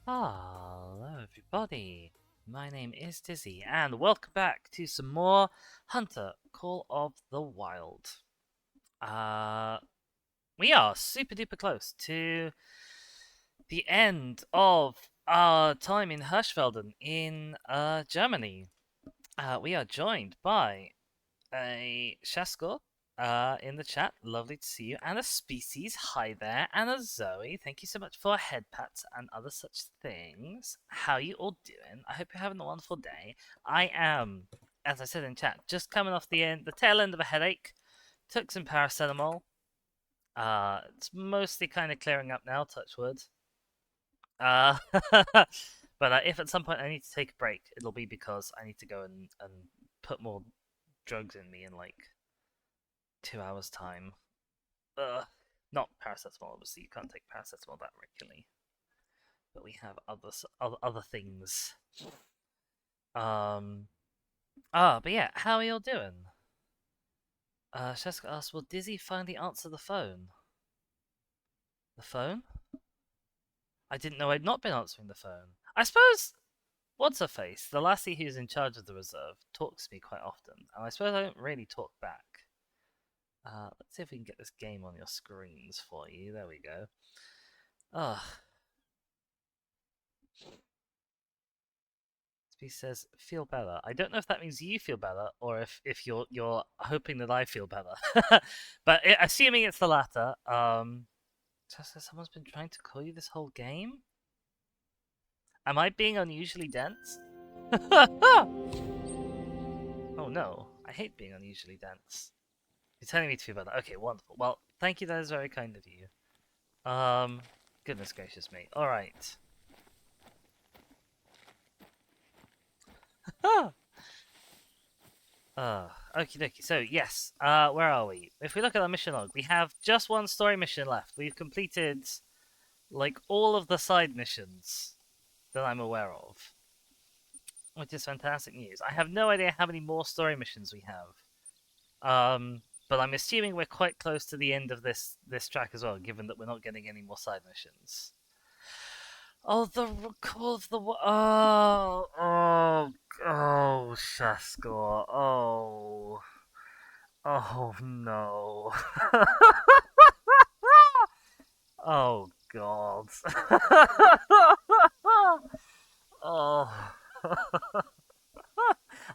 Hello everybody, my name is Dizzy and welcome back to some more Hunter Call of the Wild. Uh, we are super duper close to the end of our time in Hirschfelden in Germany. We are joined by a Shaskor in the chat. Lovely to see you. And a Species. Hi there. And a Zoe. Thank you so much for head pats and other such things. How you all doing? I hope you're having a wonderful day. I am, as I said in chat, just coming off the tail end of a headache. Took some paracetamol. It's mostly kind of clearing up now. Touch wood. Uh, but if at some point I need to take a break, it'll be because I need to go and put more drugs in me in like 2 hours time. Not paracetamol, obviously. You can't take paracetamol that regularly. But we have other things. Um. But yeah, how are y'all doing? Sheska asks, will Dizzy finally answer the phone? The phone? I didn't know I'd not been answering the phone. I suppose, what's her face? The lassie who's in charge of the reserve talks to me quite often, and I suppose I don't really talk back. Let's see if we can get this game on your screens for you. There we go. Ugh. He says, "Feel better." I don't know if that means you feel better or if you're hoping that I feel better. But assuming it's the latter, someone's been trying to call you this whole game. Am I being unusually dense? Oh no, I hate being unusually dense. You're telling me to feel better. Okay, wonderful. Well, thank you. That is very kind of you. Goodness gracious me. All right. Okie dokie. So, yes, where are we? If we look at our mission log, we have just one story mission left. We've completed, like, all of the side missions that I'm aware of, which is fantastic news. I have no idea how many more story missions we have. But I'm assuming we're quite close to the end of this track as well, given that we're not getting any more side missions. Oh, the call of the oh, Shaskor. Oh no. Oh god. Oh.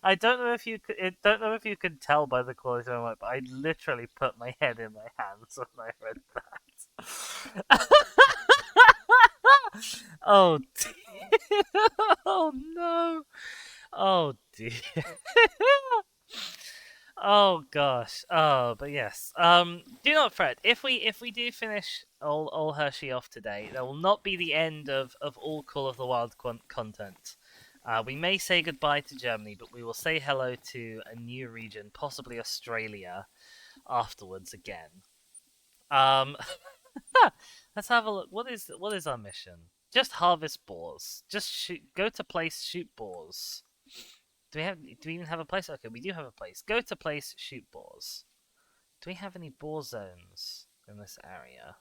I don't know if you could. I don't know if you could tell by the quality of my mic, but I literally put my head in my hands when I read that. Oh dear. Oh no. Oh dear. Oh gosh. Oh, but yes. Do not fret. If we do finish all Hershey off today, that will not be the end of all Call of the Wild content. We may say goodbye to Germany, but we will say hello to a new region, possibly Australia, afterwards again. Um, let's have a look. What is our mission? Just harvest boars. Just shoot. Go to place. Shoot boars. Do we even have a place? Okay, we do have a place. Go to place. Shoot boars. Do we have any boar zones in this area?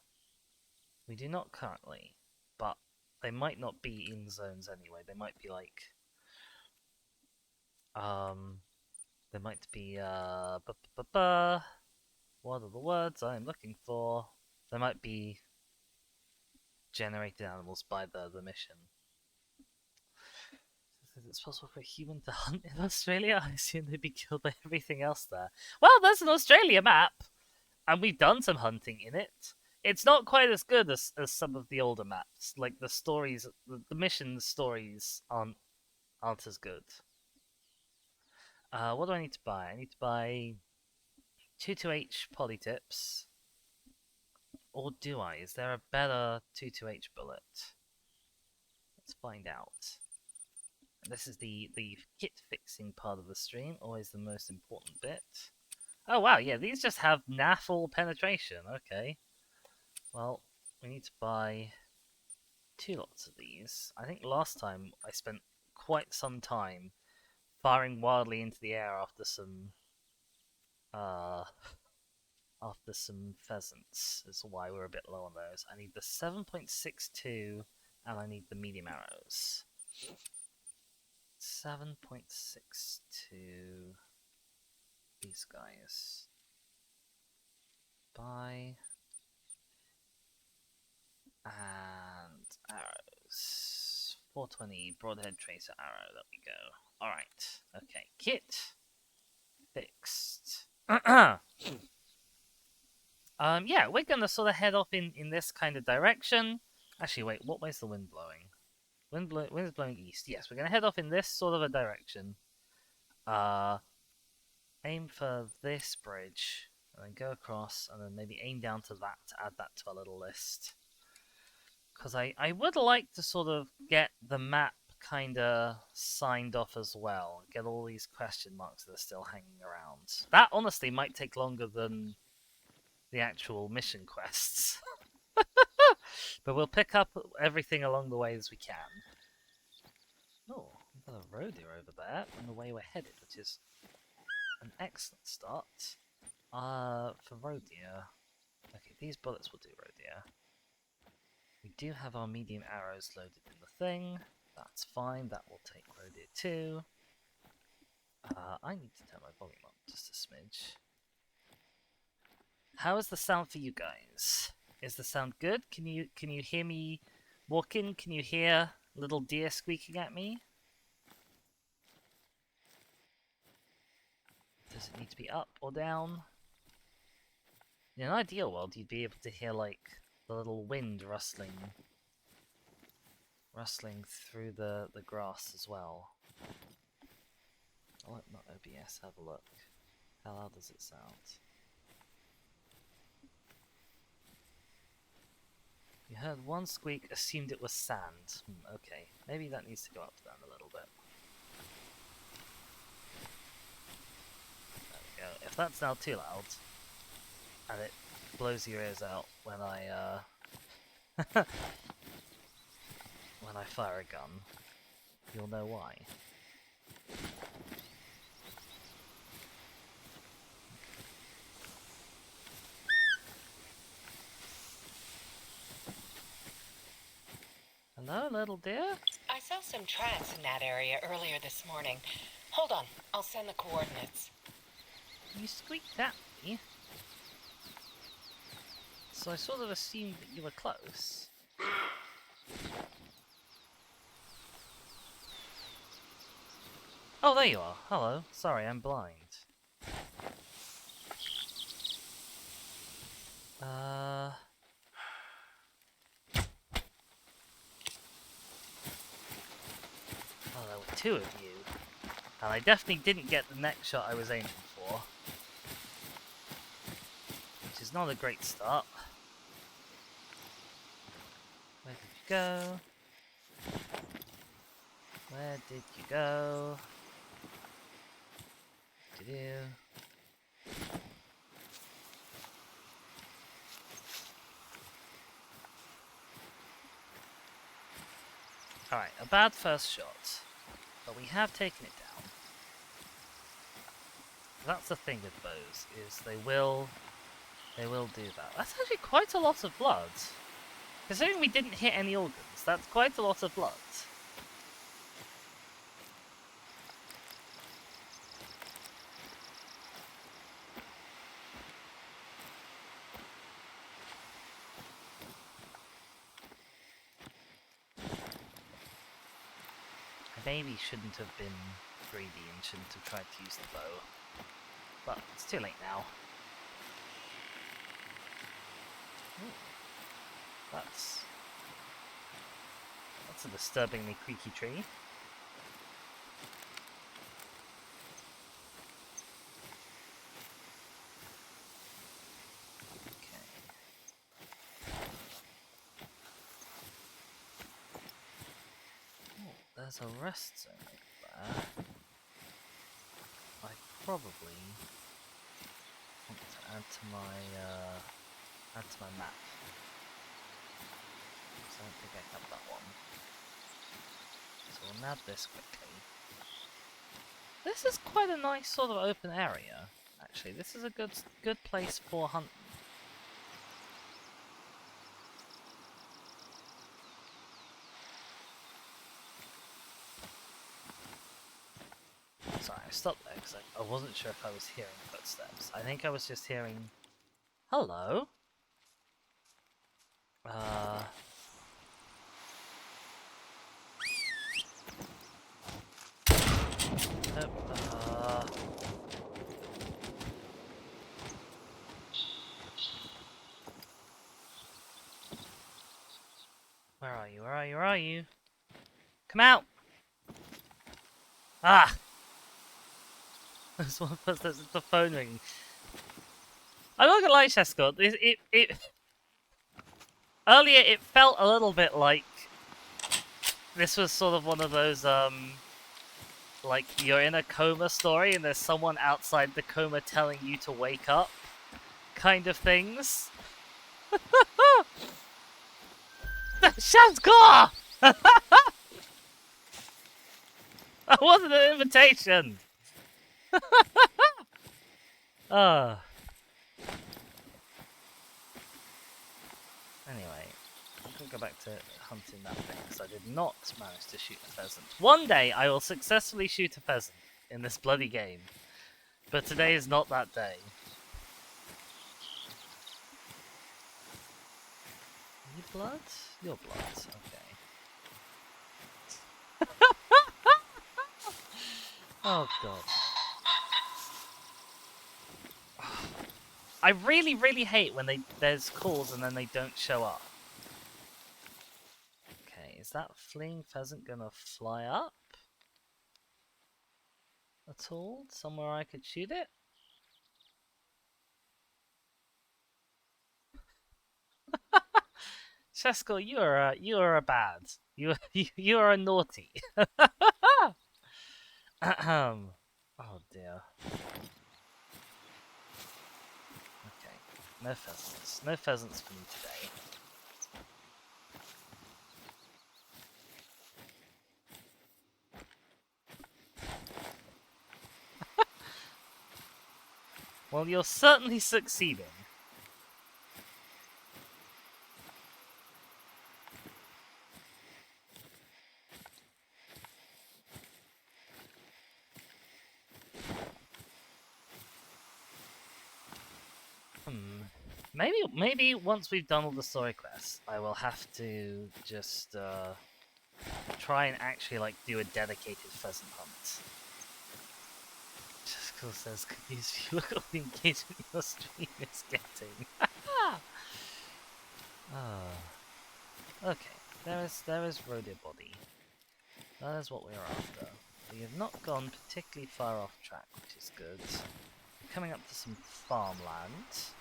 We do not currently, but they might not be in zones anyway. They might be like um they might be what are the words I'm looking for? They might be generated animals by the mission. It's possible for a human to hunt in Australia? I assume they'd be killed by everything else there. Well, there's an Australia map, and we've done some hunting in it. It's not quite as good as some of the older maps. Like the stories, the mission stories aren't as good. What do I need to buy? I need to buy 22H polytips. Or do I? Is there a better 22H bullet? Let's find out. This is the kit fixing part of the stream, always the most important bit. Oh wow, yeah, these just have naffle penetration. Okay. Well, we need to buy 2 lots of these. I think last time I spent quite some time firing wildly into the air uh after some pheasants is why we're a bit low on those. I need the 7.62 And I need the medium arrows. 7.62. These guys. Buy. And arrows. 420 broadhead tracer arrow. There we go. Alright. Okay. Kit. Fixed. Yeah, we're gonna sort of head off in this kind of direction. Actually, wait, what way's the wind blowing? Wind is blowing east. Yes, we're gonna head off in this sort of a direction. Aim for this bridge, and then go across, and then maybe aim down to that to add that to our little list. Because I would like to sort of get the map kind of signed off as well. Get all these question marks that are still hanging around. That honestly might take longer than the actual mission quests. But we'll pick up everything along the way as we can. Oh, we've got a road here over there on the way we're headed, which is an excellent start. For road deer. Okay, these bullets will do road deer. We do have our medium arrows loaded in the thing. That's fine, that will take road deer too. I need to turn my volume up just a smidge. How is the sound for you guys? Is the sound good? Can you hear me walking? Can you hear little deer squeaking at me? Does it need to be up or down? In an ideal world, you'd be able to hear like the little wind rustling through the grass as well. I'll let my OBS have a look. How loud does it sound? You heard one squeak, assumed it was sand. Okay, maybe that needs to go up then a little bit. There we go. If that's now too loud, and it blows your ears out when I when I fire a gun, you'll know why. Hello, little deer? I saw some tracks in that area earlier this morning. Hold on, I'll send the coordinates. You squeaked at me, so I sort of assumed that you were close. Oh, there you are. Hello. Sorry, I'm blind. Oh, there were two of you. And I definitely didn't get the next shot I was aiming for. Which is not a great start. Where did you go? Where did you go? Did-do. Alright, a bad first shot. But we have taken it down. That's the thing with bows, is they will do that. That's actually quite a lot of blood. Considering we didn't hit any organs, that's quite a lot of blood. I maybe shouldn't have been greedy and shouldn't have tried to use the bow. But it's too late now. Ooh. That's a disturbingly creaky tree. Okay. Oh, there's a rest zone over there. I probably want to add to my map. I don't think I have that one. So we'll nab this quickly. This is quite a nice sort of open area, actually. This is a good place for hunting. stopped there because I wasn't sure if I was hearing footsteps. I think I was just hearing... Hello? Where are you? Where are you? Where are you? Come out! Ah! There's one footsteps. It's the phone ringing. I'm not gonna lie, Chescott. Earlier, it felt a little bit like this was sort of one of those, like you're in a coma story and there's someone outside the coma telling you to wake up, kind of things. Chescott! That wasn't an invitation! Anyway, I'm gonna go back to hunting that thing because I did not manage to shoot a pheasant. One day I will successfully shoot a pheasant in this bloody game, but today is not that day. You blood? Your blood, okay. Oh god. I really hate when there's calls and then they don't show up. Okay, is that fleeing pheasant gonna fly up? At all? Somewhere I could shoot it? Shesko, you are a bad. You are a naughty. Oh dear. Okay, no pheasants. No pheasants for me today. Well, you're certainly succeeding. Maybe once we've done all the story quests, I will have to just try and actually like do a dedicated pheasant hunt. Just because there's confused. Look at the engagement your stream is getting. Okay, there is rodeo body. That is what we're after. We have not gone particularly far off track, which is good. We're coming up to some farmland.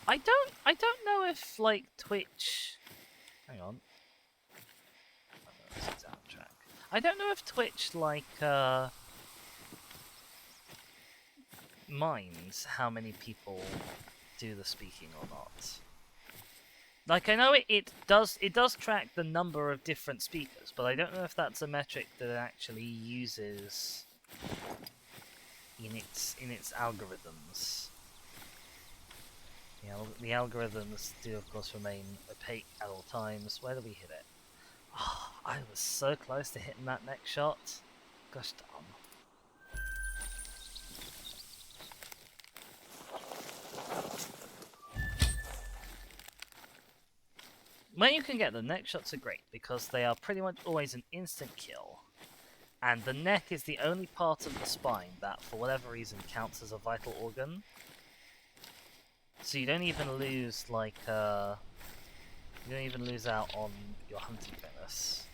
I don't know if like Twitch. Hang on. This is out of track. I don't know if Twitch like minds how many people do the speaking or not. Like I know it does track the number of different speakers, but I don't know if that's a metric that it actually uses in its algorithms. The algorithms do, of course, remain opaque at all times. Where do we hit it? Oh, I was so close to hitting that next shot. Gosh darn. When you can get them, neck shots are great because they are pretty much always an instant kill. And the neck is the only part of the spine that, for whatever reason, counts as a vital organ. So you don't even lose, like, you don't even lose out on your hunting bonus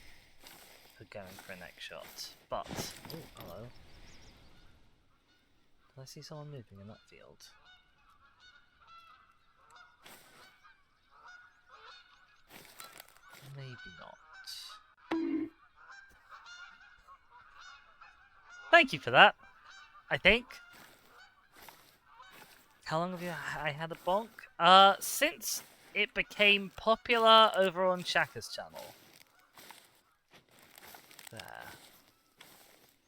for going for a neck shot. But, oh, hello. Did I see someone moving in that field? Maybe not. Thank you for that, I think. How long have I had a bonk? Since it became popular over on Shaka's channel. There.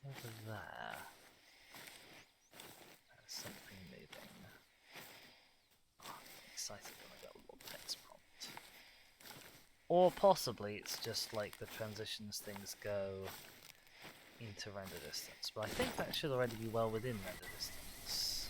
Over there. There's something moving. Oh, I'm excited when I get a little text prompt. Or possibly it's just like the transitions things go into render distance. But I think that should already be well within render distance.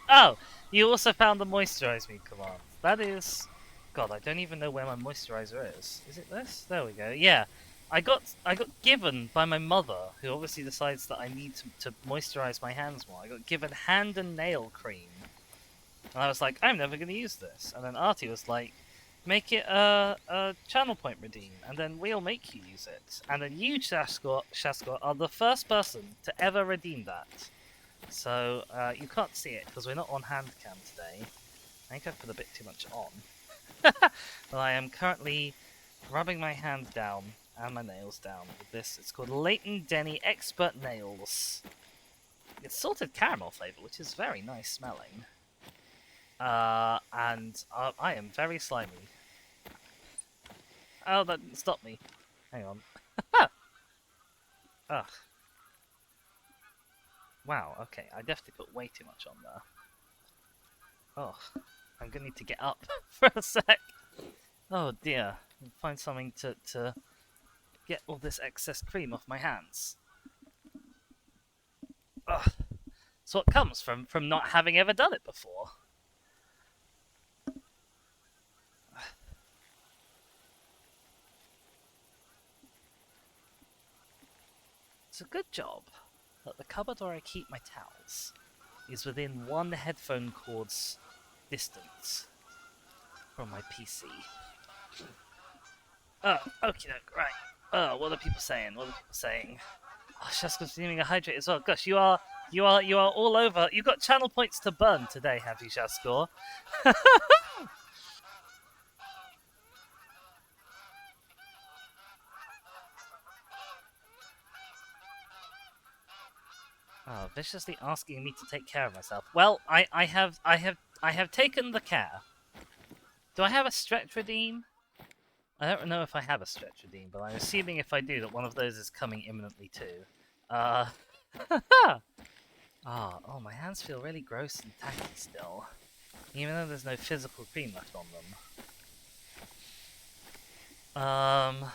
Oh! You also found the moisturize me command. That is... God, I don't even know where my moisturizer is. Is it this? There we go. Yeah. I got given by my mother, who obviously decides that I need to moisturize my hands more. I got given hand and nail cream. And I was like, I'm never going to use this. And then Artie was like, make it a channel point redeem, and then we'll make you use it. And then you, Shaskor, are the first person to ever redeem that. So you can't see it because we're not on hand cam today. I think I've put a bit too much on. But I am currently rubbing my hand down and my nails down with this. It's called Leighton Denny Expert Nails. It's salted caramel flavour, which is very nice smelling. And I am very slimy. Oh, that didn't stop me. Hang on. Ugh. Wow, okay, I definitely put way too much on there. Oh, I'm gonna need to get up for a sec. Oh dear, find something to get all this excess cream off my hands. Ugh. It's what comes from not having ever done it before. It's a good job that the cupboard where I keep my towels is within one headphone cord's distance from my PC. Oh, okie doke, right. Oh, what are people saying? What are people saying? Oh, Shaska's feeling a hydrate as well. Gosh, you are all over. You've got channel points to burn today, have you, Shaskor? Oh, viciously asking me to take care of myself. Well, I have taken the care. Do I have a stretch redeem? I don't know if I have a stretch redeem, but I'm assuming if I do that one of those is coming imminently too. Oh, my hands feel really gross and tacky still. Even though there's no physical cream left on them.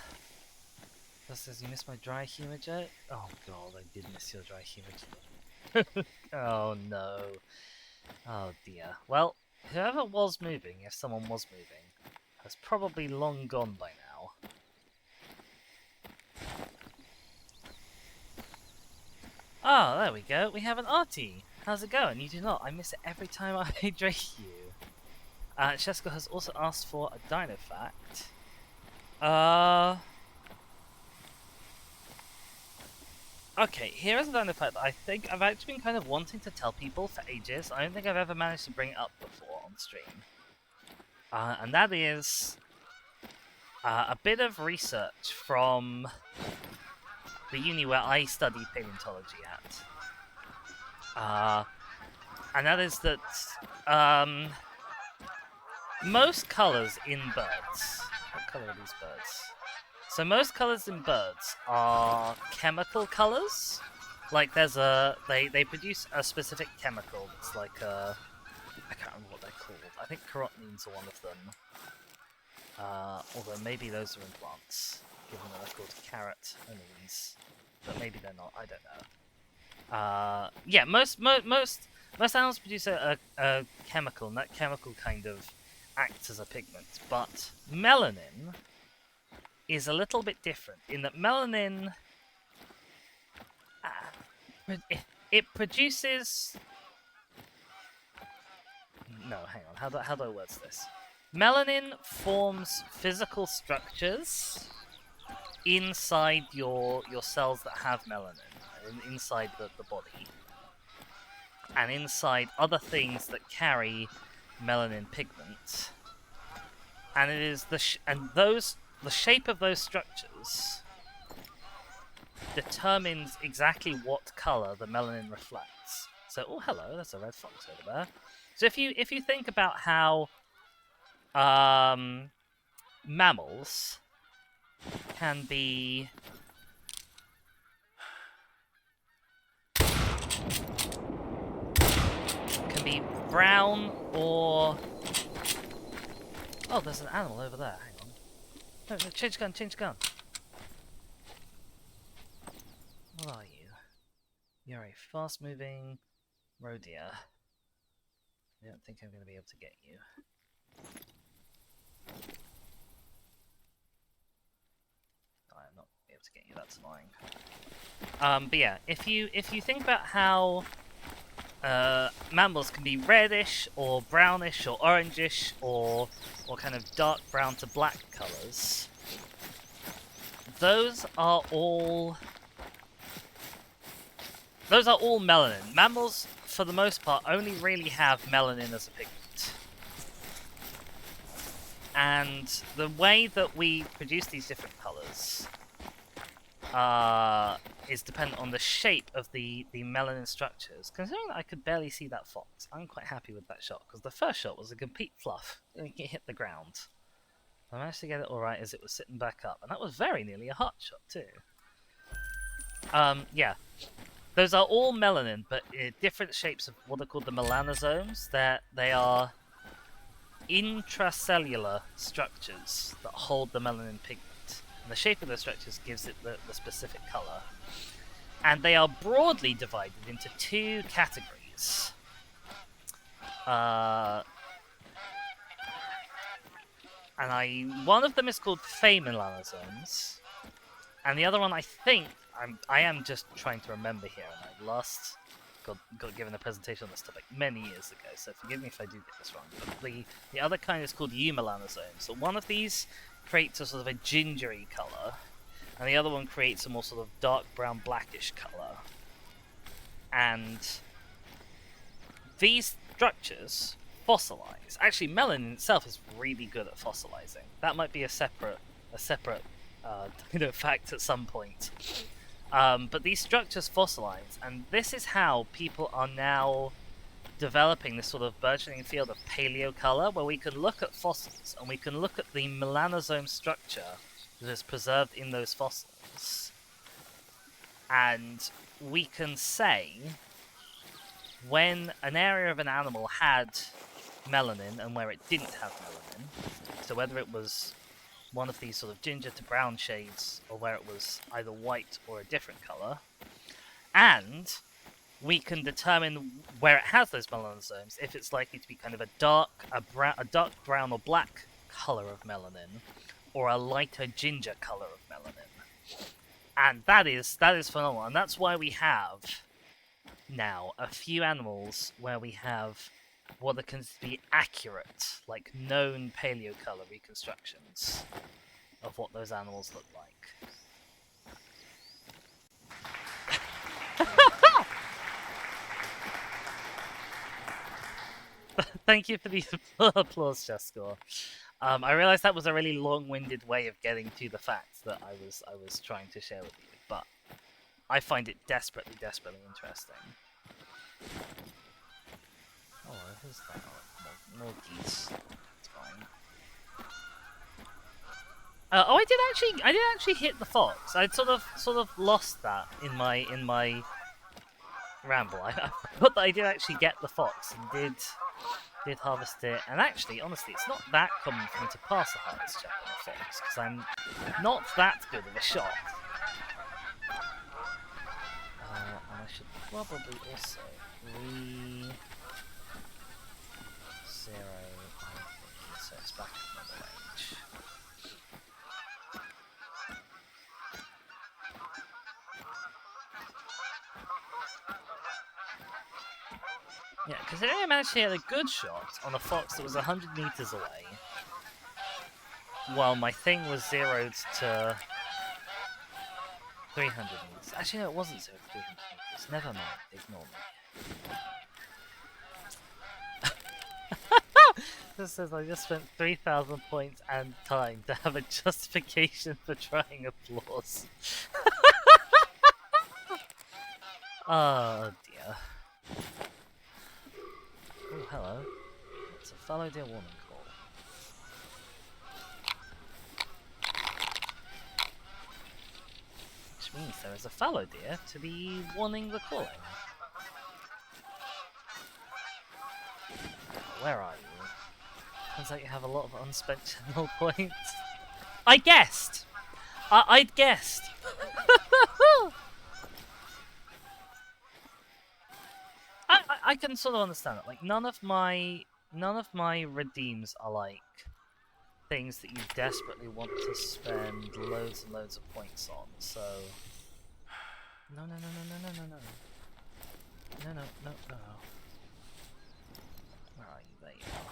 This says you missed my dry humor joke? Oh god, I did miss your dry humor joke. Oh no. Oh dear. Well, whoever was moving, if someone was moving, has probably long gone by now. Oh, there we go. We have an Artie. How's it going? You do not. I miss it every time I hydrate you. Sheska has also asked for a dino fact. Okay, here is a dino fact that I think I've actually been kind of wanting to tell people for ages. I don't think I've ever managed to bring it up before on stream. And that is a bit of research from the uni where I studied paleontology at. And that is that most colours in birds... What colour are these birds? So most colours in birds are chemical colours. Like there's they produce a specific chemical that's like a... I can't remember what they're called. I think carotenines are one of them. Although maybe those are in plants, given that they're called carotenines. But maybe they're not, I don't know. Yeah, most animals produce a chemical, and that chemical kind of acts as a pigment. But melanin is a little bit different, in that melanin... it produces... No, hang on, how do I words this? Melanin forms physical structures inside your cells that have melanin, inside the body, and inside other things that carry melanin pigment. And it is the shape of those structures determines exactly what color the melanin reflects. So, oh hello, there's a red fox over there. So if you think about how mammals can be brown or... Oh, there's an animal over there. Hang on. No, no, change gun, change gun. What are you? You're a fast-moving roe deer. I don't think I'm going to be able to get you. I'm not able to get you. That's annoying. But yeah, if you think about how mammals can be reddish or brownish or orangish or kind of dark brown to black colors, those are all melanin. Mammals, for the most part, only really have melanin as a pigment. And the way that we produce these different colors is dependent on the shape of the melanin structures. Considering that I could barely see that fox, I'm quite happy with that shot, because the first shot was a complete fluff. It hit the ground. I managed to get it alright as it was sitting back up, and that was very nearly a hot shot too. Yeah. Those are all melanin, but different shapes of what are called the melanosomes. They are intracellular structures that hold the melanin pigment. And the shape of those structures gives it the specific color. And they are broadly divided into two categories. One of them is called phemelanosomes, and the other one, I think, I am just trying to remember here, and I last got given a presentation on this topic many years ago, so forgive me if I do get this wrong. But the other kind is called eumelanosomes. So one of these creates a sort of a gingery color, and the other one creates a more sort of dark brown blackish color. And these structures fossilize. Actually, melanin itself is really good at fossilizing. That might be a separate fact at some point. But these structures fossilize, and this is how people are now developing this sort of burgeoning field of paleocolor, where we can look at fossils and we can look at the melanosome structure that is preserved in those fossils, and we can say when an area of an animal had melanin and where it didn't have melanin, so whether it was one of these sort of ginger to brown shades, or where it was either white or a different color, and we can determine where it has those melanosomes, if it's likely to be kind of a dark brown or black color of melanin, or a lighter ginger color of melanin. And that is phenomenal, and that's why we have now a few animals where we have what are considered to be accurate, like known paleocolor reconstructions of what those animals look like. Thank you for the applause, Chescore. I realized that was a really long-winded way of getting to the facts that I was trying to share with you, but I find it desperately interesting. Oh, who's that? More geese. It's fine. I did actually hit the fox. I'd sort of lost that in my ramble. I thought that I did actually get the fox and did harvest it. And actually, honestly, it's not that common for me to pass a harvest check on a fox, because I'm not that good of a shot. And I should probably also zero, so it's back at normal range. Yeah, considering I managed to get a good shot on a fox that was 100 meters away, while my thing was zeroed to 300 meters. Actually, no, it wasn't zeroed to 300 meters. Never mind, ignore me. This says I just spent 3,000 points and time to have a justification for trying applause. Oh dear. Oh, hello. It's a fallow deer warning call. Which means there is a fallow deer to be warning the calling. where are you? Turns out you have a lot of unspent channel points. I guessed! I'd guessed! I can sort of understand it. Like, none of my redeems are like things that you desperately want to spend loads and loads of points on, so... No. No. Where are you? There you are.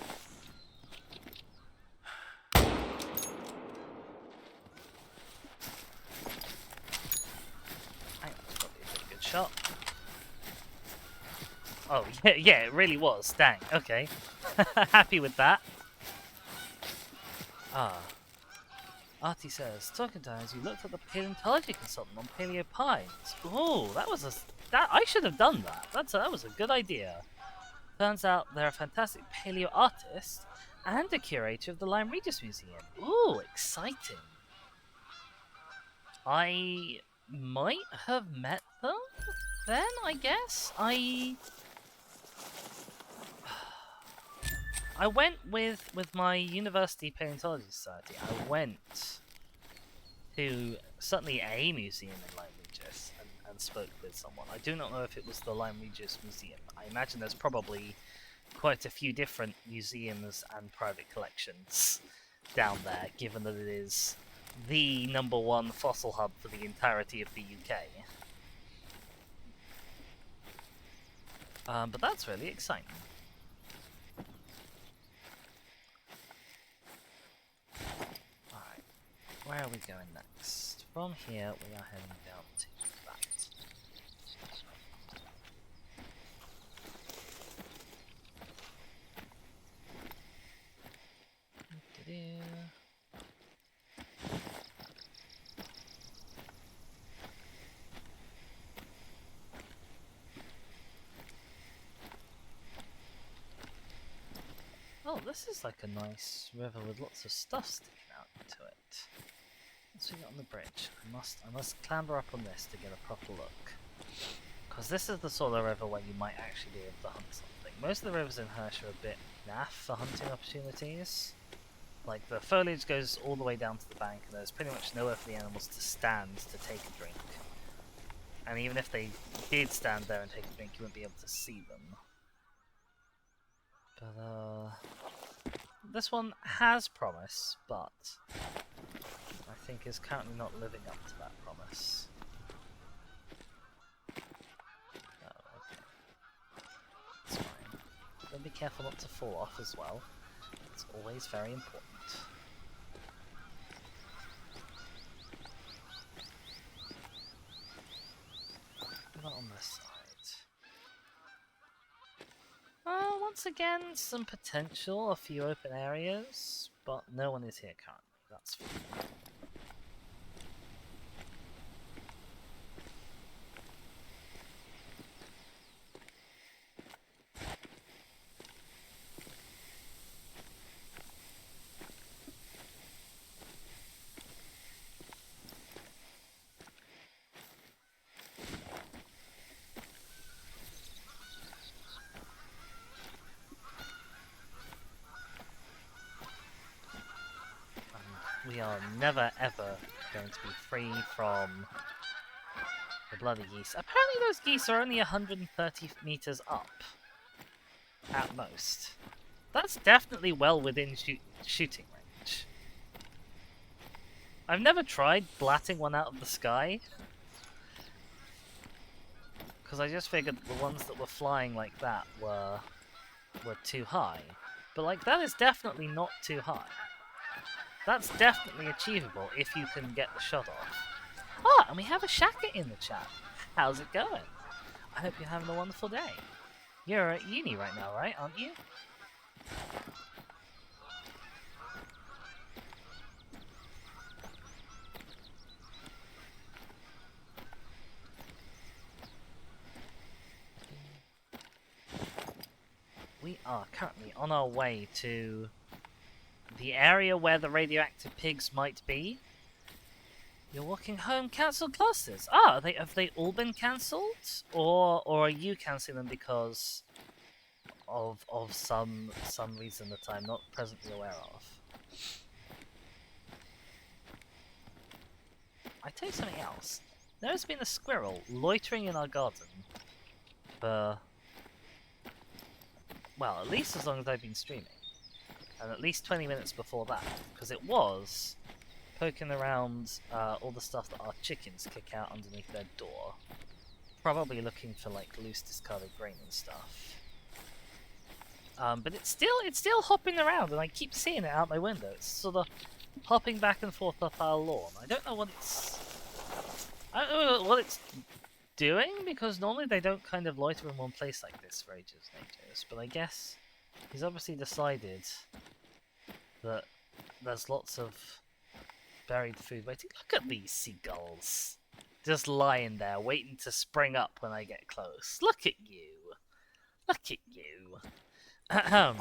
Hang on, that's probably a pretty good shot. Oh, yeah, it really was. Dang, okay. Happy with that. Ah. Artie says, talking times, you looked at the paleontology consultant on Paleo Pines. Ooh, that I should have done that. That was a good idea. Turns out they're a fantastic paleo artist and a curator of the Lyme Regis Museum. Ooh, exciting. I might have met them then, I guess. I went with my university paleontology society. I went to certainly a museum in Lyme Regis and spoke with someone. I do not know if it was the Lyme Regis Museum. I imagine there's probably quite a few different museums and private collections down there, given that it is the #1 fossil hub for the entirety of the UK. But that's really exciting. Alright, where are we going next? From here, we are heading down to that. Oh, this is like a nice river with lots of stuff sticking out into it. What's we got on the bridge? I must clamber up on this to get a proper look. Because this is the sort of river where you might actually be able to hunt something. Most of the rivers in Hirsch are a bit naff for hunting opportunities. Like, the foliage goes all the way down to the bank, and there's pretty much nowhere for the animals to stand to take a drink. And even if they did stand there and take a drink, you wouldn't be able to see them. But, this one has promise, but I think is currently not living up to that promise. Oh, okay. It's fine. Then be careful not to fall off as well. It's always very important. Not on this side. Once again, some potential, a few open areas, but no one is here currently. That's fine. We are never ever going to be free from the bloody geese. Apparently those geese are only 130 meters up, at most. That's definitely well within shooting range. I've never tried blatting one out of the sky, because I just figured the ones that were flying like that were too high. But like, that is definitely not too high. That's definitely achievable if you can get the shot off. Oh, and we have a Shaka in the chat. How's it going? I hope you're having a wonderful day. You're at uni right now, right? Aren't you? We are currently on our way to the area where the radioactive pigs might be. You're walking home. Cancelled classes. Ah, have they all been cancelled, or are you cancelling them because of some reason that I'm not presently aware of. I tell you something else. There has been a squirrel loitering in our garden for, well, at least as long as I've been streaming, and at least 20 minutes before that, because it was poking around all the stuff that our chickens kick out underneath their door, probably looking for like loose discarded grain and stuff. But it's still hopping around, and I keep seeing it out my window. It's sort of hopping back and forth up our lawn. I don't know what it's doing, because normally they don't kind of loiter in one place like this for ages and ages. But I guess he's obviously decided that there's lots of buried food waiting. Look at these seagulls, just lying there waiting to spring up when I get close. Look at you. Look at you. Ahem.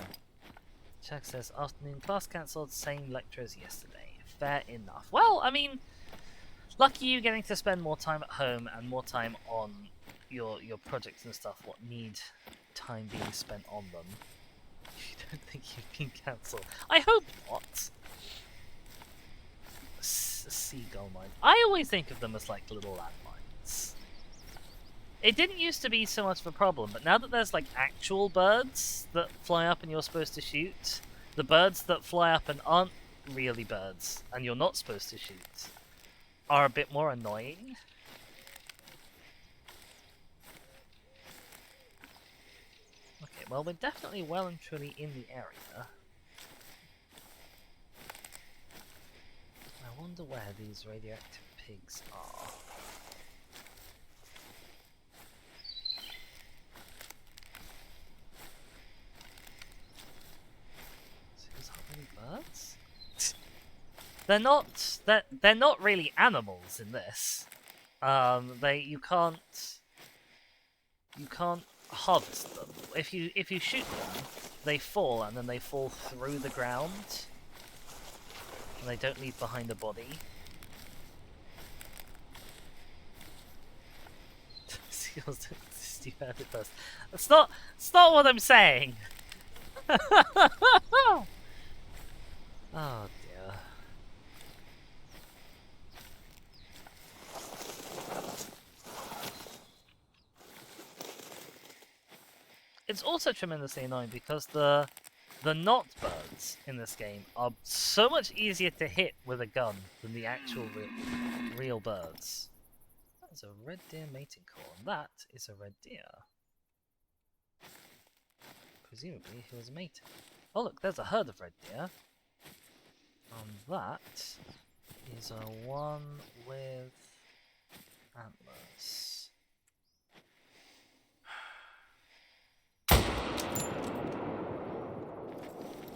Chuck says, afternoon class cancelled, same lecture as yesterday. Fair enough. Well, I mean, lucky you getting to spend more time at home and more time on your projects and stuff, what need time being spent on them. You don't think you've been cancelled? I hope not. Seagull mine. I always think of them as like little landmines. It didn't used to be so much of a problem, but now that there's like actual birds that fly up and you're supposed to shoot, the birds that fly up and aren't really birds and you're not supposed to shoot are a bit more annoying. Okay, well, we're definitely well and truly in the area. I wonder where these radioactive pigs are. So these aren't really birds? They're not really animals in this. You can't hunt them. If you shoot them, they fall, and then they fall through the ground, and they don't leave behind a body. Seals don't exist, you heard it first. It's not what I'm saying. Oh dear. It's also tremendously annoying because the not birds in this game are so much easier to hit with a gun than the actual real birds. That is a red deer mating call, and that is a red deer. Presumably he was mating. Oh look, there's a herd of red deer. And that is a one with antlers.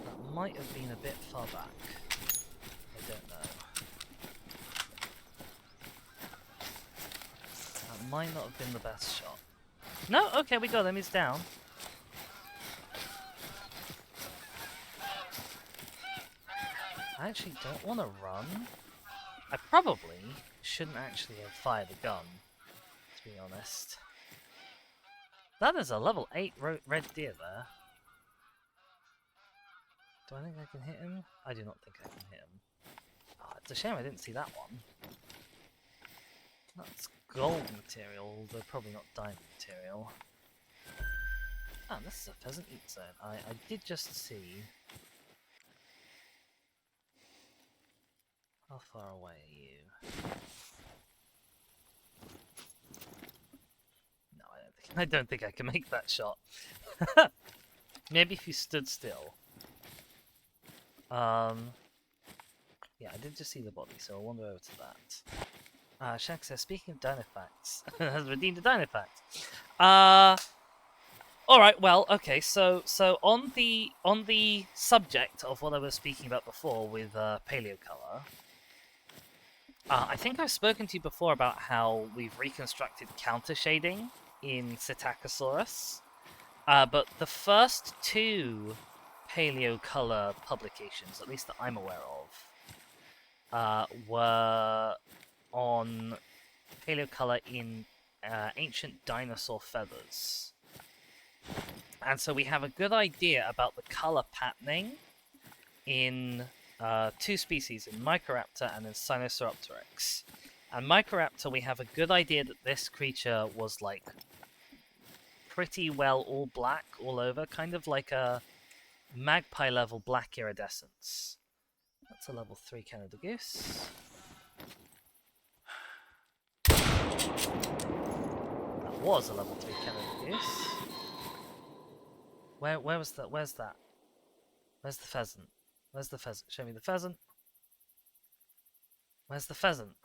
That might have been a bit far back. I don't know. That might not have been the best shot. No, okay, we got him, he's down. I actually don't want to run. I probably shouldn't actually have fired a gun, to be honest. That is a level 8 red deer there. Do I think I can hit him? I do not think I can hit him. Oh, it's a shame I didn't see that one. That's gold material, although probably not diamond material. Ah, this is a pheasant eat zone. I did just see... How far away are you? No, I don't think I can make that shot. Maybe if you stood still. Yeah, I did just see the body, so I'll wander over to that. Shaq says, speaking of Dynafacts, has redeemed a Dynafact. Alright, well, okay, so on the subject of what I was speaking about before with Paleocolor, I think I've spoken to you before about how we've reconstructed counter shading in Psittacosaurus, but the first two Paleocolor publications, at least that I'm aware of, were on Paleocolor in ancient dinosaur feathers. And so we have a good idea about the color patterning in two species, in Microraptor and in Sinosauropteryx. And Microraptor, we have a good idea that this creature was like pretty well all black all over, kind of like a magpie level black iridescence. That's a level 3 Canada Goose. That was a level 3 Canada Goose. Where was that? Where's that? Where's the pheasant? Where's the pheasant? Show me the pheasant. Where's the pheasant?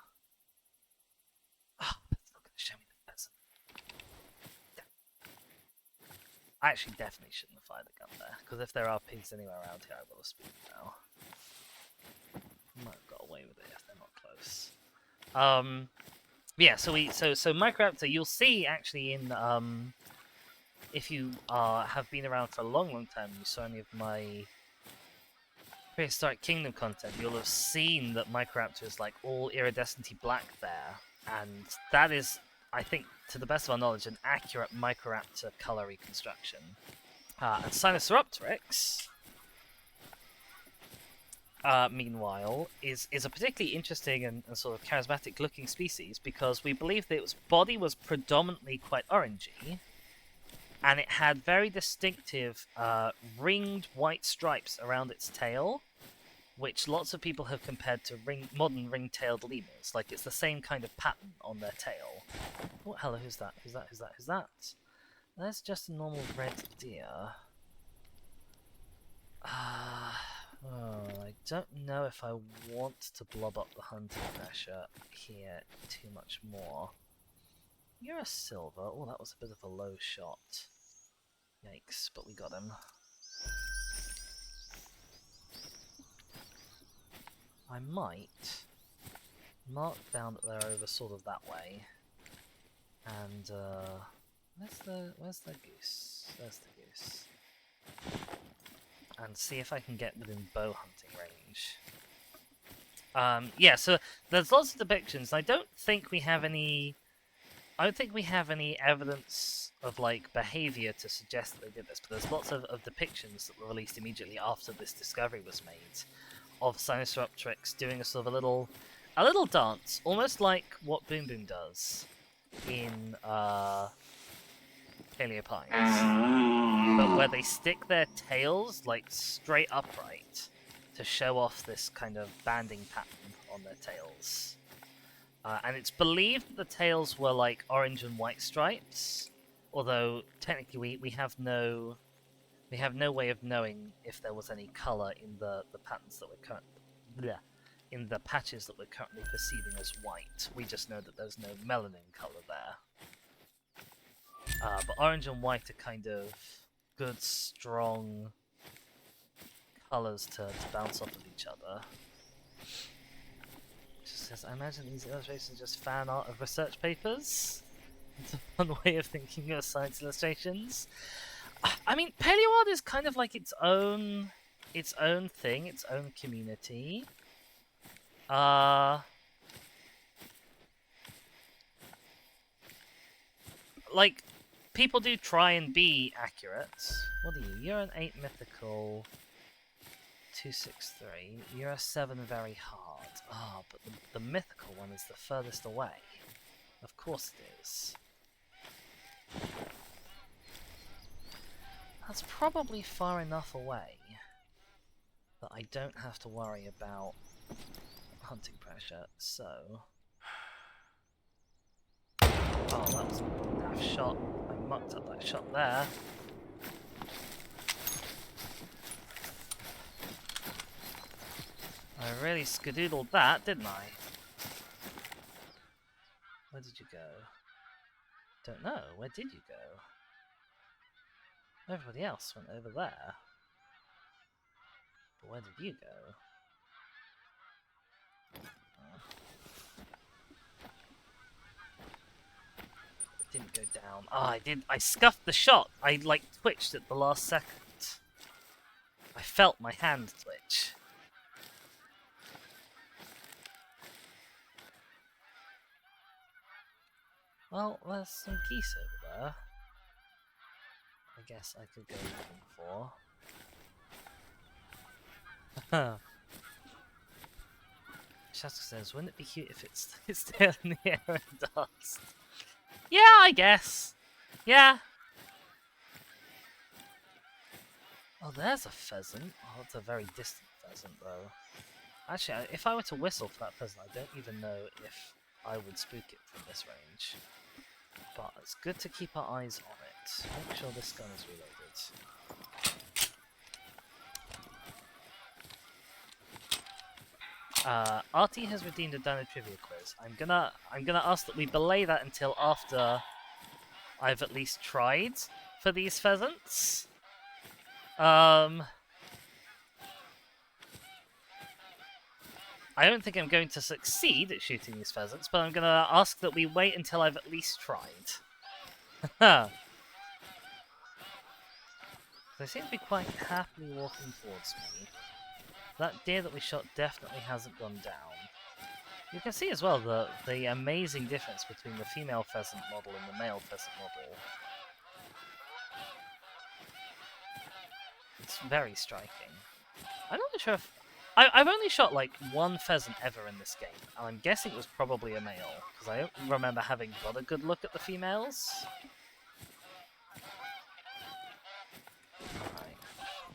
Oh, it's not going to show me the pheasant. I actually definitely shouldn't have fired the gun there, because if there are pigs anywhere around here, I will have speeded now. Might have got away with it if they're not close. Yeah, so Microraptor, you'll see actually in if you have been around for a long time, you saw any of my Prehistoric Kingdom content, you'll have seen that Microraptor is like all iridescent black there, and that is, I think, to the best of our knowledge, an accurate Microraptor color reconstruction. And Sinosauropteryx, meanwhile, is a particularly interesting and sort of charismatic looking species because we believe that its body was predominantly quite orangey, and it had very distinctive ringed white stripes around its tail, which lots of people have compared to modern ring-tailed lemurs. Like, it's the same kind of pattern on their tail. Oh, hello, who's that? Who's that? Who's that? Who's that? That's just a normal red deer. I don't know if I want to blob up the hunting pressure here too much more. You're a silver. Oh, that was a bit of a low shot. Yikes, but we got him. I might mark down that they're over sort of that way. And where's the goose? There's the goose. And see if I can get within bow hunting range. Yeah, so there's lots of depictions. I don't think we have any evidence of like behavior to suggest that they did this, but there's lots of depictions that were released immediately after this discovery was made of Sinosauropteryx doing a sort of a little dance, almost like what Boom Boom does in Paleopines, but where they stick their tails like straight upright to show off this kind of banding pattern on their tails. And it's believed that the tails were like orange and white stripes, although technically we have no way of knowing if there was any color in the patterns that we're in the patches that we're currently perceiving as white. We just know that there's no melanin color there. But orange and white are kind of good, strong colors to bounce off of each other. Just says, I imagine these illustrations are just fan art of research papers. It's a fun way of thinking of science illustrations. I mean, Paleoart is kind of like its own thing, its own community. Like, people do try and be accurate. What are you? You're an 8 mythical 263. You're a 7 very hard. Ah, but the mythical one is the furthest away. Of course it is. That's probably far enough away that I don't have to worry about hunting pressure, so... Oh, that was a daft shot. I mucked up that shot there. I really skadoodled that, didn't I? Where did you go? Don't know. Where did you go? Everybody else went over there. But where did you go? It didn't go down. Ah, I scuffed the shot. I, like, twitched at the last second. I felt my hand twitch. Well, there's some geese over there. I guess I could go looking for. Shaska says, wouldn't it be cute if it's still in the air and dust? Yeah, I guess. Yeah. Oh, there's a pheasant. Oh, it's a very distant pheasant, though. Actually, if I were to whistle for that pheasant, I don't even know if I would spook it from this range. But it's good to keep our eyes on it. Make sure this gun is reloaded. RT has redeemed a Dino Trivia quiz. I'm gonna ask that we belay that until after I've at least tried for these pheasants. I don't think I'm going to succeed at shooting these pheasants, but I'm gonna ask that we wait until I've at least tried. They seem to be quite happily walking towards me. That deer that we shot definitely hasn't gone down. You can see as well the amazing difference between the female pheasant model and the male pheasant model. It's very striking. I'm not sure if... I've only shot like one pheasant ever in this game, and I'm guessing it was probably a male, because I don't remember having got a good look at the females. Alright,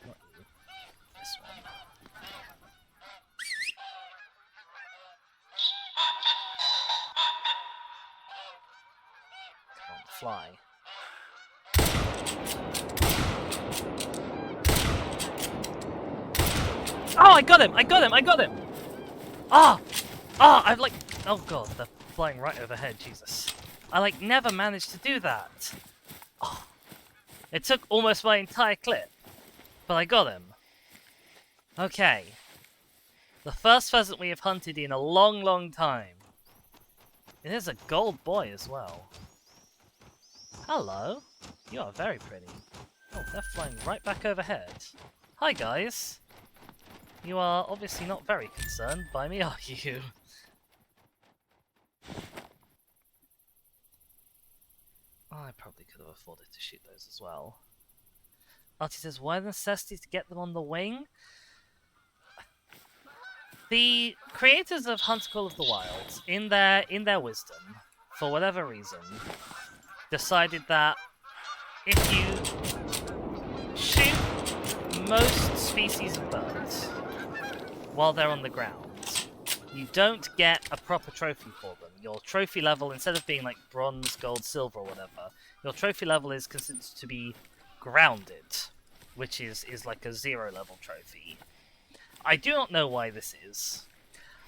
not you. This one. Come on, fly. Oh, I got him! I got him! I got him! Ah! Ah! I've like... Oh god, they're flying right overhead, Jesus. I like never managed to do that. Oh. It took almost my entire clip. But I got him. Okay. The first pheasant we have hunted in a long, long time. It is a gold boy as well. Hello. You are very pretty. Oh, they're flying right back overhead. Hi, guys. You are obviously not very concerned by me, are you? Oh, I probably could have afforded to shoot those as well. Artie says, why the necessity to get them on the wing? The creators of Hunter Call of the Wild, in their wisdom, for whatever reason, decided that if you shoot most species of birds while they're on the ground, you don't get a proper trophy for them. Your trophy level, instead of being like bronze, gold, silver, or whatever, your trophy level is considered to be grounded, which is like a 0 level trophy. I do not know why this is.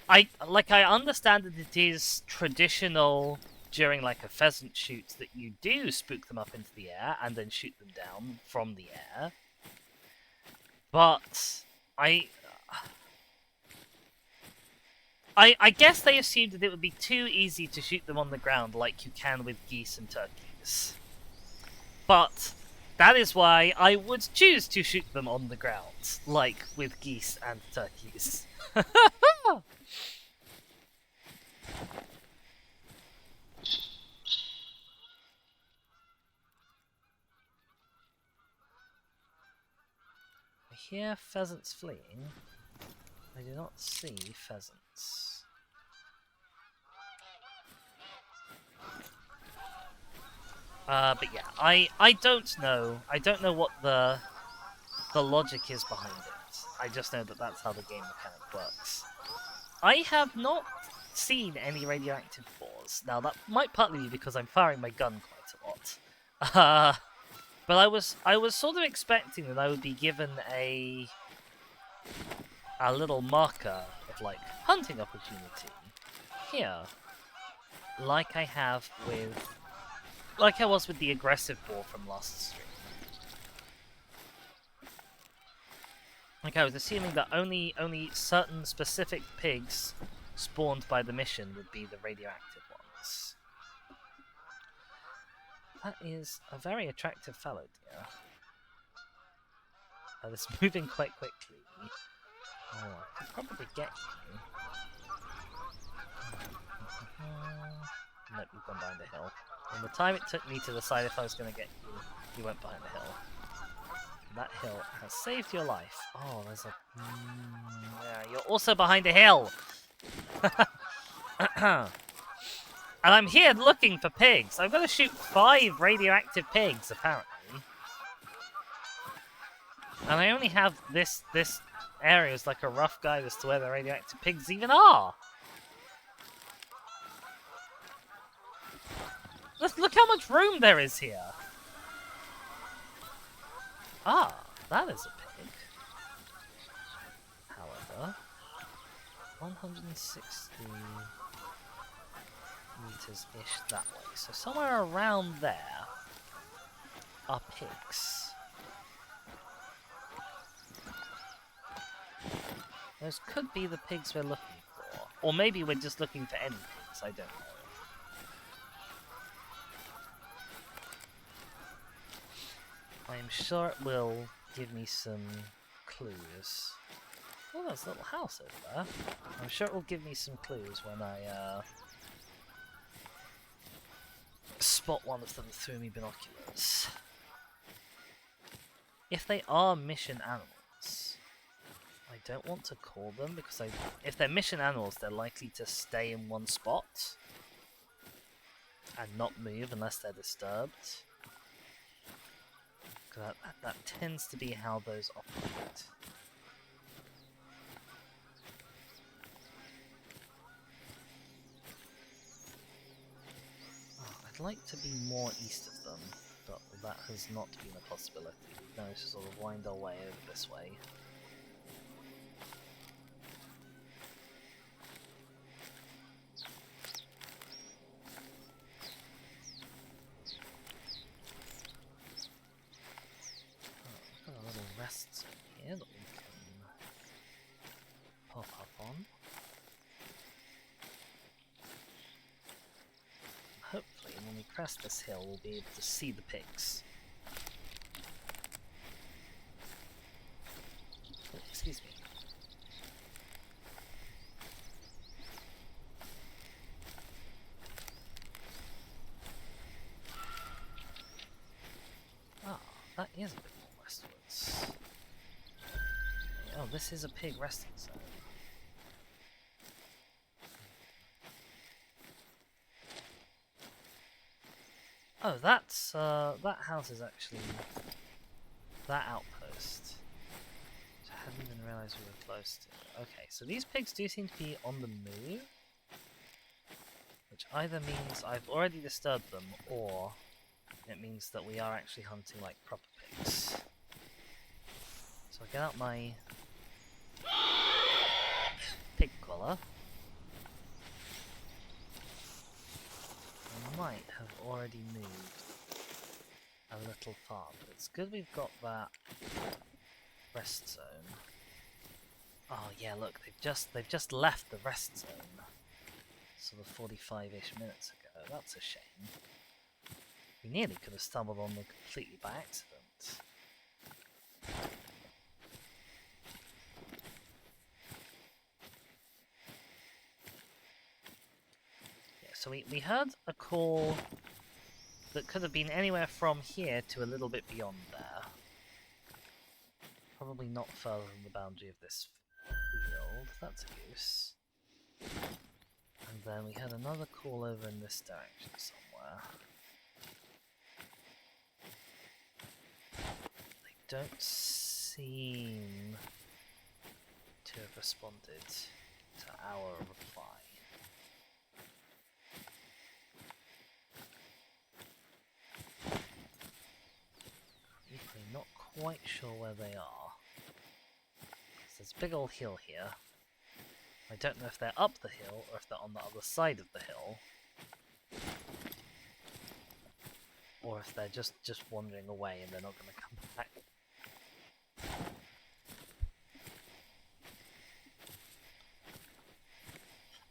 I understand that it is traditional during like a pheasant shoot that you do spook them up into the air and then shoot them down from the air. But I guess they assumed that it would be too easy to shoot them on the ground like you can with geese and turkeys. But that is why I would choose to shoot them on the ground, like with geese and turkeys. I hear pheasants fleeing. I do not see pheasants. But yeah, I don't know. I don't know what the logic is behind it. I just know that that's how the game mechanic works. I have not seen any radioactive boars. Now that might partly be because I'm firing my gun quite a lot. But I was sort of expecting that I would be given a little marker of like hunting opportunity here, like I was with the aggressive boar from last stream. Like I was assuming that only certain specific pigs spawned by the mission would be the radioactive ones. That is a very attractive fallow deer. It's moving quite quickly. Oh, I could probably get you. Nope, you've gone behind the hill. And the time it took me to decide if I was going to get you, you went behind the hill. that hill has saved your life. Oh, there's a... yeah, you're also behind a hill! And I'm here looking for pigs. I'm gonna shoot 5 radioactive pigs, apparently. And I only have this area as like a rough guide as to where the radioactive pigs even are. Look how much room there is here. Ah, that is a pig. However, 160 meters-ish that way. So somewhere around there are pigs. Those could be the pigs we're looking for. Or maybe we're just looking for any pigs, I don't know. I'm sure it will give me some clues. Oh, there's a little house over there. I'm sure it will give me some clues when I spot one of them through my binoculars. If they are mission animals, I don't want to call them because if they're mission animals, they're likely to stay in one spot and not move unless they're disturbed. That tends to be how those operate. Oh, I'd like to be more east of them, but that has not been a possibility. We've managed to sort of wind our way over this way. Rests in here that we can pop up on. Hopefully, when we crest this hill, we'll be able to see the pigs. Oh, excuse me. Ah, that is a bit more westwards. Oh, this is a pig resting zone. Oh, that's that house is actually that outpost. Which I hadn't even realised we were close to. Okay, so these pigs do seem to be on the move, which either means I've already disturbed them, or it means that we are actually hunting like proper pigs. So I get out my pig collar. I might have already moved a little far, but it's good we've got that rest zone. Oh yeah, look, they've just left the rest zone. Sort of 45-ish minutes ago. That's a shame. We nearly could have stumbled on them completely by accident. So we heard a call that could have been anywhere from here to a little bit beyond there. Probably not further than the boundary of this field. That's a goose. And then we had another call over in this direction somewhere. They don't seem to have responded to our reply. Equally not quite sure where they are. There's a big old hill here. I don't know if they're up the hill or if they're on the other side of the hill. Or if they're just wandering away and they're not going to come back.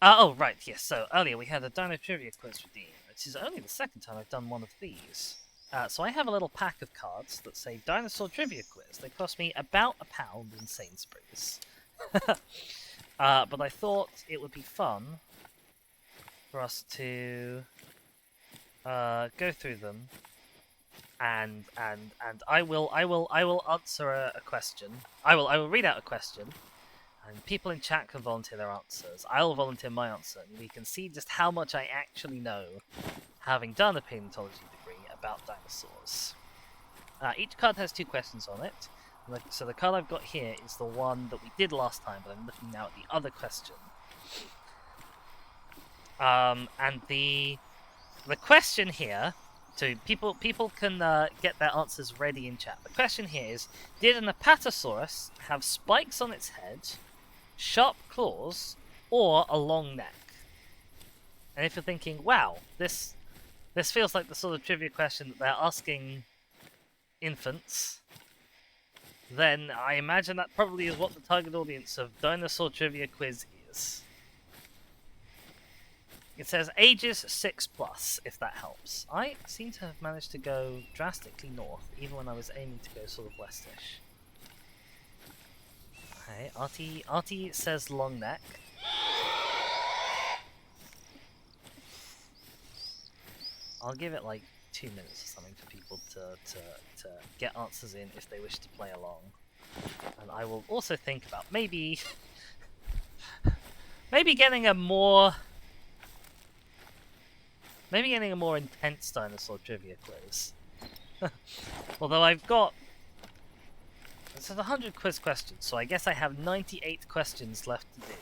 Oh, right, yes. So earlier we had a Dino Trivia quiz redeem, which is only the second time I've done one of these. So I have a little pack of cards that say Dinosaur Trivia Quiz. They cost me about £1 in Sainsbury's. But I thought it would be fun for us to go through them and I will answer a question. I will read out a question, and people in chat can volunteer their answers. I'll volunteer my answer, and we can see just how much I actually know, having done a paleontology degree, about dinosaurs. Each card has 2 questions on it. So the card I've got here is the one that we did last time, but I'm looking now at the other question. And the question here, so people can get their answers ready in chat. The question here is: did an apatosaurus have spikes on its head, sharp claws, or a long neck? And if you're thinking, wow, this feels like the sort of trivia question that they're asking infants, then I imagine that probably is what the target audience of Dinosaur Trivia Quiz is. It says ages 6+, if that helps. I seem to have managed to go drastically north, even when I was aiming to go sort of westish. Okay, Artie says long neck. I'll give it like 2 minutes or something for people to get answers in if they wish to play along. And I will also think about maybe getting a more intense dinosaur trivia quiz. Although I've got this is 100 quiz questions, so I guess I have 98 questions left to do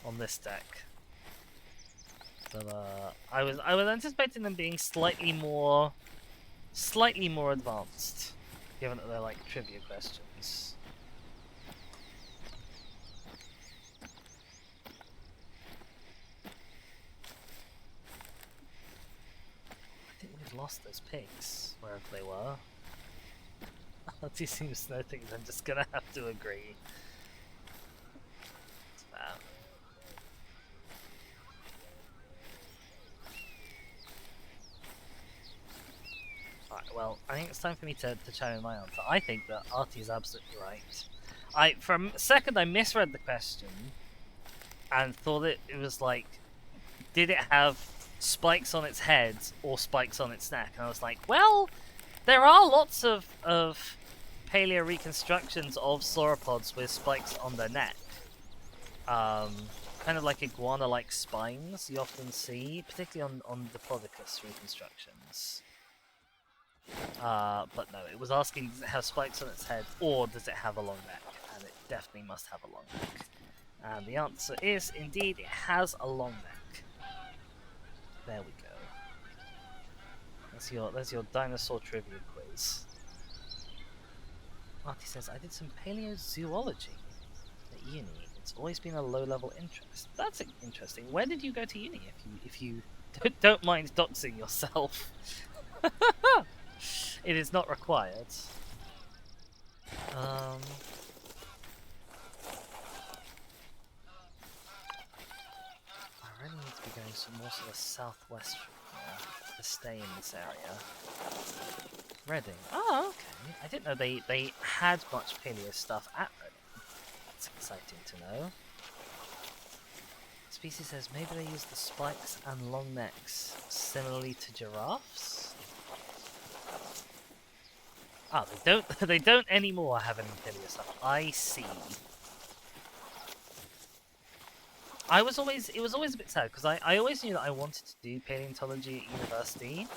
on this deck. But I was anticipating them being slightly more advanced, given that they're like trivia questions. I think we've lost those pigs, wherever they were. Artie seems to know things, I'm just gonna have to agree. It's bad. Alright, well, I think it's time for me to chime in my answer. I think that Artie is absolutely right. For a second I misread the question and thought it was like, did it have spikes on its head or spikes on its neck? And I was like, well, there are lots of paleo reconstructions of sauropods with spikes on their neck. Kind of like iguana-like spines you often see, particularly on Diplodocus reconstructions. But no, it was asking, does it have spikes on its head, or does it have a long neck? And it definitely must have a long neck. And the answer is, indeed, it has a long neck. There we go. There's your dinosaur trivia quiz. Artie says, I did some paleozoology at uni. It's always been a low-level interest. That's interesting. Where did you go to uni, if you don't mind doxing yourself? It is not required. I really need to be going more to the southwest from here to stay in this area. Reading. Oh, okay. I didn't know they had much paleo stuff at Reading. It's exciting to know. Species says maybe they use the spikes and long necks similarly to giraffes. Ah, they don't anymore have any paleo stuff. I see. It was always a bit sad because I always knew that I wanted to do paleontology at university,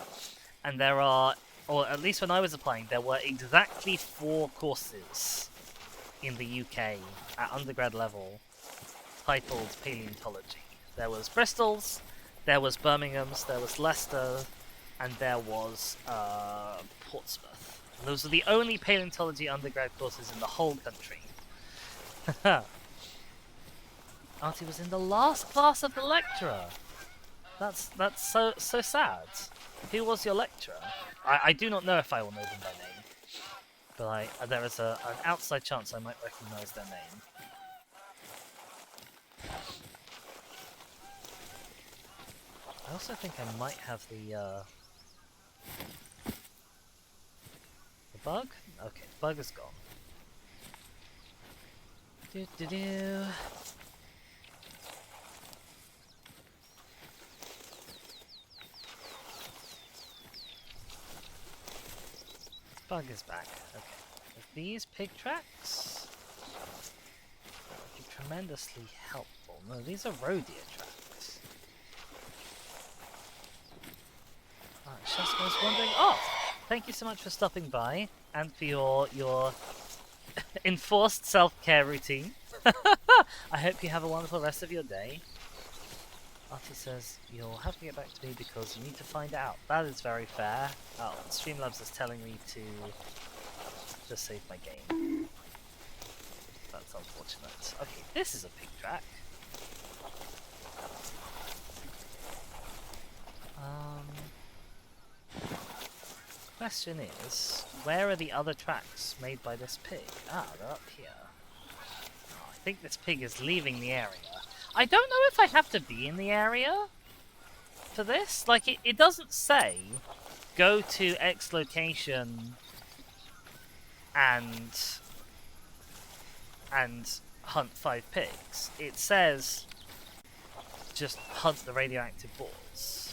and there are, or at least when I was applying, there were exactly 4 courses in the UK at undergrad level titled paleontology. There was Bristol's, there was Birmingham's, there was Leicester, and there was Portsmouth. And those are the only paleontology undergrad courses in the whole country. Artie was in the last class of the lecturer. That's so sad. Who was your lecturer? I do not know if I will know them by name, but there is an outside chance I might recognise their name. I also think I might have the bug? Okay, the bug is gone. Do. bug is back. Okay. With these pig tracks, that would be tremendously helpful. No, these are roe deer tracks. Shaska was wandering off. Thank you so much for stopping by and for your enforced self-care routine. I hope you have a wonderful rest of your day. Artie says, you'll have to get back to me because you need to find out. That is very fair. Oh, Streamlabs is telling me to just save my game. That's unfortunate. Okay, this is a pig track. Question is, where are the other tracks made by this pig? Ah, they're up here. Oh, I think this pig is leaving the area. I don't know if I have to be in the area for this. Like, it doesn't say go to X location and hunt 5 pigs. It says just hunt the radioactive boars.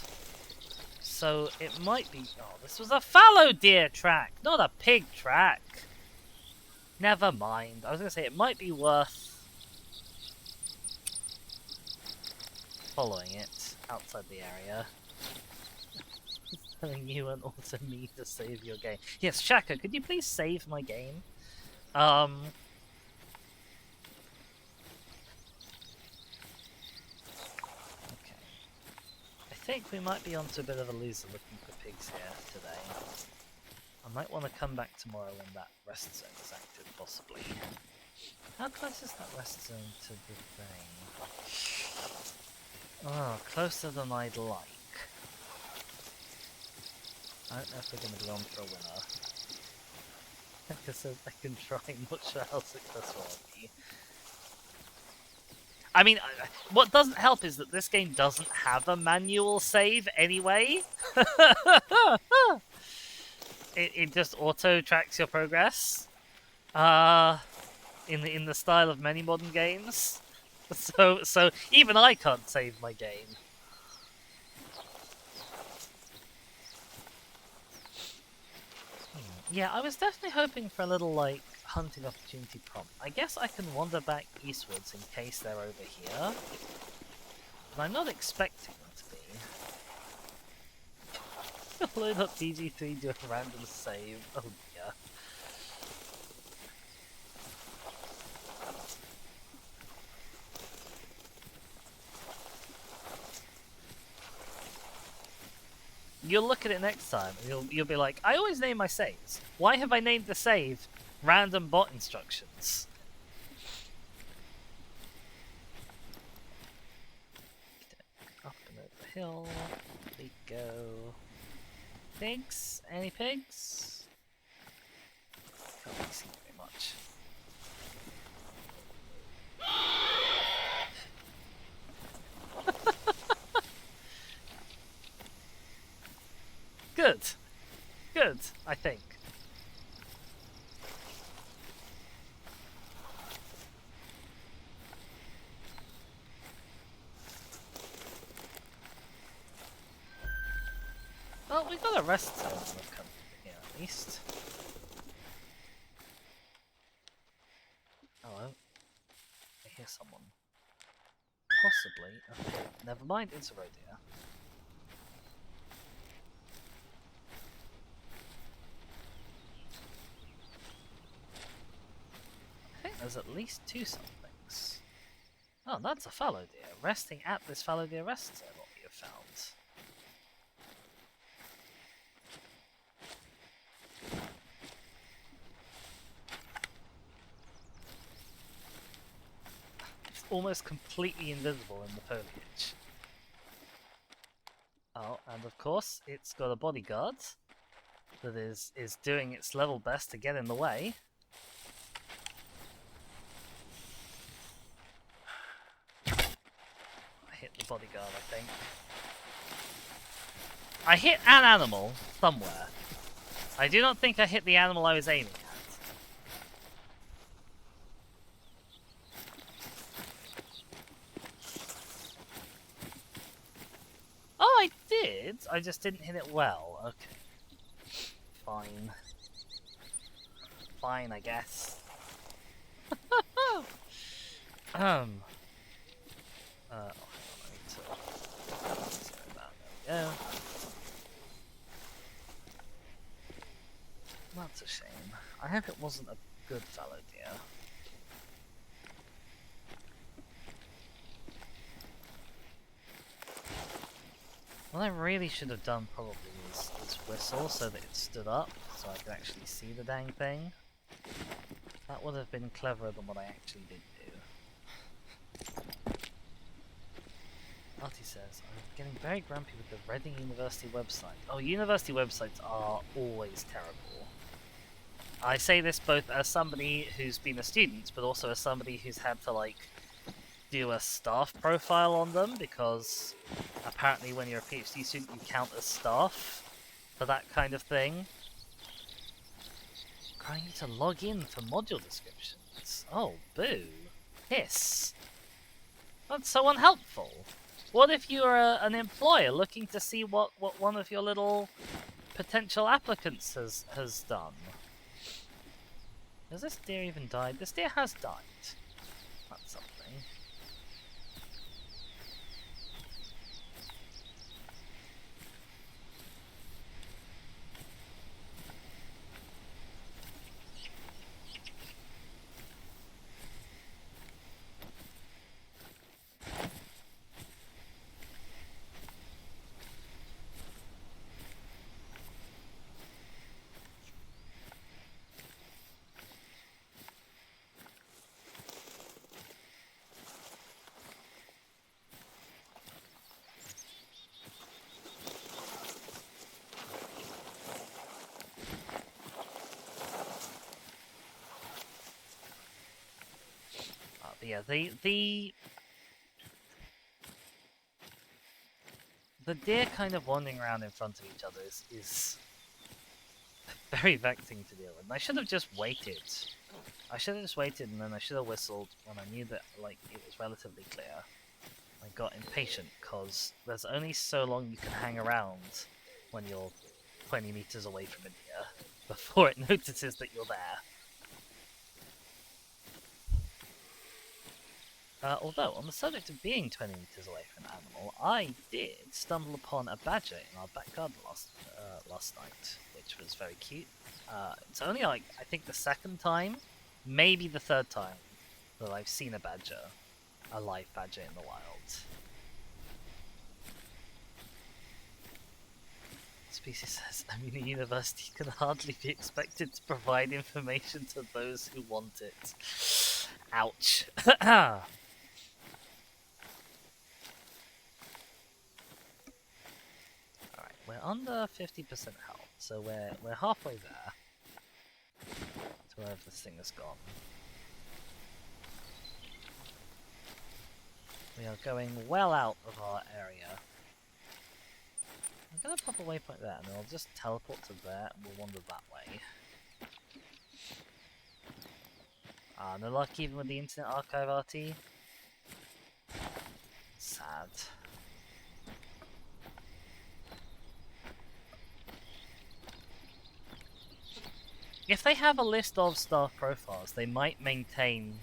So it might be... Oh, this was a fallow deer track, not a pig track. Never mind. I was going to say it might be worth following it outside the area. Telling you and also me to save your game. Yes, Shaka, could you please save my game? Okay. I think we might be onto a bit of a loser looking for pigs here today. I might want to come back tomorrow when that rest zone is active, possibly. How close is that rest zone to the thing? Oh, closer than I'd like. I don't know if we're going to be on for a winner. Like I said, I can try, I'm not sure how successful I'll be. I mean, what doesn't help is that this game doesn't have a manual save anyway. It just auto tracks your progress. In the style of many modern games. So even I can't save my game. Yeah, I was definitely hoping for a little, like, hunting opportunity prompt. I guess I can wander back eastwards in case they're over here. But I'm not expecting them to be. Load up DG3, do a random save. Oh dear. You'll look at it next time and you'll be like, I always name my saves. Why have I named the save random bot instructions? Up and over the hill. We go. Pigs? Any pigs? Can't really see very much. Good. Good, I think. Well, we got a rest zone here at least. Hello. I hear someone. Possibly. Okay, never mind, it's a roe deer. I think there's at least 2 somethings. Oh, that's a fallow deer. Resting at this fallow deer rest zone, what we have found. It's almost completely invisible in the foliage. Oh, and of course, it's got a bodyguard that is doing its level best to get in the way. I hit the bodyguard, I think. I hit an animal somewhere. I do not think I hit the animal I was aiming at. Oh, I did! I just didn't hit it well. Okay. Fine. fine, I guess. Oh, hang on, I need to zero that. There we go. That's a shame. I hope it wasn't a good fallow deer. What I really should have done probably is whistle so that it stood up, so I could actually see the dang thing. That would have been cleverer than what I actually did do. Artie says, I'm getting very grumpy with the Reading University website. Oh, university websites are always terrible. I say this both as somebody who's been a student, but also as somebody who's had to, like, do a staff profile on them, because apparently when you're a PhD student you count as staff for that kind of thing. Requiring you to log in for module descriptions. Oh, boo. Hiss. That's so unhelpful. What if you're an employer looking to see what one of your little potential applicants has done? Has this deer even died? This deer has died. That's something. But yeah, the deer kind of wandering around in front of each other is very vexing to deal with. And I should have just waited. I should have just waited, and then I should have whistled when I knew that, like, it was relatively clear. I got impatient because there's only so long you can hang around when you're 20 meters away from a deer before it notices that you're there. Although, on the subject of being 20 meters away from an animal, I did stumble upon a badger in our back garden last night, which was very cute. It's only, like, I think the second time, maybe the third time, that I've seen a live badger in the wild. Species says, I mean, a university can hardly be expected to provide information to those who want it. Ouch. Alright, we're under 50% health, so we're halfway there to wherever this thing has gone. We are going well out of our area. I'm gonna pop a waypoint there, and then I'll just teleport to there, and we'll wander that way. No luck even with the Internet Archive RT. Sad. If they have a list of staff profiles, they might maintain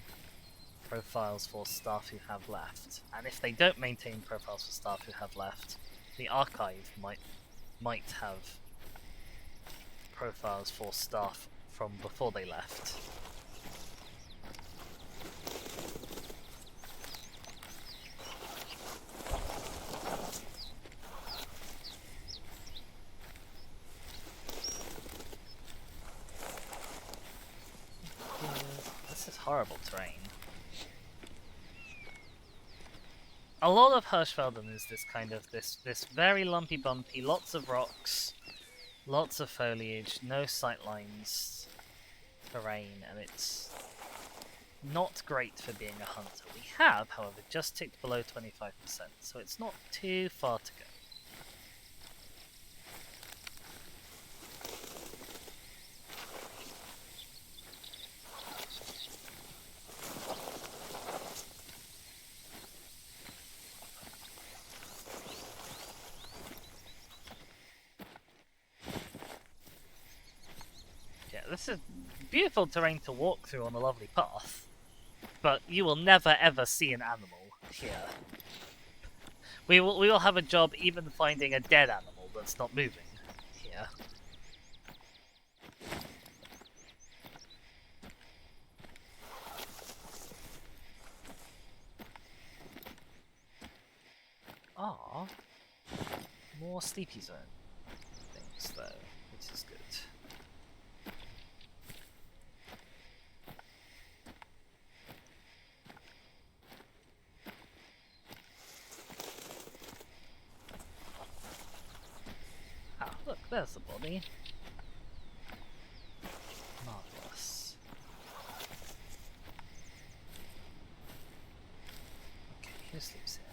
profiles for staff who have left. And if they don't maintain profiles for staff who have left, the archive might have profiles for staff from before they left. This is horrible terrain. A lot of Hirschfelden is this kind of this very lumpy bumpy, lots of rocks, lots of foliage, no sightlines terrain, and it's not great for being a hunter. We have, however, just ticked below 25%, so it's not too far to go. beautiful terrain to walk through on a lovely path, but you will never ever see an animal here. We will have a job even finding a dead animal that's not moving here. Ah, more sleepy zone things though, which is good. Ah, look, there's the body. Marvelous. Okay, who sleeps here?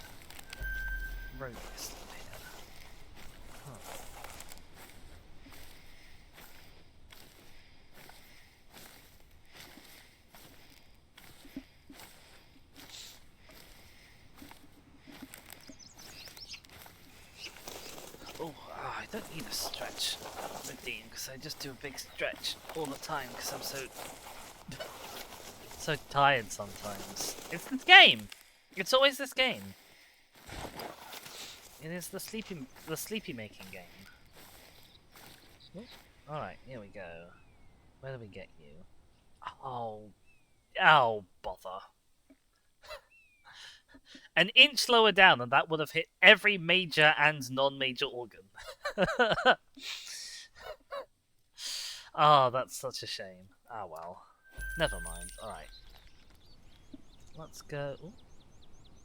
Rogue sleep here. Huh. Oh, I don't need a stretch routine because I just do a big stretch all the time because I'm so tired sometimes. It's this game. It's always this game. It is the sleepy making game. All right, here we go. Where do we get you? Oh, bother. An inch lower down, and that would have hit every major and non-major organ. Oh, that's such a shame. Ah, well. Never mind. Alright. Let's go... Ooh.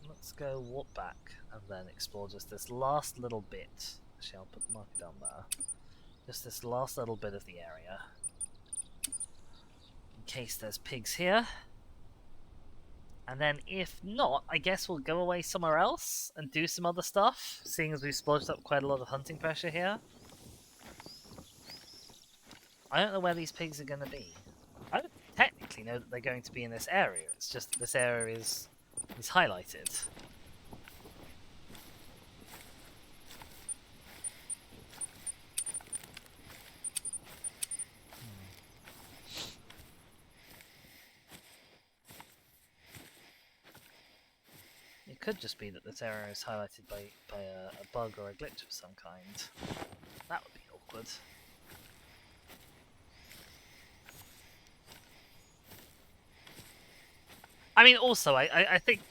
Let's go walk back and then explore just this last little bit. Actually, I'll put the marker down there. Just this last little bit of the area. In case there's pigs here. And then if not, I guess we'll go away somewhere else and do some other stuff, seeing as we've splurged up quite a lot of hunting pressure here. I don't know where these pigs are going to be. I don't technically know that they're going to be in this area, it's just that this area is highlighted. It could just be that this area is highlighted by a bug or a glitch of some kind. That would be awkward. I mean, also, I think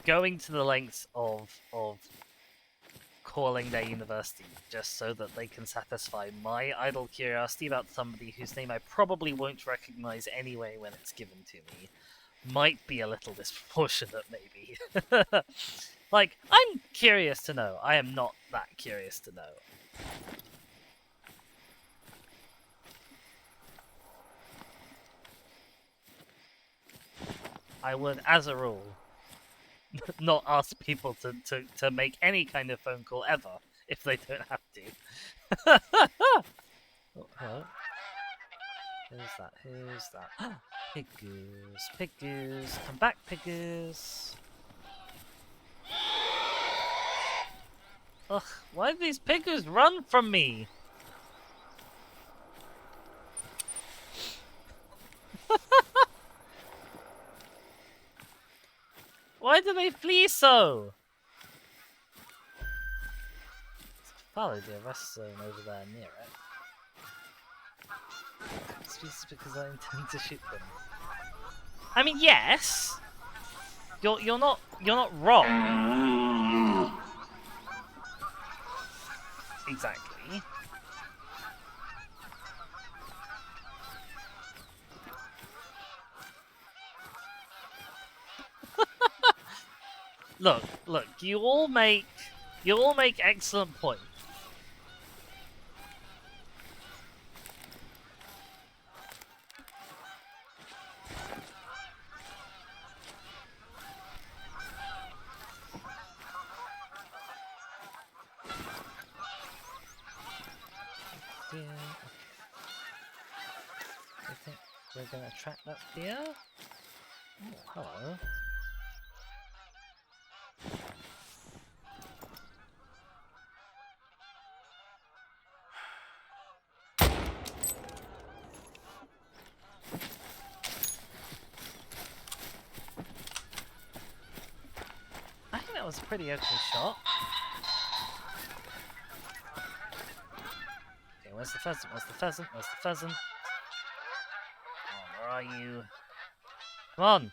going to the lengths of calling their university just so that they can satisfy my idle curiosity about somebody whose name I probably won't recognize anyway when it's given to me might be a little disproportionate, maybe. Like, I'm curious to know. I am not that curious to know. I would, as a rule, not ask people to make any kind of phone call ever if they don't have to. Oh, hello. Who's that? Pig goose. Pig goose. Come back, pig goose. Ugh, why do these pig goose run from me? Why do they flee so? Follow the rest zone over there near it. It's just because I intend to shoot them. I mean, yes. You're not wrong. Exactly. Look, you all make excellent points. Yeah. I think we're gonna track that deer. Oh, hello. that was a pretty okay shot. Okay, where's the pheasant? Where's the pheasant? Where's the pheasant? Oh, where are you? Come on!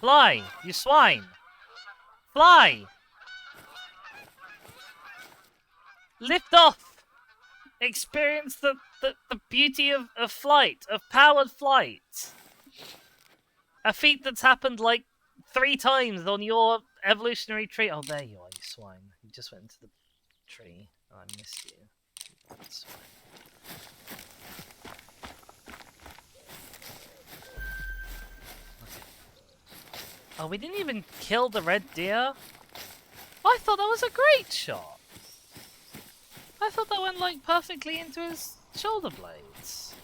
Fly! You swine! Fly! Lift off! Experience the beauty of flight, of powered flight. A feat that's happened like 3 times on your evolutionary tree. Oh, there you are, you swine. You just went into the tree. Oh, I missed you. Swine. Okay. Oh, we didn't even kill the red deer? I thought that was a great shot. I thought that went like perfectly into his shoulder blades.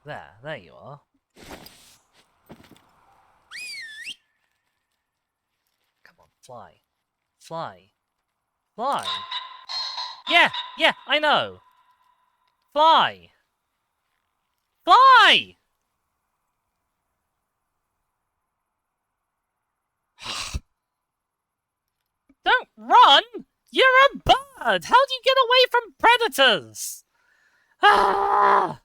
There you are. Come on, fly. Fly. Fly! Yeah, I know! Fly! Fly! Don't run! You're a bird! How do you get away from predators? Ah!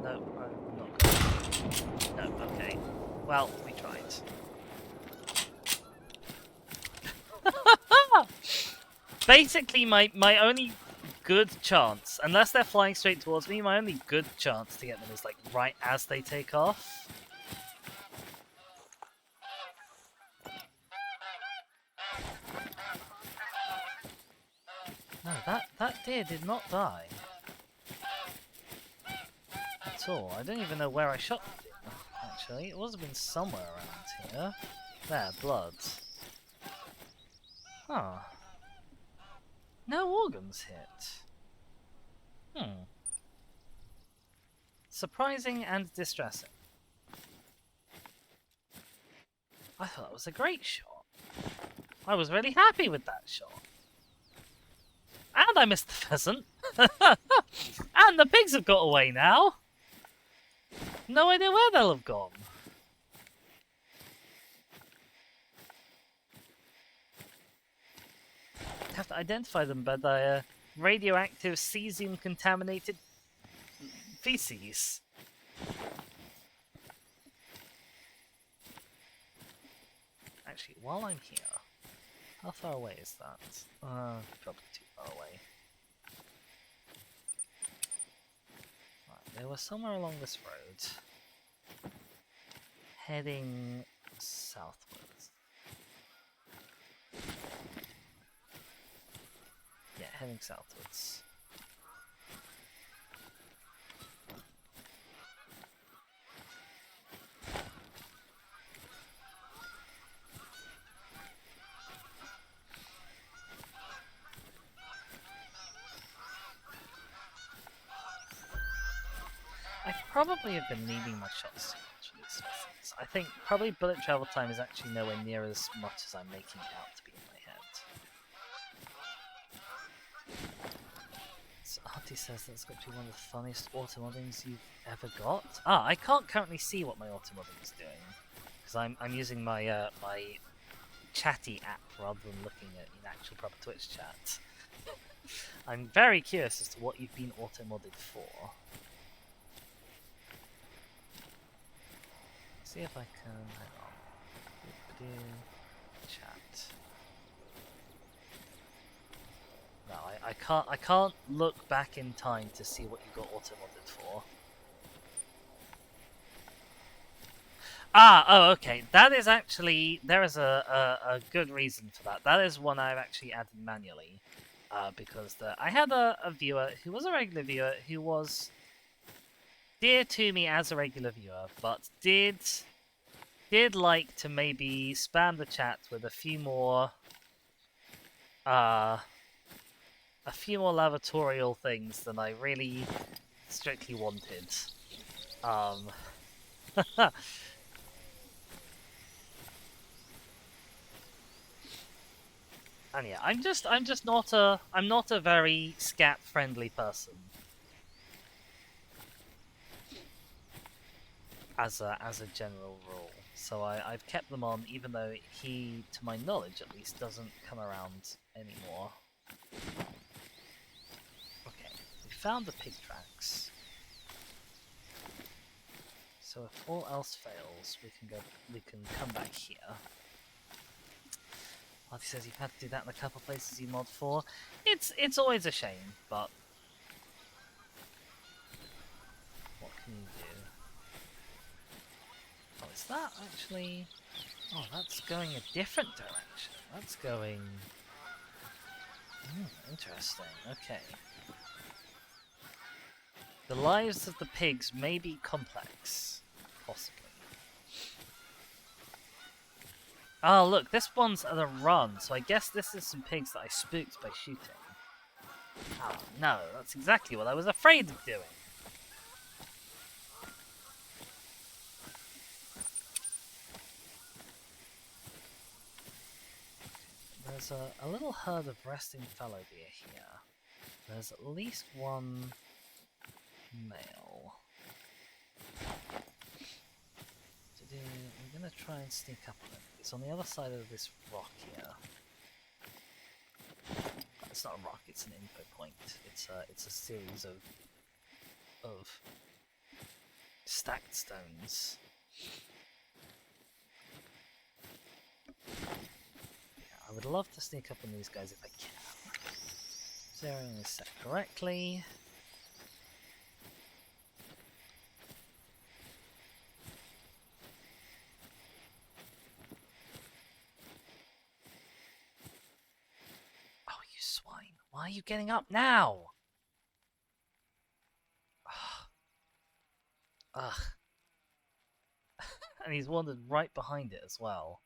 No, I'm not going. No, okay. Well, we tried. Basically, my only good chance, unless they're flying straight towards me, my only good chance to get them is like right as they take off. No, that deer did not die. At all. I don't even know where I shot the deer, actually. It must have been somewhere around here. There, blood. Huh. No organs hit. Surprising and distressing. I thought it was a great shot. I was really happy with that shot. And I missed the pheasant. And the pigs have got away now. No idea where they'll have gone. I have to identify them by the radioactive cesium-contaminated feces. Actually, while I'm here, how far away is that? Probably too far away. Right, they were somewhere along this road, heading southwards. Yeah, heading southwards. I probably have been needing my shots too much for these specimens. I think probably bullet travel time is actually nowhere near as much as I'm making it out to be in my head. So Auntie says that's got to be one of the funniest automoddings you've ever got. I can't currently see what my automodding is doing because I'm using my my chatty app rather than looking at an actual proper Twitch chat. I'm very curious as to what you've been automodded for. See if I can. Hang on. Chat. No, I can't look back in time to see what you got automodded for. Oh, okay. That is actually, there is a good reason for that. That is one I've actually added manually, because I had a viewer who was a regular viewer who was dear to me as a regular viewer, but did like to maybe spam the chat with a few more lavatorial things than I really strictly wanted. And yeah, I'm not a very scat friendly person. as a general rule. So I've kept them on, even though he, to my knowledge at least, doesn't come around anymore. Okay, we found the pig tracks. So if all else fails, we can come back here. Artie says you've had to do that in a couple places you mod for. It's always a shame, but what can you do? Oh, is that actually? Oh, that's going a different direction. That's going. Interesting. Okay. The lives of the pigs may be complex, possibly. Oh, look, this one's at a run, so I guess this is some pigs that I spooked by shooting. Oh, no, that's exactly what I was afraid of doing. There's a little herd of resting fallow deer here. There's at least one male. I'm gonna try and sneak up on it. It's on the other side of this rock here. It's not a rock, it's an info point. It's a series of stacked stones. Yeah, I would love to sneak up on these guys if I can. Zeroing is set correctly. Oh, you swine. Why are you getting up now? Ugh. And he's wandered right behind it as well.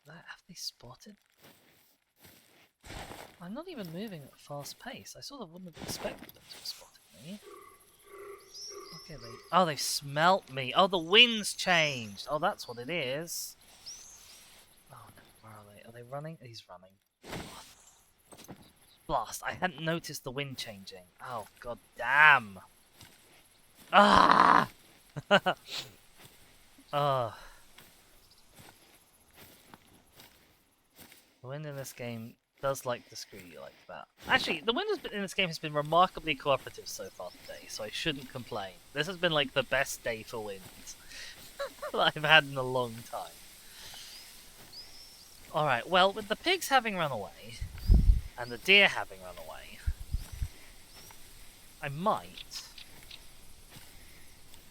Have they spotted? I'm not even moving at a fast pace. I sort of wouldn't have expected them to have spotted me. Okay, they've smelt me. Oh, the wind's changed. Oh, that's what it is. Oh, no, where are they? Are they running? He's running. Blast! I hadn't noticed the wind changing. Oh, god damn! Ah! Ugh. The wind in this game does like to screw you like that. Actually, the wind in this game has been remarkably cooperative so far today, so I shouldn't complain. This has been like the best day for wind that I've had in a long time. Alright, well, with the pigs having run away, and the deer having run away, I might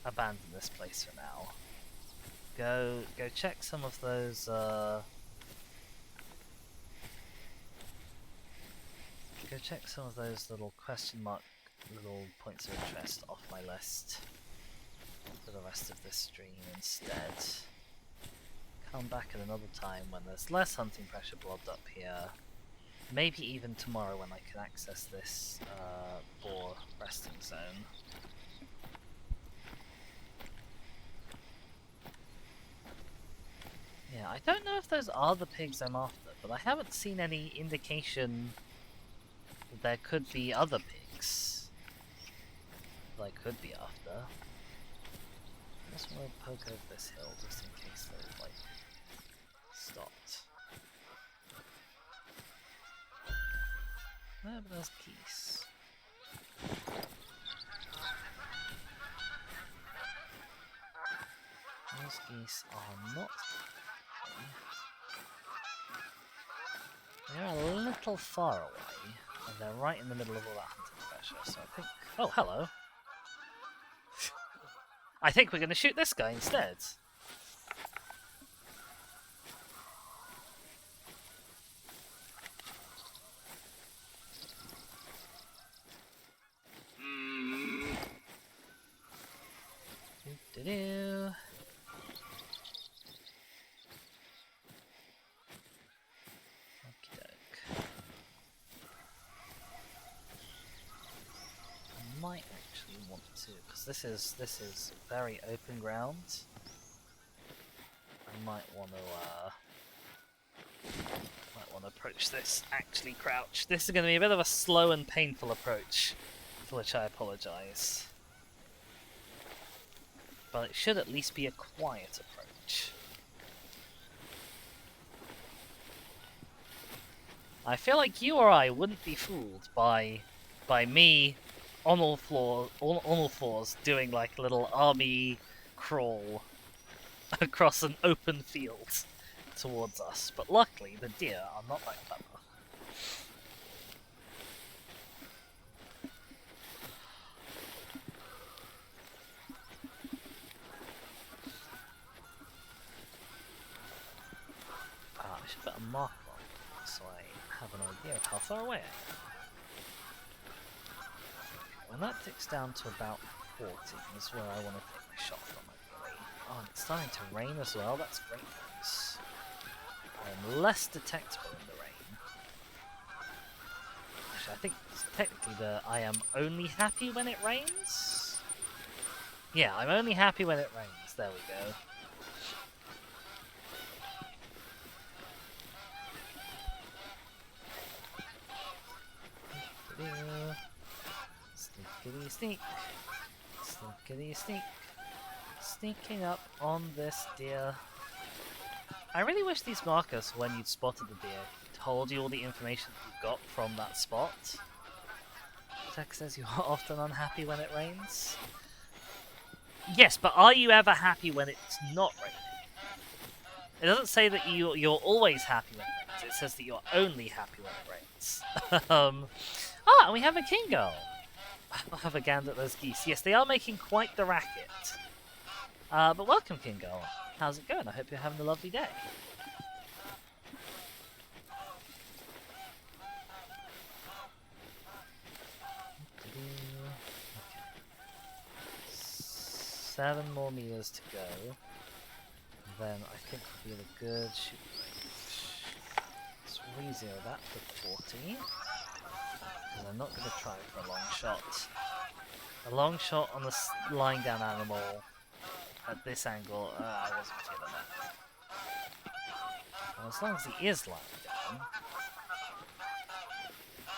abandon this place for now. Go check some of those, Go check some of those little question mark, little points of interest off my list for the rest of this stream instead. Come back at another time when there's less hunting pressure blobbed up here. Maybe even tomorrow when I can access this boar resting zone. Yeah, I don't know if those are the pigs I'm after, but I haven't seen any indication that there could be other pigs that I could be after. I just want to poke over this hill just in case they've, like, stopped. No, but there's geese. Those geese are not... They're a little far away, and they're right in the middle of all that hunting pressure, so I think... Oh, hello! I think we're going to shoot this guy instead. Do-do-do. I might actually want to, because this is very open ground. I might want to approach this actually crouch. This is going to be a bit of a slow and painful approach, for which I apologise. but it should at least be a quiet approach. I feel like you or I wouldn't be fooled by me on all fours doing like a little army crawl across an open field towards us. But luckily, the deer are not that clever. I should put a marker on it so I have an idea of how far away I am. When that ticks down to about 40 is where I want to take my shot from, ideally. Oh, and it's starting to rain as well, that's great news. I'm less detectable in the rain. Actually, I think technically I am only happy when it rains? Yeah, I'm only happy when it rains, there we go. Sneakity sneak. Sneakity sneak. Sneaking up on this deer. I really wish these markers, when you'd spotted the deer, told you all the information that you got from that spot. Text says you are often unhappy when it rains. Yes, but are you ever happy when it's not raining? It doesn't say that you're always happy when it rains. It says that you're only happy when it rains. And we have a king girl. I'll have a gander at those geese. Yes, they are making quite the racket. But welcome, king girl. How's it going? I hope you're having a lovely day. Okay. 7 more meters to go. Then I think we'll be in a good shoot range. Let's re-zero that for 40. Because I'm not going to try for a long shot. A long shot on a lying down animal at this angle, I wasn't feeling that. Well, as long as he is lying down,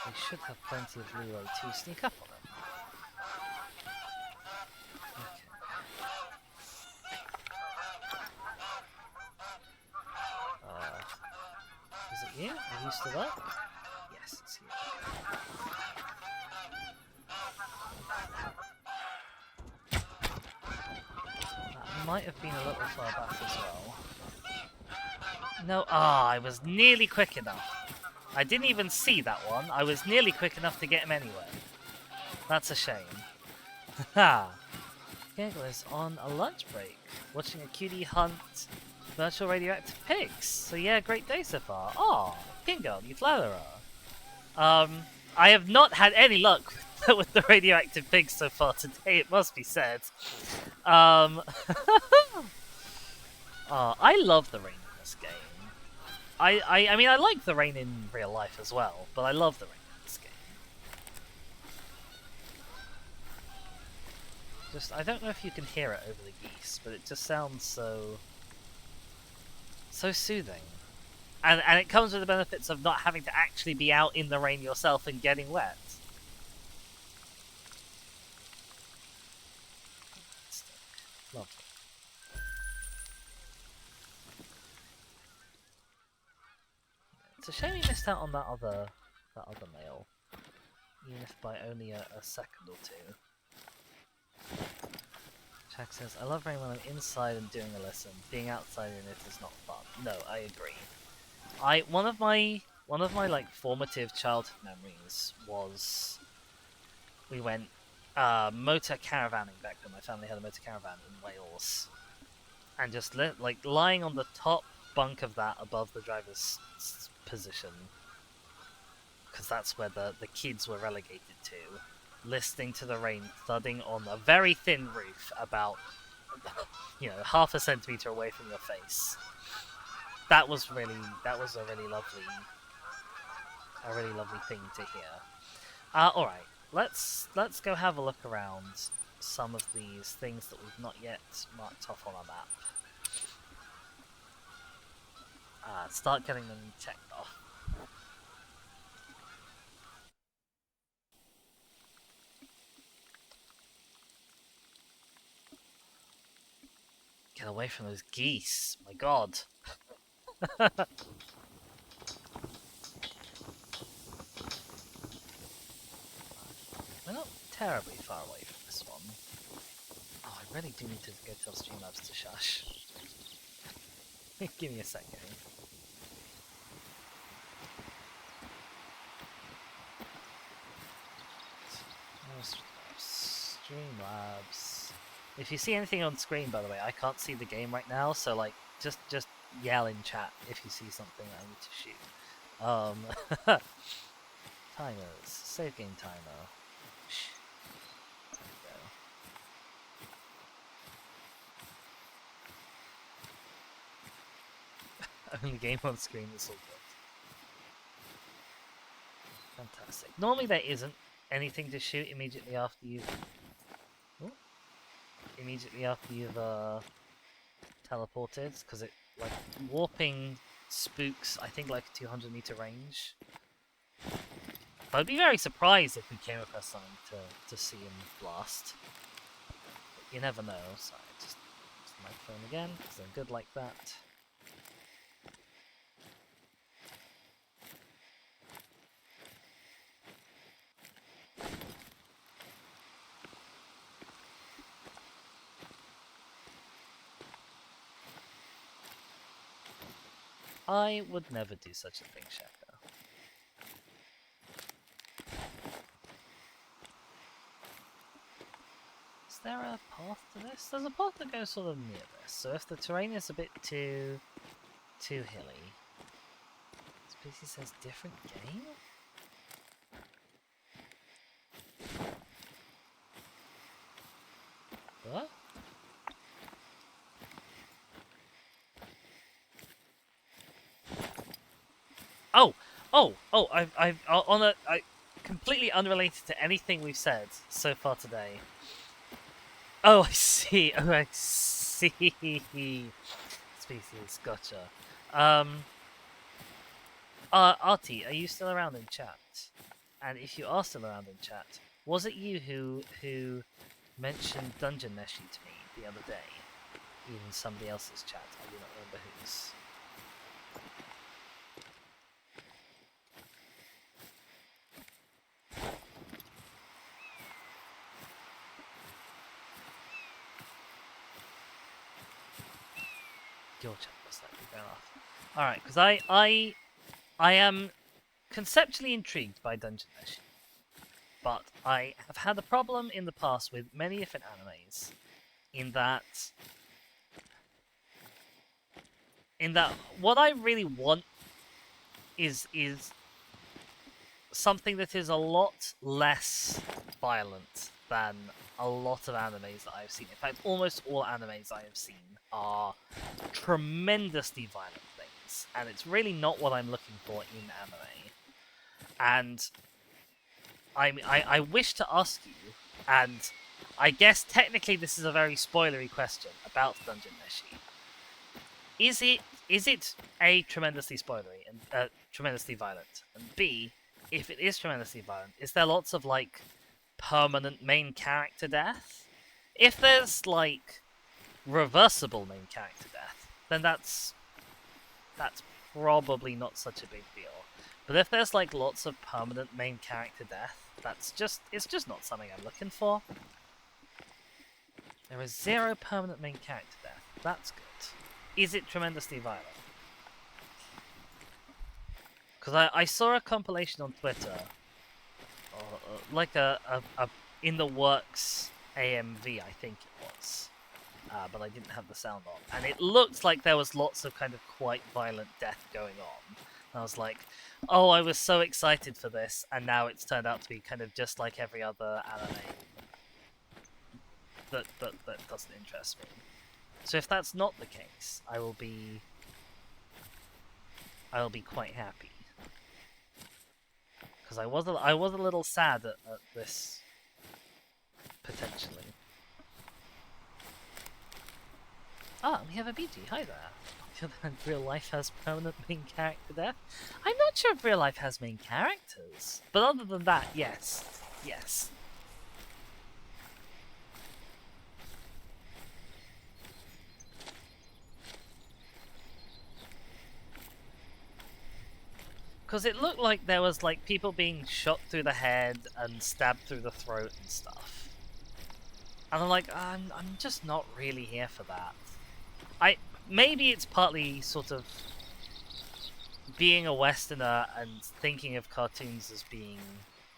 we should have plenty of leeway to sneak up on him. Okay. Is it you? Are you still up? Yes, it's you. That might have been a little far back as well. No, I was nearly quick enough. I didn't even see that one. I was nearly quick enough to get him anyway. That's a shame. Ha! Giggle is on a lunch break, watching a cutie hunt virtual radioactive pigs. So yeah, great day so far. Oh, Kingo, you flatterer. I have not had any luck with the radioactive pigs so far today, it must be said. I love the rain in this game. I mean, I like the rain in real life as well, but I love the rain in this game. Just, I don't know if you can hear it over the geese, but it just sounds so soothing. And it comes with the benefits of not having to actually be out in the rain yourself and getting wet. Lovely. It's a shame you missed out on that other male, even if by only a second or two. Jack says, I love rain when I'm inside and doing a lesson. Being outside in it is not fun. No, I agree. One of my like formative childhood memories was we went motor caravanning back when my family had a motor caravan in Wales, and just like lying on the top bunk of that above the driver's position, because that's where the kids were relegated to, listening to the rain thudding on a very thin roof about half a centimeter away from your face. That was a really lovely thing to hear. Alright, let's go have a look around some of these things that we've not yet marked off on our map. Start getting them checked off. Get away from those geese. My god. We're not terribly far away from this one. Oh, I really do need to go tell Streamlabs to shush. Give me a second. Streamlabs. If you see anything on screen, by the way, I can't see the game right now, so like, just yell in chat if you see something that I need to shoot. Timers. Save game timer. Shh. There we go. Only game on screen is all good. Fantastic. Normally there isn't anything to shoot immediately after you've... Ooh. Immediately after you've teleported, because it, like, warping spooks, I think, like a 200-meter range. But I'd be very surprised if we came across something to see him blast. But you never know. Sorry, just my phone again, because I'm good like that. I would never do such a thing, Shaka. Is there a path to this? There's a path that goes sort of near this, so if the terrain is a bit too hilly... Species says different game? What? I've on a completely unrelated to anything we've said so far today. Oh, I see. Oh, I see. Species, gotcha. Artie, are you still around in chat? And if you are still around in chat, was it you who mentioned Dungeon Neshi to me the other day in somebody else's chat? I do not remember whose. Your chat was likely fair enough. Alright, because I am conceptually intrigued by Dungeon Neshi, but I have had a problem in the past with many different animes, in that what I really want is something that is a lot less violent than a lot of animes that I've seen. In fact, almost all animes I have seen are tremendously violent things, and it's really not what I'm looking for in anime. And I wish to ask you, and I guess technically this is a very spoilery question about Dungeon Neshi. Is it A, tremendously spoilery and tremendously violent, and B, if it is tremendously violent, is there lots of like permanent main character death? If there's like reversible main character death, then that's probably not such a big deal. But if there's like lots of permanent main character death, it's just not something I'm looking for. There is 0 permanent main character death. That's good. Is it tremendously violent? Because I saw a compilation on Twitter, like a in the works AMV, I think it was, but I didn't have the sound on, and it looked like there was lots of kind of quite violent death going on. And I was like, oh, I was so excited for this, and now it's turned out to be kind of just like every other anime that doesn't interest me. So if that's not the case, I will be quite happy. Because I was a little sad at this, potentially. Ah, we have a BG. Hi there. Real life has permanent main character death. I'm not sure if real life has main characters, but other than that, yes. because it looked like there was like people being shot through the head and stabbed through the throat and stuff. And I'm like, I'm just not really here for that. Maybe it's partly sort of being a Westerner and thinking of cartoons as being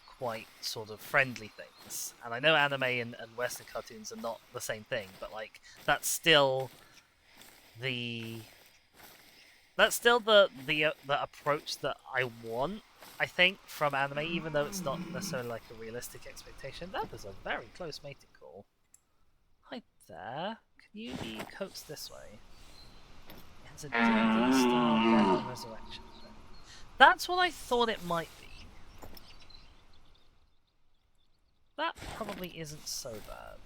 quite sort of friendly things. And I know anime and Western cartoons are not the same thing, but like that's still the approach that I want, I think, from anime, even though it's not necessarily like a realistic expectation. That was a very close mating call. Hi there. Can you be coaxed this way? It's a D&D style death and resurrection thing. That's what I thought it might be. That probably isn't so bad.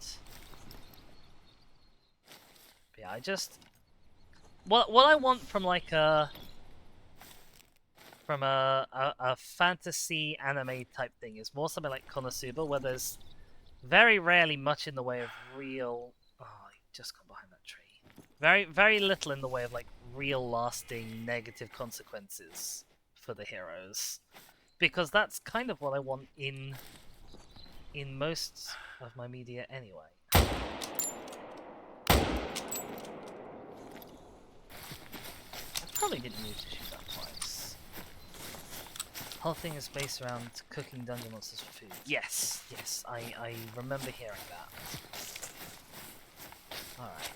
But yeah, I just... What I want from like a fantasy anime type thing is more something like Konosuba, where there's very rarely much in the way of real... Oh, I just got behind that tree. Very little in the way of like real lasting negative consequences for the heroes. Because that's kind of what I want in most of my media anyway. I probably didn't need to shoot that twice. The whole thing is based around cooking dungeon monsters for food. Yes, I remember hearing that. Alright.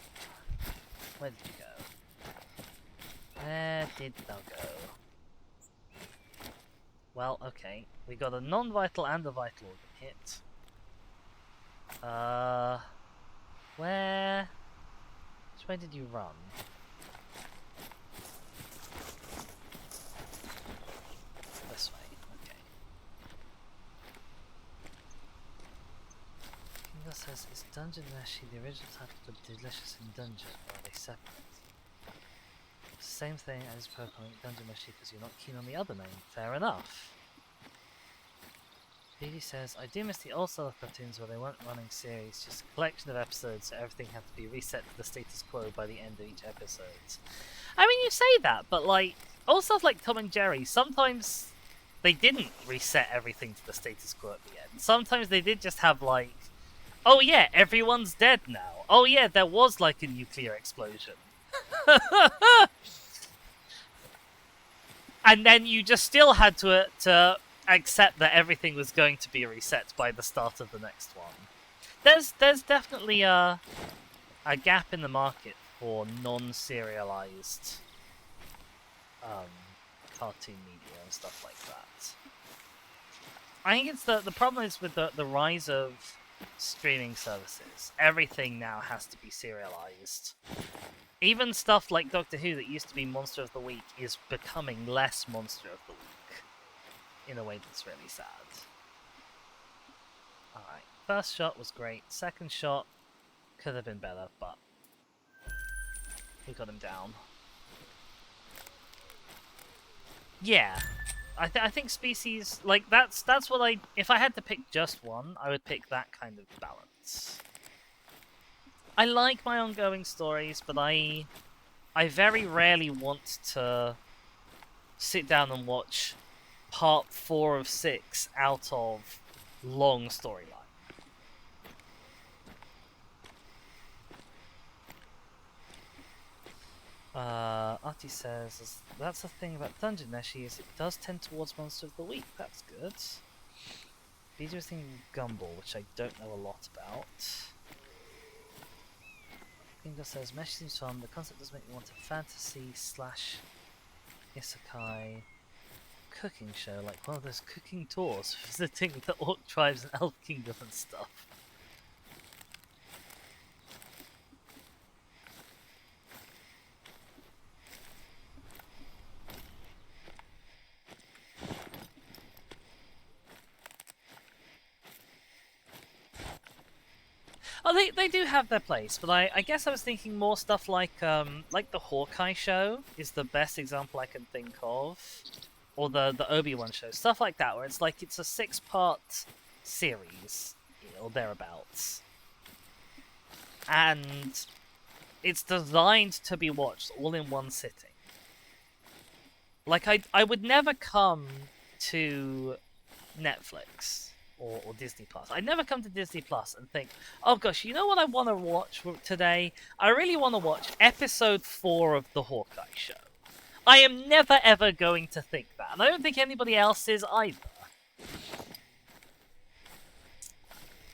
Where did you go? Where did thou go? Well, okay. We got a non-vital and a vital organ hit. Where? Which way did you run? This way, okay. Kingo says, is Dungeon Meshi the original title for Delicious in Dungeon, or are they separate? Same thing as calling it Dungeon Meshi because you're not keen on the other name. Fair enough. Phoebe says, I do miss the old style of cartoons where they weren't running series, just a collection of episodes, so everything had to be reset to the status quo by the end of each episode. I mean, you say that, but like, old stuff like Tom and Jerry, sometimes they didn't reset everything to the status quo at the end. Sometimes they did just have like, oh yeah, everyone's dead now. Oh yeah, there was like a nuclear explosion. And then you just still had to accept that everything was going to be reset by the start of the next one. There's definitely a gap in the market for non-serialized cartoon media and stuff like that. I think it's the problem is with the rise of streaming services. Everything now has to be serialized. Even stuff like Doctor Who that used to be Monster of the Week is becoming less Monster of the Week. In a way that's really sad. Alright, first shot was great. Second shot could have been better, but we got him down. Yeah, I think species, like, that's what if I had to pick just one, I would pick that kind of balance. I like my ongoing stories, but I very rarely want to sit down and watch part 4 of 6 out of long storyline. Artie says, that's the thing about Dungeon Meshi, is it does tend towards Monster of the Week. That's good. These are things Gumball, which I don't know a lot about. Kingo says, Mesh seems fun, the concept does make me want a fantasy / isekai cooking show, like one of those cooking tours visiting the orc tribes and elf kingdom and stuff. Oh, they do have their place, but I guess I was thinking more stuff like the Hawkeye show is the best example I can think of, or the Obi-Wan show, stuff like that, where it's like it's a 6-part series or thereabouts, and it's designed to be watched all in one sitting. Like, I would never come to Netflix or Disney Plus. I'd never come to Disney Plus and think, oh gosh, you know what I want to watch today? I really want to watch episode 4 of The Hawkeye Show. I am never ever going to think that, and I don't think anybody else is either.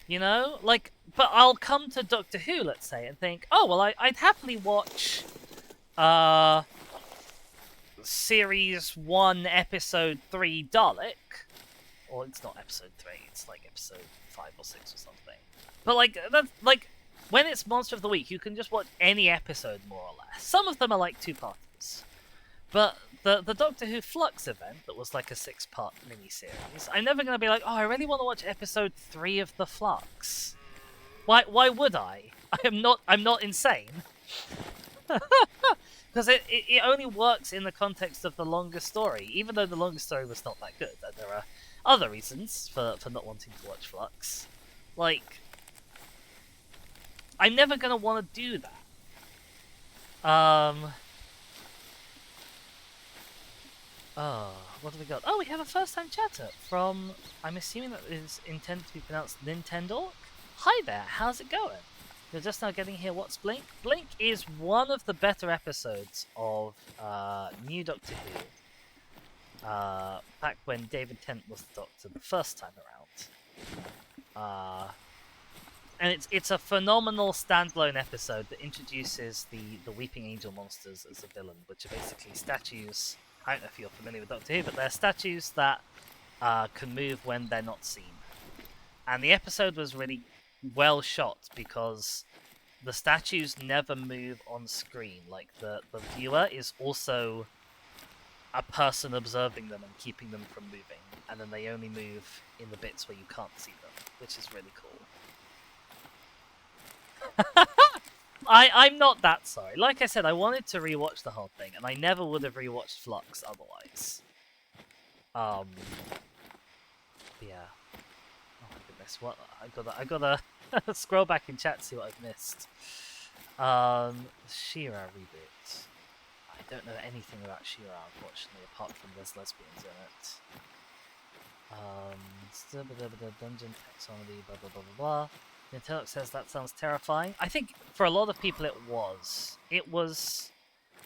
You know? Like, but I'll come to Doctor Who, let's say, and think, oh, well, I'd happily watch, Series 1, Episode 3, Dalek. Or it's not Episode 3, it's like Episode 5 or 6 or something. But, like, that's, like, when it's Monster of the Week, you can just watch any episode, more or less. Some of them are, like, two-parters. But the Doctor Who Flux event, that was like a 6-part miniseries, I'm never going to be like, oh, I really want to watch episode 3 of the Flux. Why would I? I'm not insane. Because it only works in the context of the longer story, even though the longer story was not that good. There are other reasons for not wanting to watch Flux. Like, I'm never going to want to do that. Oh, what have we got? Oh, we have a first-time chatter from, I'm assuming that is intended to be pronounced Nintendo. Hi there, how's it going? You're just now getting here, what's Blink? Blink is one of the better episodes of New Doctor Who. Back when David Tennant was the Doctor the first time around. And it's a phenomenal standalone episode that introduces the Weeping Angel monsters as a villain, which are basically statues. I don't know if you're familiar with Doctor Who, but they're statues that can move when they're not seen. And the episode was really well shot because the statues never move on screen. Like, the viewer is also a person observing them and keeping them from moving. And then they only move in the bits where you can't see them, which is really cool. I'm not that sorry. Like I said, I wanted to rewatch the whole thing, and I never would have rewatched Flux otherwise. Yeah. Oh my goodness, what? I gotta scroll back in chat to see what I've missed. She-Ra reboot. I don't know anything about She-Ra, unfortunately, apart from there's lesbians in it. Dungeon taxonomy, blah blah blah blah blah. Nintendo says that sounds terrifying. I think for a lot of people it was. It was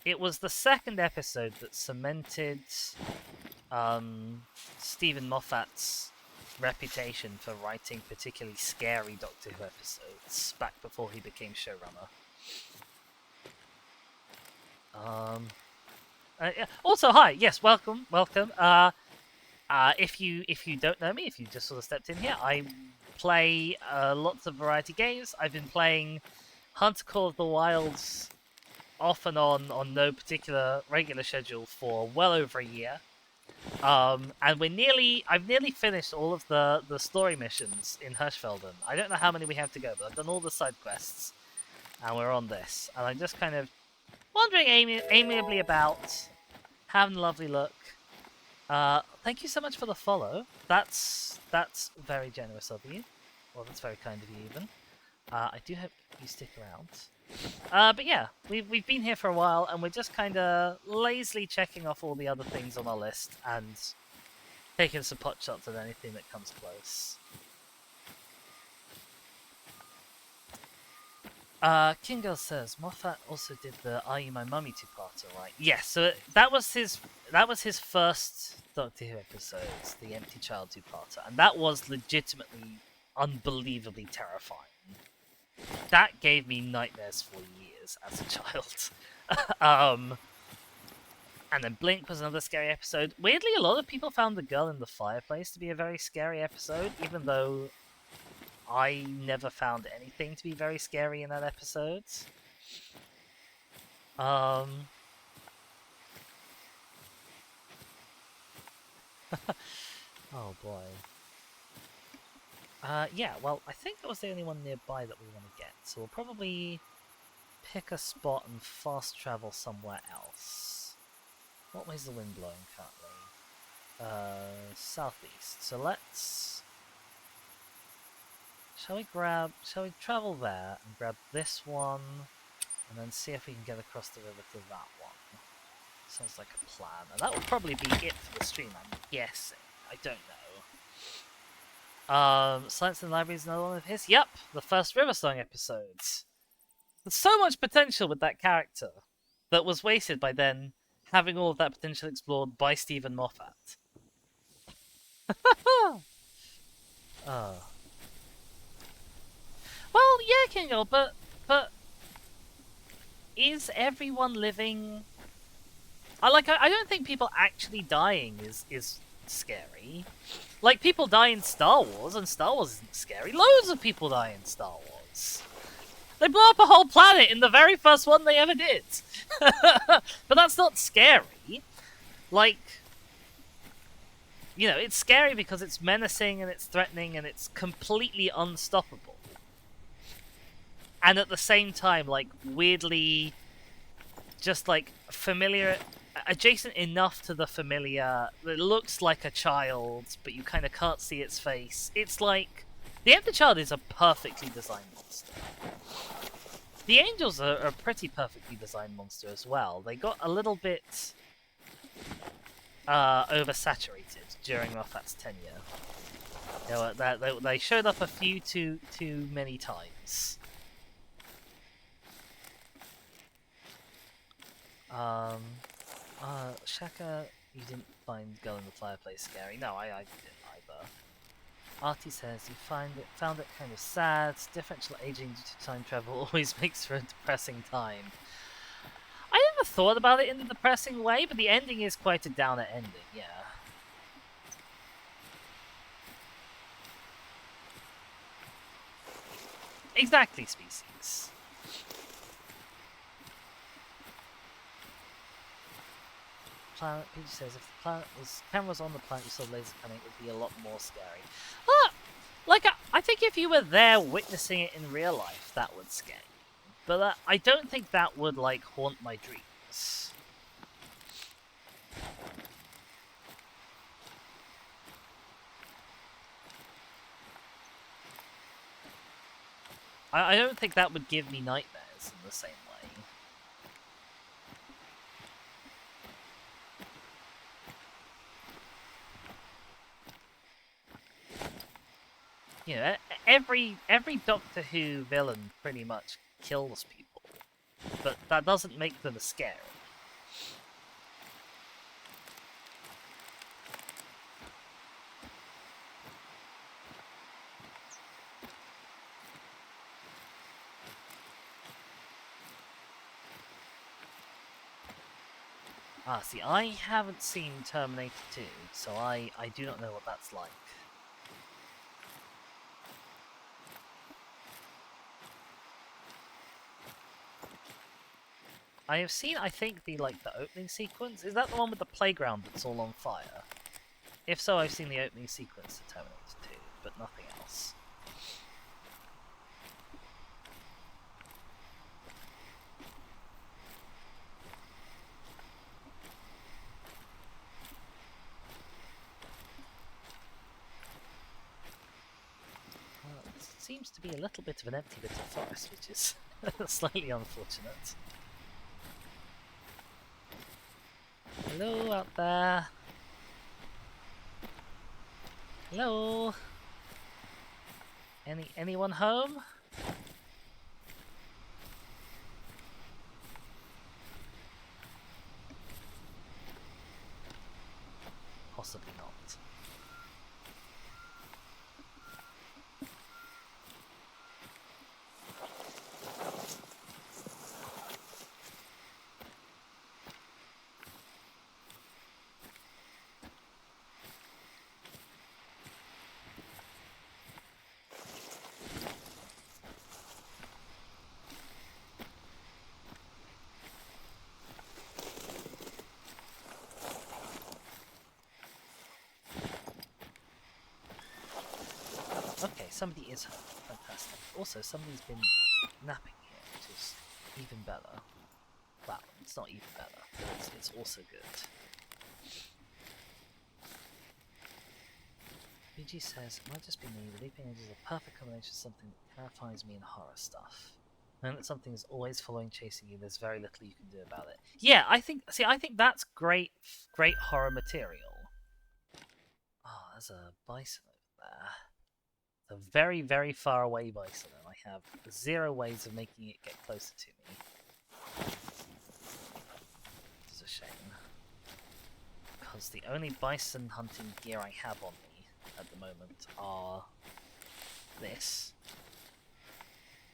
the second episode that cemented Stephen Moffat's reputation for writing particularly scary Doctor Who episodes back before he became showrunner. Also, hi, yes, welcome. If you don't know me, if you just sort of stepped in here, I play lots of variety games. I've been playing Hunter Call of the Wilds off and on no particular regular schedule for well over a year. And I've nearly finished all of the story missions in Hirschfelden. I don't know how many we have to go, but I've done all the side quests, and we're on this. And I'm just kind of wandering amiably about, having a lovely look. Thank you so much for the follow. That's very generous of you. Well, that's very kind of you, even. I do hope you stick around. But yeah, we've been here for a while, and we're just kind of lazily checking off all the other things on our list and taking some pot shots at anything that comes close. Kingo says Moffat also did the "Are You My Mummy" two-parter, right? Yes, so that was his first Doctor Who episode, the Empty Child two-parter, and that was legitimately unbelievably terrifying. That gave me nightmares for years as a child. And then Blink was another scary episode. Weirdly, a lot of people found The Girl in the Fireplace to be a very scary episode, even though I never found anything to be very scary in that episode. Oh boy. Yeah, well, I think that was the only one nearby that we want to get, so we'll probably pick a spot and fast travel somewhere else. What way's the wind blowing currently? Southeast. So let's... Shall we travel there and grab this one, and then see if we can get across the river to that one? Sounds like a plan. And that will probably be it for the stream, I'm guessing. I don't know. Science in the Library is another one of his. Yep, the first Riversong episodes. There's so much potential with that character that was wasted by then having all of that potential explored by Stephen Moffat. Oh. Well, yeah, Kingo, but is everyone living? I don't think people actually dying is scary. Like, people die in Star Wars, and Star Wars isn't scary. Loads of people die in Star Wars. They blow up a whole planet in the very first one they ever did. But that's not scary. Like, you know, it's scary because it's menacing and it's threatening and it's completely unstoppable. And at the same time, like, weirdly, just like familiar, adjacent enough to the familiar that it looks like a child, but you kind of can't see its face. It's like the Empty Child is a perfectly designed monster. The Angels are a pretty perfectly designed monster as well. They got a little bit oversaturated during Moffat's tenure. They showed up a few too many times. Shaka, you didn't find Girl in the Fireplace scary. No, I didn't either. Artie says you found it kind of sad. Differential aging due to time travel always makes for a depressing time. I never thought about it in a depressing way, but the ending is quite a downer ending, yeah. Exactly, species. Planet, Peach says, if the planet was cameras on the planet you saw lasers coming, it would be a lot more scary. Like, I think if you were there witnessing it in real life, that would scare you. But I don't think that would, like, haunt my dreams. I don't think that would give me nightmares in the same way. You know, every Doctor Who villain pretty much kills people, but that doesn't make them scary. See, I haven't seen Terminator 2, so I do not know what that's like. I have seen, I think, the opening sequence. Is that the one with the playground that's all on fire? If so, I've seen the opening sequence to Terminator 2, but nothing else. It seems to be a little bit of an empty bit of forest, which is slightly unfortunate. Hello out there. Hello. Anyone home? Possibly not. Okay, somebody is home. Fantastic. Also, somebody's been napping here, which is even better. Well, it's not even better, but it's also good. BG says, it might just be me, but Leaping Age is a perfect combination of something that terrifies me and horror stuff. And that something's always following, chasing you. There's very little you can do about it. Yeah, I think. See, I think that's great horror material. Oh, there's a bison over there. A very, very far away bison, and I have 0 ways of making it get closer to me. It's a shame. Because the only bison hunting gear I have on me at the moment are this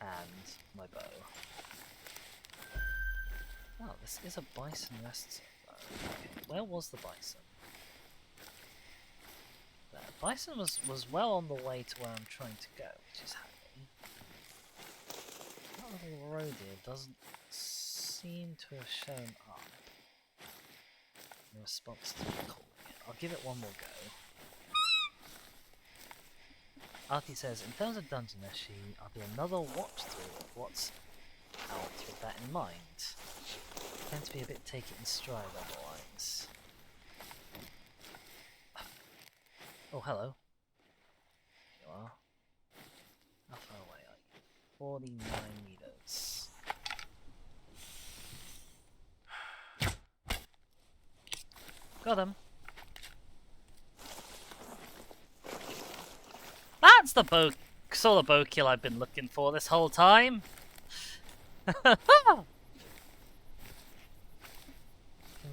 and my bow. Oh, this is a bison rest zone. Okay, where was the bison? There. Bison was well on the way to where I'm trying to go, which is handy. That little road here doesn't seem to have shown up in response to me calling it. I'll give it one more go. Artie says, in terms of Dungeon Eshi, I'll do another watch through of what's out with that in mind. Tend to be a bit take it in stride otherwise. Oh, hello. You are. How far away are you? 49 meters. Got him. That's the sort of bow kill I've been looking for this whole time. Kinga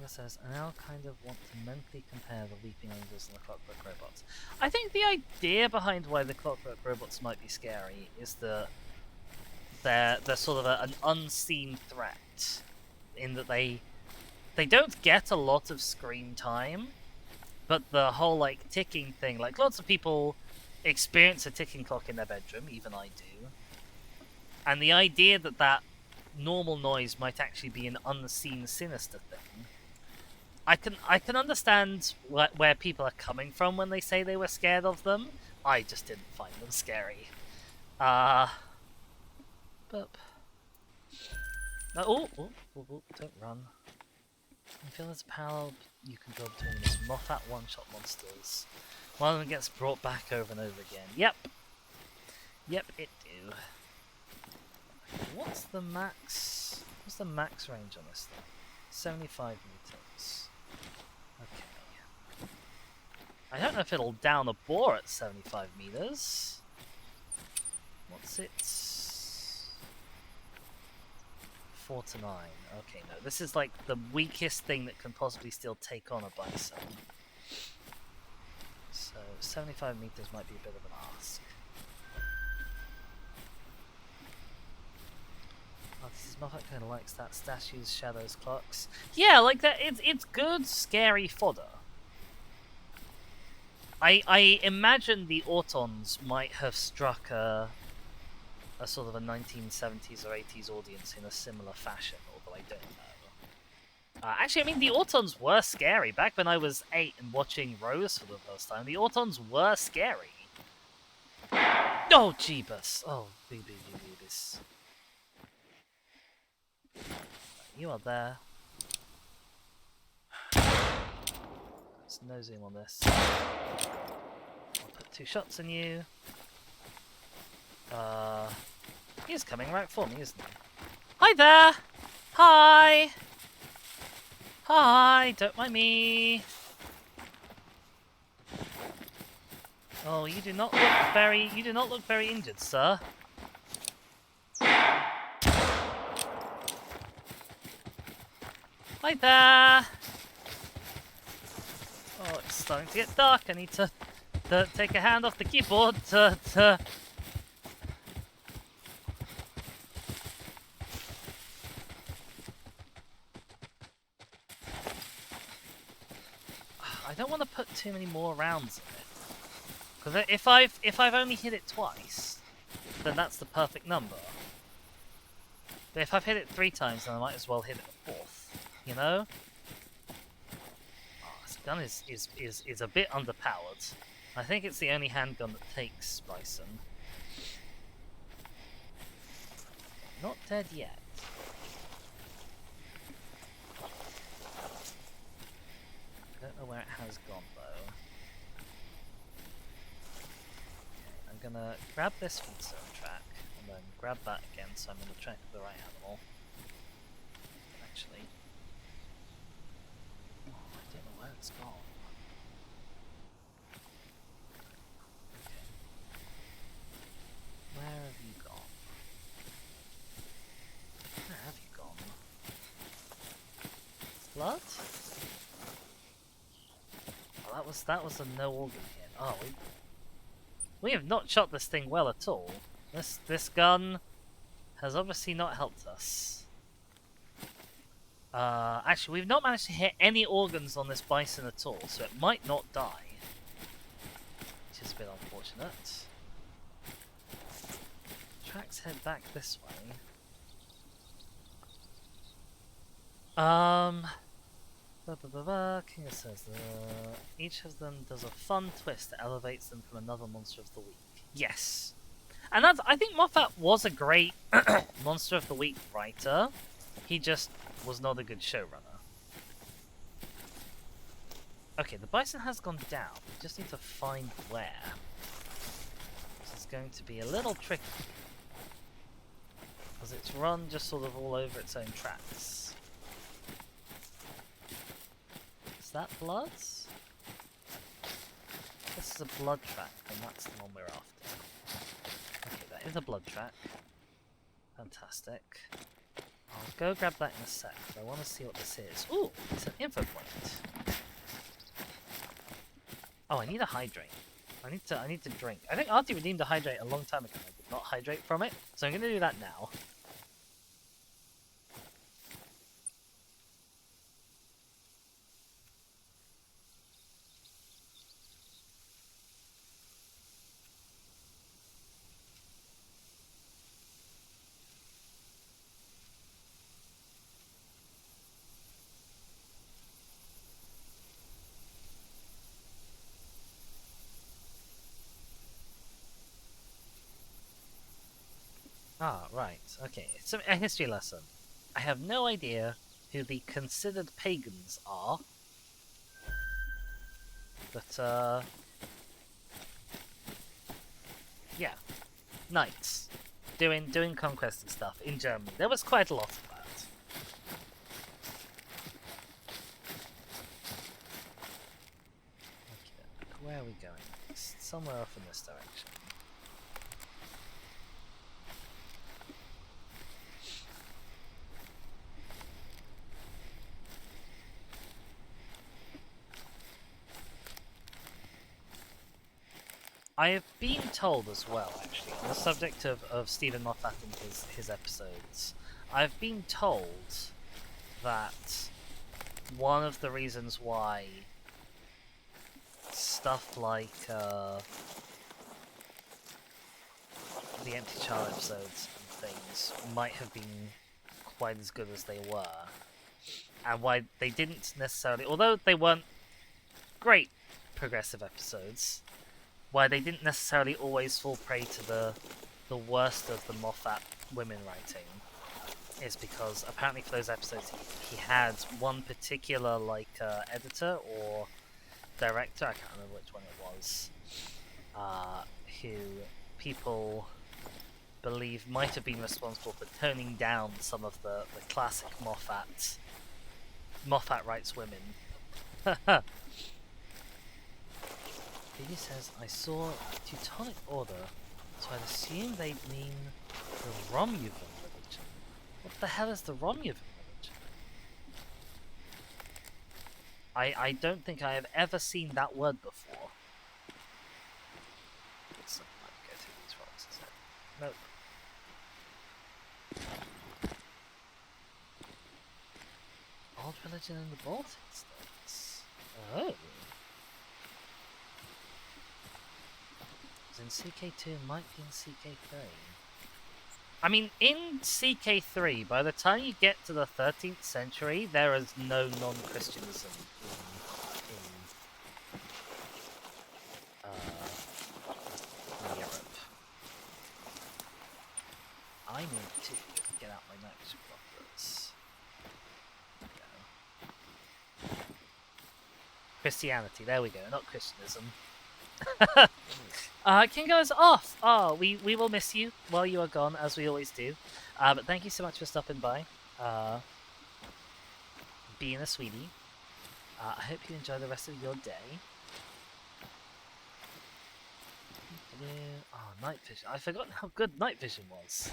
says, I now kind of want to mentally compare the Leaping Angels and the Clockwork Robots. I think the idea behind why the Clockwork Robots might be scary is that they're sort of an unseen threat, in that they don't get a lot of screen time, but the whole like ticking thing, like lots of people experience a ticking clock in their bedroom, even I do, and the idea that that normal noise might actually be an unseen sinister thing, I can understand where people are coming from when they say they were scared of them. I just didn't find them scary. But oh, don't run. I feel there's a parallel you can draw between these Moffat one-shot monsters. One of them gets brought back over and over again. Yep, it do. What's the max? What's the max range on this thing? 75 meters. Okay. I don't know if it'll down a boar at 75 meters. What's it? 4 to 9. Okay, no. This is like the weakest thing that can possibly still take on a bison. So 75 meters might be a bit of an ask. Oh, this is Moffat kind of likes that. Statues, shadows, clocks. Yeah, like that. It's good, scary fodder. I imagine the Autons might have struck a sort of a 1970s or 80s audience in a similar fashion, although I don't know. Actually, I mean, the Autons were scary. Back when I was 8 and watching Rose for the first time, the Autons were scary. Oh, Jeebus. Oh, Jeebus. You are there. There's no zoom on this. I'll put 2 shots on you. He's coming right for me, isn't he? Hi there! Hi! Hi! Don't mind me! Oh, you do not look very injured, sir. Hi there! Oh, it's starting to get dark. I need to take a hand off the keyboard to... I don't want to put too many more rounds in it, because if I've only hit it twice, then that's the perfect number. But if I've hit it 3 times, then I might as well hit it a 4th. You know? Oh, this gun is a bit underpowered. I think it's the only handgun that takes bison. Not dead yet. I don't know where it has gone though. Okay, I'm gonna grab this feed zone track and then grab that again so I'm on the track of the right animal. Actually. Oh, I don't know where it's gone. Okay. Where have you gone? Where have you gone? Blood? Oh, that was a no organ hit. Oh, we have not shot this thing well at all. This gun has obviously not helped us. Actually, we've not managed to hit any organs on this bison at all, so it might not die. Which is a bit unfortunate. Tracks head back this way. King says each of them does a fun twist that elevates them from another monster of the week. Yes. And I think Moffat was a great Monster of the Week writer. He just was not a good showrunner. Okay, the bison has gone down. We just need to find where. This is going to be a little tricky. Because it's run just sort of all over its own tracks. Is that blood? This is a blood track, and that's the one we're after. Okay, that is a blood track. Fantastic. I'll go grab that in a sec. I want to see what this is. Ooh, it's an info point. Oh, I need a hydrate. I need to drink. I think Artie redeemed a hydrate a long time ago. I did not hydrate from it, so I'm going to do that now. Ah, right. Okay, it's a history lesson. I have no idea who the considered pagans are. But, yeah. Knights. Doing conquest and stuff in Germany. There was quite a lot of that. Okay, where are we going next? Somewhere off in this direction. I have been told as well, actually, on the subject of Stephen Moffat and his episodes, I've been told that one of the reasons why stuff like the Empty Child episodes and things might have been quite as good as they were, and why they didn't necessarily, although they weren't great progressive episodes, why they didn't necessarily always fall prey to the worst of the Moffat women writing is because apparently for those episodes he had one particular editor or director, I can't remember which one it was, who people believe might have been responsible for toning down some of the classic Moffat writes women. He says, I saw Teutonic Order, so I'd assume they'd mean the Romuvan religion. What the hell is the Romuvan religion? I don't think I have ever seen that word before. So, go through these rocks, is it? Nope. Old religion in the Baltic states. Oh. In CK2, might be in CK3. I mean, in CK3, by the time you get to the 13th century, there is no non-Christianism in Europe. I need to get out my notes blockers. Christianity, there we go, not Christianism. Kingo's off. Oh, we will miss you while you are gone, as we always do. But thank you so much for stopping by. Being a sweetie. I hope you enjoy the rest of your day. Oh, night vision. I forgot how good night vision was.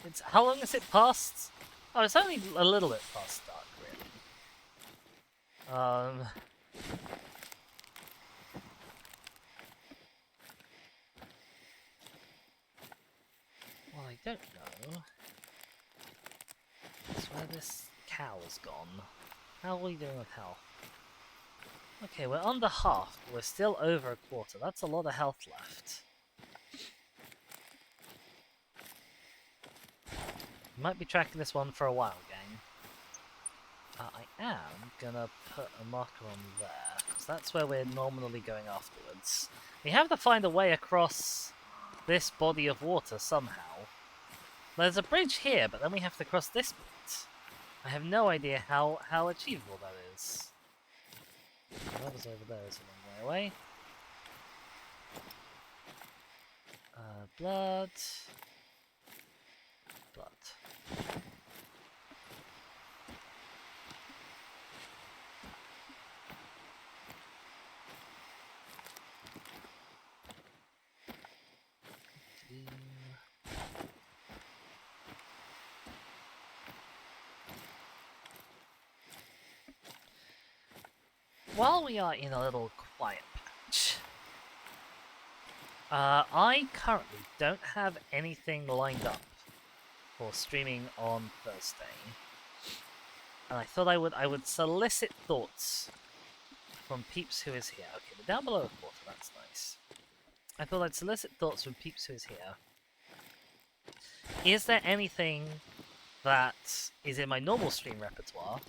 It's how long has it passed? Oh, it's only a little bit past dark, really. Well, I don't know. That's where this cow's gone. How are we doing with health? Okay, we're under half, but we're still over a quarter. That's a lot of health left. Might be tracking this one for a while, gang. I am gonna put a marker on there, because that's where we're nominally going afterwards. We have to find a way across this body of water somehow. There's a bridge here, but then we have to cross this bit. I have no idea how achievable that is. Whatever's over there is a long way away. Blood. Blood. While we are in a little quiet patch, I currently don't have anything lined up for streaming on Thursday, and I thought I would solicit thoughts from Peeps who is here. Okay, we're down below a quarter. That's nice. I thought I'd solicit thoughts from Peeps who is here. Is there anything that is in my normal stream repertoire?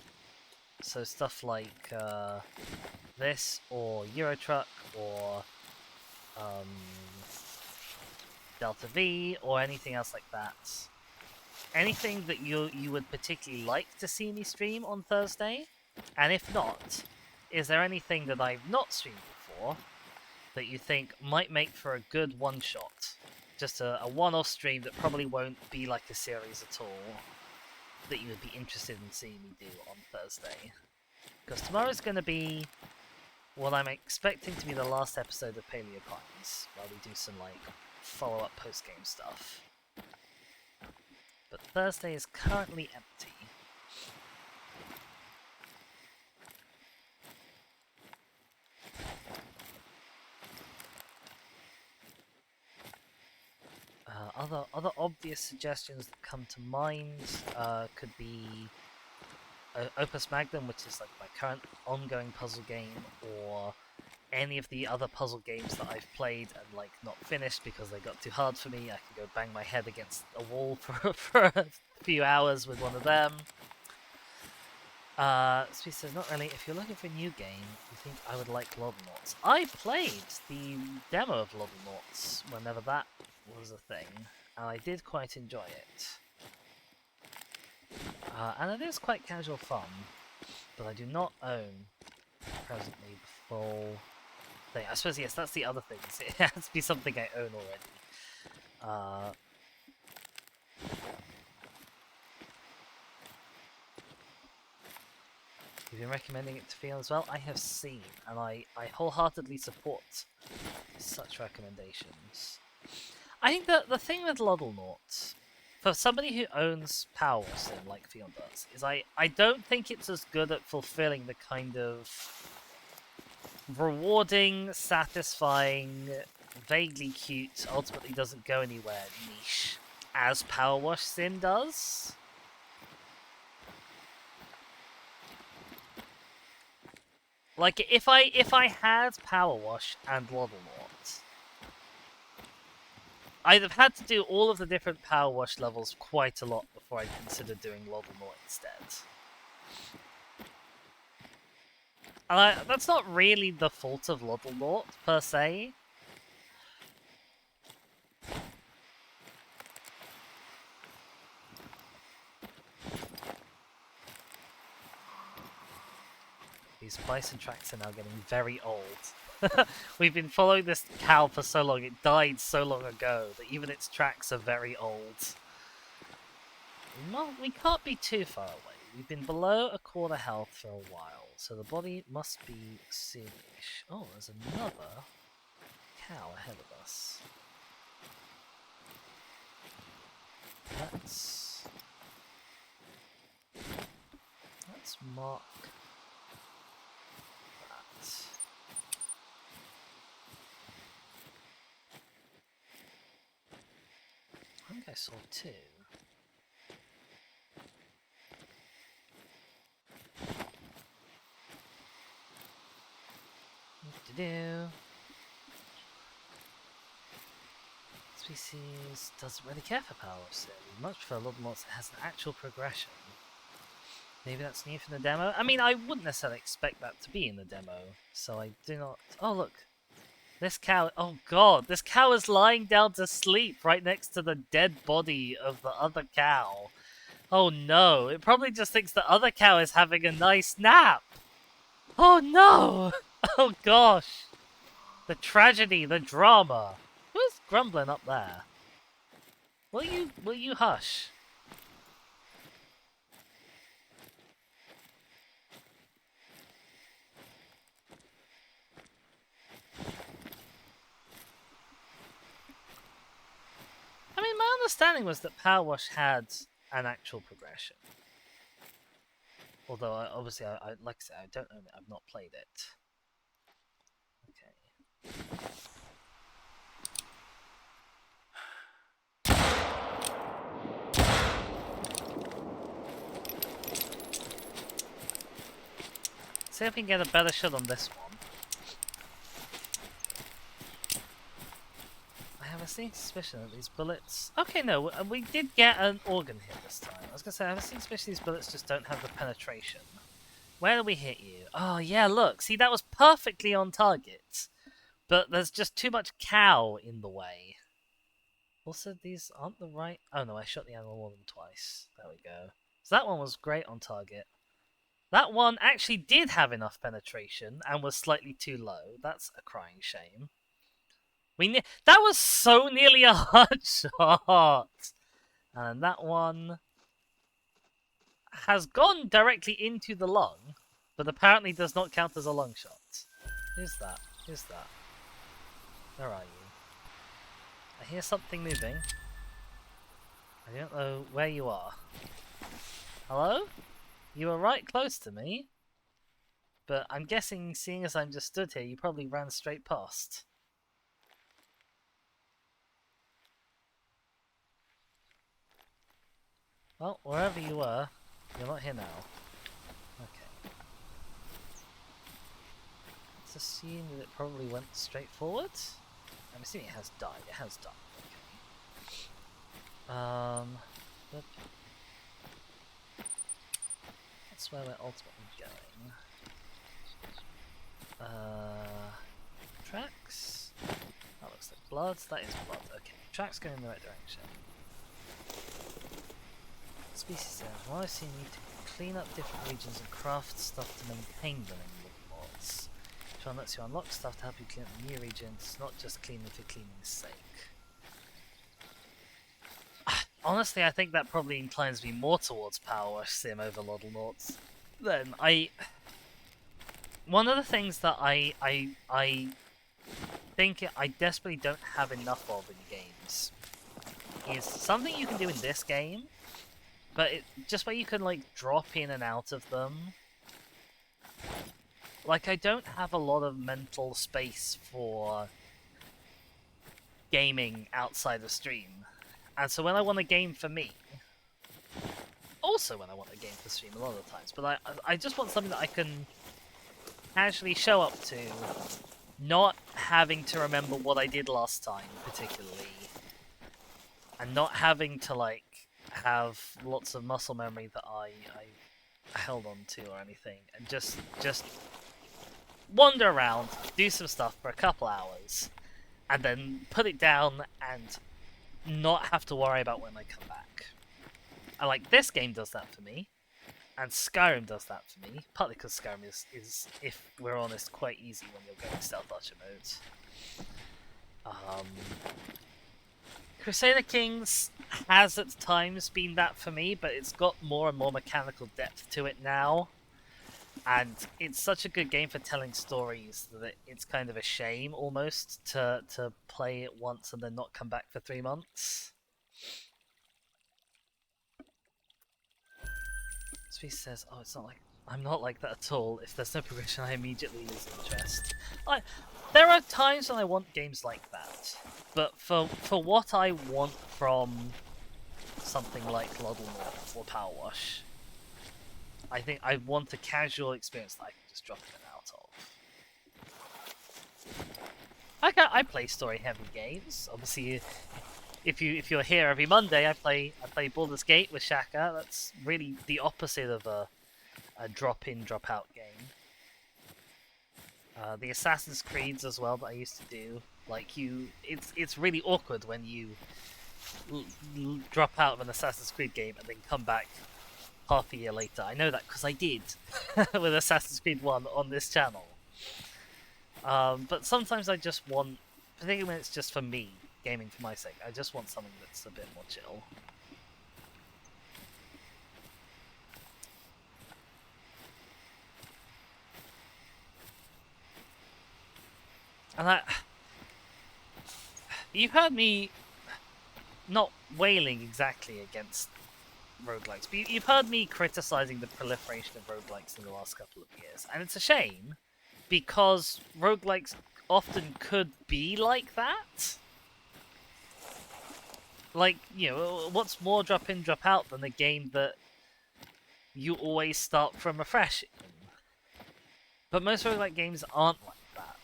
So stuff like this, or Euro Truck, or Delta V, or anything else like that. Anything that you would particularly like to see me stream on Thursday? And if not, is there anything that I've not streamed before that you think might make for a good one-shot? Just a one-off stream that probably won't be like a series at all, that you would be interested in seeing me do on Thursday? Because tomorrow's going to be what I'm expecting to be the last episode of Paleo Pines, while we do some like follow-up post-game stuff. But Thursday is currently empty. Other obvious suggestions that come to mind could be Opus Magnum, which is like my current ongoing puzzle game, or any of the other puzzle games that I've played and like not finished because they got too hard for me. I can go bang my head against a wall for a few hours with one of them. Speed says, not really. If you're looking for a new game, you think I would like Loddernauts. I played the demo of Loddernauts whenever that was a thing, and I did quite enjoy it. And it is quite casual fun, but I do not own presently the full thing. I suppose, yes, that's the other thing. It has to be something I own already. You've been recommending it to Fiona as well. I have seen, and I wholeheartedly support such recommendations. I think that the thing with Loddernauts, for somebody who owns Power Sim like Fiona does, is I don't think it's as good at fulfilling the kind of rewarding, satisfying, vaguely cute, ultimately doesn't go anywhere niche as Power Wash Sim does. Like, if I had Power Wash and Loddernauts, I'd have had to do all of the different Power Wash levels quite a lot before I'd consider doing Loddernauts instead. And that's not really the fault of Loddernauts, per se. these bison tracks are now getting very old. We've been following this cow for so long, it died so long ago that even its tracks are very old. We can't be too far away. We've been below a quarter health for a while, so the body must be soonish. Oh, there's another cow ahead of us. Let's mark that. I think I saw two. Species doesn't really care for power, so much for a lot more that has an actual progression. Maybe that's new from the demo? I mean, I wouldn't necessarily expect that to be in the demo, so I do not... Oh, look. This cow... Oh, God. This cow is lying down to sleep right next to the dead body of the other cow. Oh, no. It probably just thinks the other cow is having a nice nap. Oh, no. Oh, gosh. The tragedy, the drama. Who's grumbling up there? Will you hush? I mean, my understanding was that Power Wash had an actual progression. Although, obviously, like I said, I don't own it. I've not played it. Okay. See if we can get a better shot on this one. I have a sneaking suspicion that these bullets... Okay, no, we did get an organ hit this time. I was going to say, I have a sneaking suspicion these bullets just don't have the penetration. Where do we hit you? Oh, yeah, look. See, that was perfectly on target. But there's just too much cow in the way. Also, these aren't the right... Oh, no, I shot the animal more than twice. There we go. So that one was great on target. That one actually did have enough penetration and was slightly too low. That's a crying shame. That was so nearly a hard shot. And that one has gone directly into the lung, but apparently does not count as a lung shot. Who's that? Who's that? Where are you? I hear something moving. I don't know where you are. Hello? You were right close to me. But I'm guessing, seeing as I'm just stood here, you probably ran straight past. Well, wherever you were, you're not here now. Okay. Let's assume that it probably went straight forward. I'm assuming it has died. It has died. Okay. But that's where we're ultimately going. Tracks? That looks like blood. That is blood. Okay. Tracks going in the right direction. Species says, well, I've seen you to clean up different regions and craft stuff to maintain them in the mods. Try lets you unlock stuff to help you clean up new regions, not just cleaning for cleaning's sake. Honestly, I think that probably inclines me more towards Power Wash Sim over Lodel Noughts. Then one of the things that I think I desperately don't have enough of in games is something you can do in this game, but just where you can like drop in and out of them. Like, I don't have a lot of mental space for gaming outside of stream. And so when I want a game for me, also when I want a game for stream a lot of the times, but I just want something that I can actually show up to, not having to remember what I did last time, particularly, and not having to, like, have lots of muscle memory that I held on to or anything, and just wander around, do some stuff for a couple hours, and then put it down and not have to worry about when I come back. And like, this game does that for me, And Skyrim does that for me, partly because Skyrim is, if we're honest, quite easy when you're going stealth archer mode. Crusader Kings has at times been that for me, but it's got more and more mechanical depth to it now. And it's such a good game for telling stories that it's kind of a shame almost to play it once and then not come back for 3 months. Sweet says, "Oh, it's not like I'm not like that at all. If there's no progression, I immediately lose interest." There are times when I want games like that, but for what I want from something like Lottle North or Power Wash, I think I want a casual experience that I can just drop in and out of. I play story-heavy games. Obviously, if you're here every Monday, I play Baldur's Gate with Shaka. That's really the opposite of a drop-in, drop-out game. The Assassin's Creeds as well that I used to do. It's really awkward when you drop out of an Assassin's Creed game and then come back half a year later. I know that because I did with Assassin's Creed 1 on this channel. But sometimes I just want, particularly when it's just for me, gaming for my sake, I just want something that's a bit more chill. And you've heard me not wailing exactly against roguelikes, but you've heard me criticizing the proliferation of roguelikes in the last couple of years, and it's a shame because roguelikes often could be like that. Like, what's more drop in, drop out than a game that you always start from afresh in? But most roguelike games aren't like that.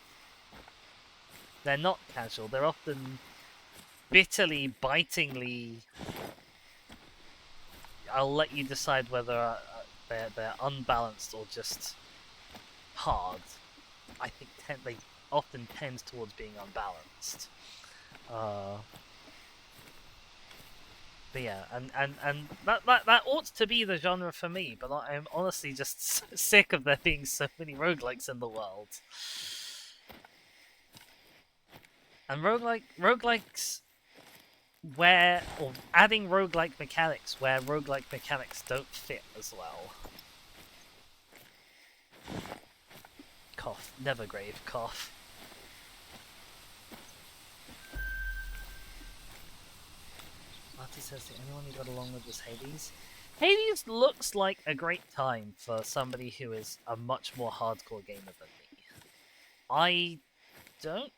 They're not casual, they're often bitterly, bitingly... I'll let you decide whether they're unbalanced or just hard. I think they often tend towards being unbalanced. But yeah, and that ought to be the genre for me, but I'm honestly just sick of there being so many roguelikes in the world. And roguelikes where, or adding roguelike mechanics where roguelike mechanics don't fit as well. Cough, Nevergrave, cough. Marty says the only one who got along with was Hades. Hades looks like a great time for somebody who is a much more hardcore gamer than me. I don't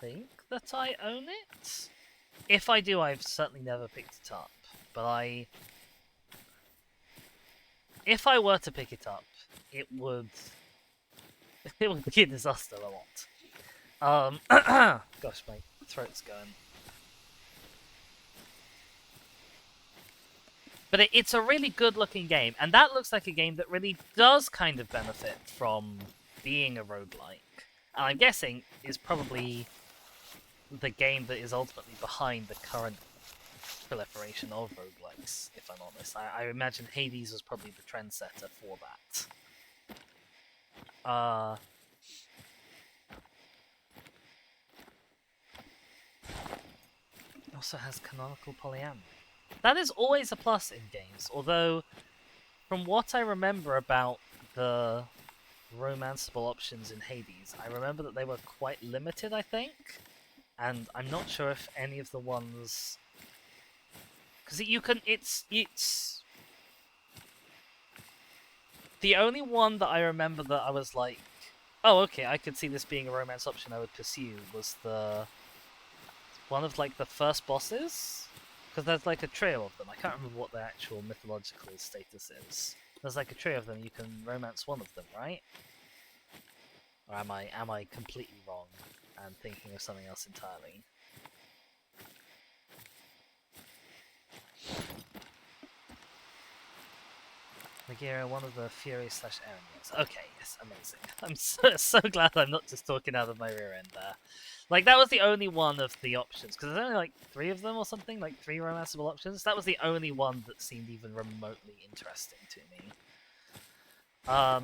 think that I own it. If I do, I've certainly never picked it up. But if I were to pick it up, it would be a disaster a lot. Gosh, my throat's going. But it's a really good-looking game, and that looks like a game that really does kind of benefit from being a roguelike. And I'm guessing is probably the game that is ultimately behind the current proliferation of roguelikes, if I'm honest. I imagine Hades was probably the trendsetter for that. It also has canonical polyamory. That is always a plus in games, although from what I remember about the romanceable options in Hades, I remember that they were quite limited, I think, and I'm not sure if any of the ones... Because it's... The only one that I remember that I was like, oh, okay, I could see this being a romance option I would pursue was one of, like, the first bosses? Because there's, like, a trio of them. I can't remember what their actual mythological status is. There's, like, a trio of them. You can romance one of them, right? Or am I completely wrong and thinking of something else entirely? Bagheera, one of the Fury / Enemies. Okay, yes, amazing. I'm so glad I'm not just talking out of my rear end there. Like, that was the only one of the options, because there's only like 3 of them or something, like 3 romanceable options. That was the only one that seemed even remotely interesting to me.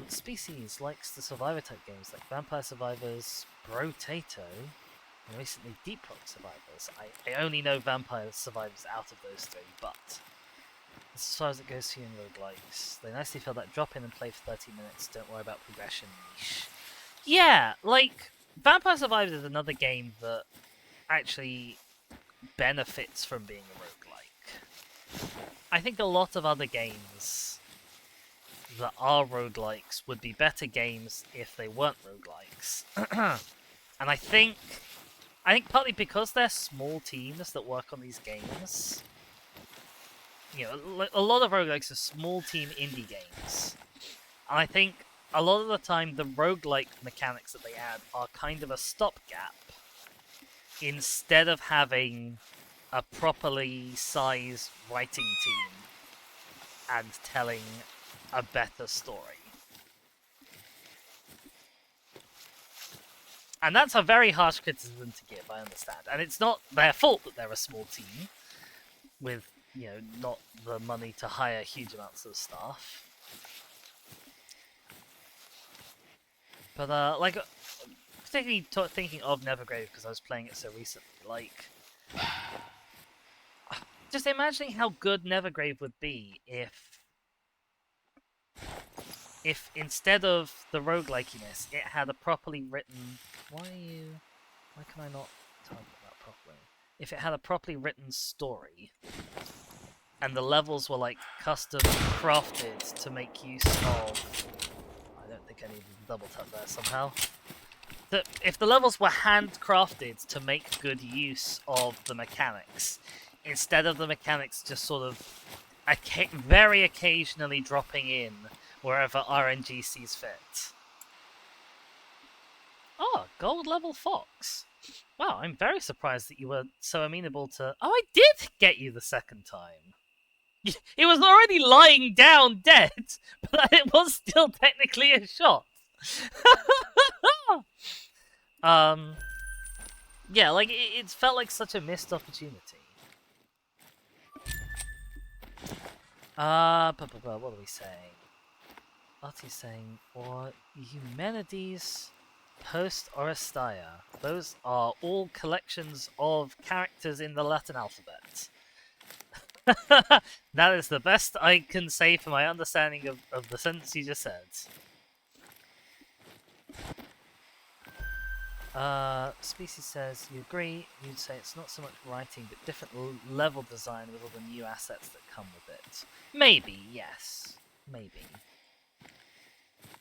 Species likes the survivor type games like Vampire Survivors, Brotato, and recently Deep Rock Survivors. I only know Vampire Survivors out of those 3, but as far as it goes for you in roguelikes, they nicely fill that drop in and play for 30 minutes, don't worry about progression niche. Yeah, like, Vampire Survivors is another game that actually benefits from being a roguelike. I think a lot of other games that are roguelikes would be better games if they weren't roguelikes. And I think partly because they're small teams that work on these games, you know, a lot of roguelikes are small team indie games. And I think a lot of the time the roguelike mechanics that they add are kind of a stopgap instead of having a properly sized writing team and telling a better story. And that's a very harsh criticism to give, I understand. And it's not their fault that they're a small team with, you know, not the money to hire huge amounts of staff. But, like, particularly thinking of Nevergrave because I was playing it so recently, like, just imagining how good Nevergrave would be if instead of the roguelikiness, it had a properly written... Why can I not target that properly? If it had a properly written story, and the levels were, like, custom crafted to make use of... I don't think I needed to double tap there somehow. If the levels were handcrafted to make good use of the mechanics, instead of the mechanics just sort of very occasionally dropping in wherever RNG sees fit. Oh, gold level fox. Wow, I'm very surprised that you were so amenable to... Oh, I did get you the second time. It was already lying down dead, but it was still technically a shot. Yeah, like, it felt like such a missed opportunity. What are we saying? Artie's saying, or Eumenides Post Oresteia. Those are all collections of characters in the Latin alphabet. That is the best I can say for my understanding of the sentence you just said. Species says, you agree, you'd say it's not so much writing, but different level design with all the new assets that come with it. Maybe, yes. Maybe.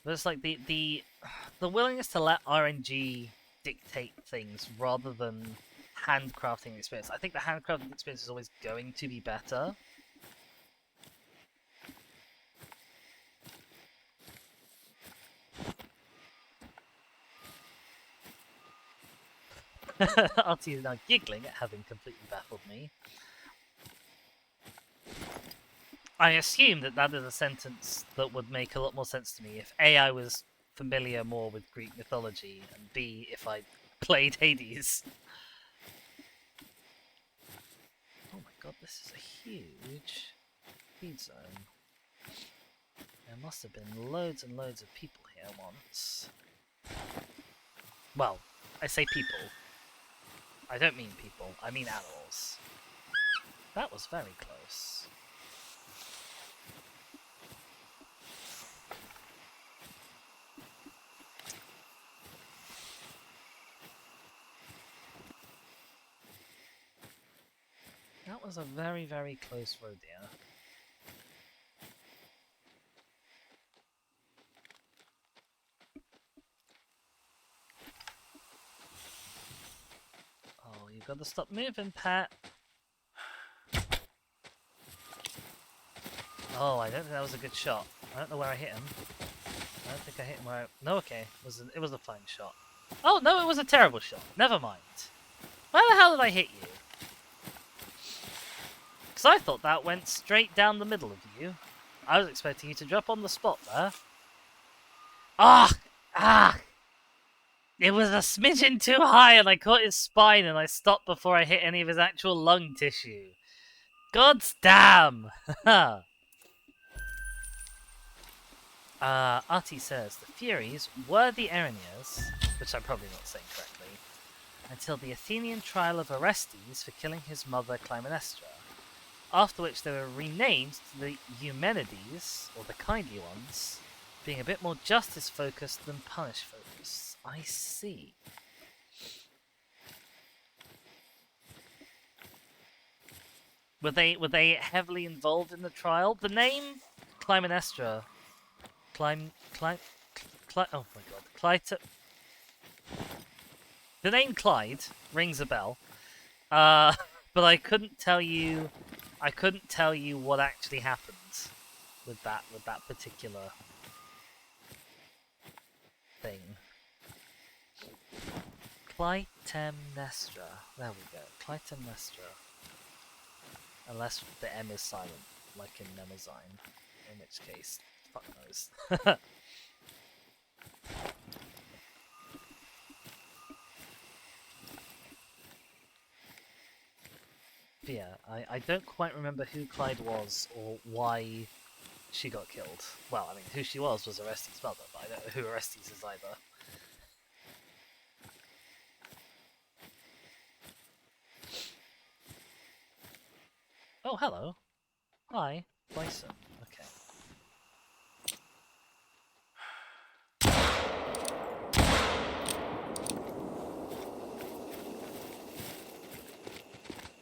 But it's like the willingness to let RNG dictate things rather than handcrafting experience. I think the handcrafting experience is always going to be better. Artie is now giggling at having completely baffled me. I assume that is a sentence that would make a lot more sense to me if A, I was familiar more with Greek mythology, and B, if I played Hades. Oh my god, this is a huge feed zone. There must have been loads and loads of people here once. Well, I say people. I don't mean people, I mean animals. That was very close. That was a very, very close rodeo. Oh, you gotta stop moving, Pat. Oh, I don't think that was a good shot. I don't know where I hit him. I don't think I hit him where I... No, okay. It was a fine shot. Oh, no, it was a terrible shot. Never mind. Where the hell did I hit you? Because I thought that went straight down the middle of you. I was expecting you to drop on the spot there. Ah! Ah! It was a smidgen too high and I caught his spine and I stopped before I hit any of his actual lung tissue. God's damn! Artie says the Furies were the Erinyes, which I'm probably not saying correctly, until the Athenian trial of Orestes for killing his mother Clytemnestra, after which they were renamed to the Eumenides, or the Kindly Ones, being a bit more justice-focused than punish-focused. I see. Were they heavily involved in the trial? The name Clytemnestra, oh my god, the name Clyde rings a bell, but I couldn't tell you what actually happened with that particular thing. Clytemnestra. There we go. Clytemnestra. Unless the M is silent, like in Mnemosyne, in which case, fuck knows. But yeah, I don't quite remember who Clyde was or why she got killed. Well, I mean, who she was Orestes' mother, but I don't know who Orestes is either. Oh, hello. Hi, Bison. Okay.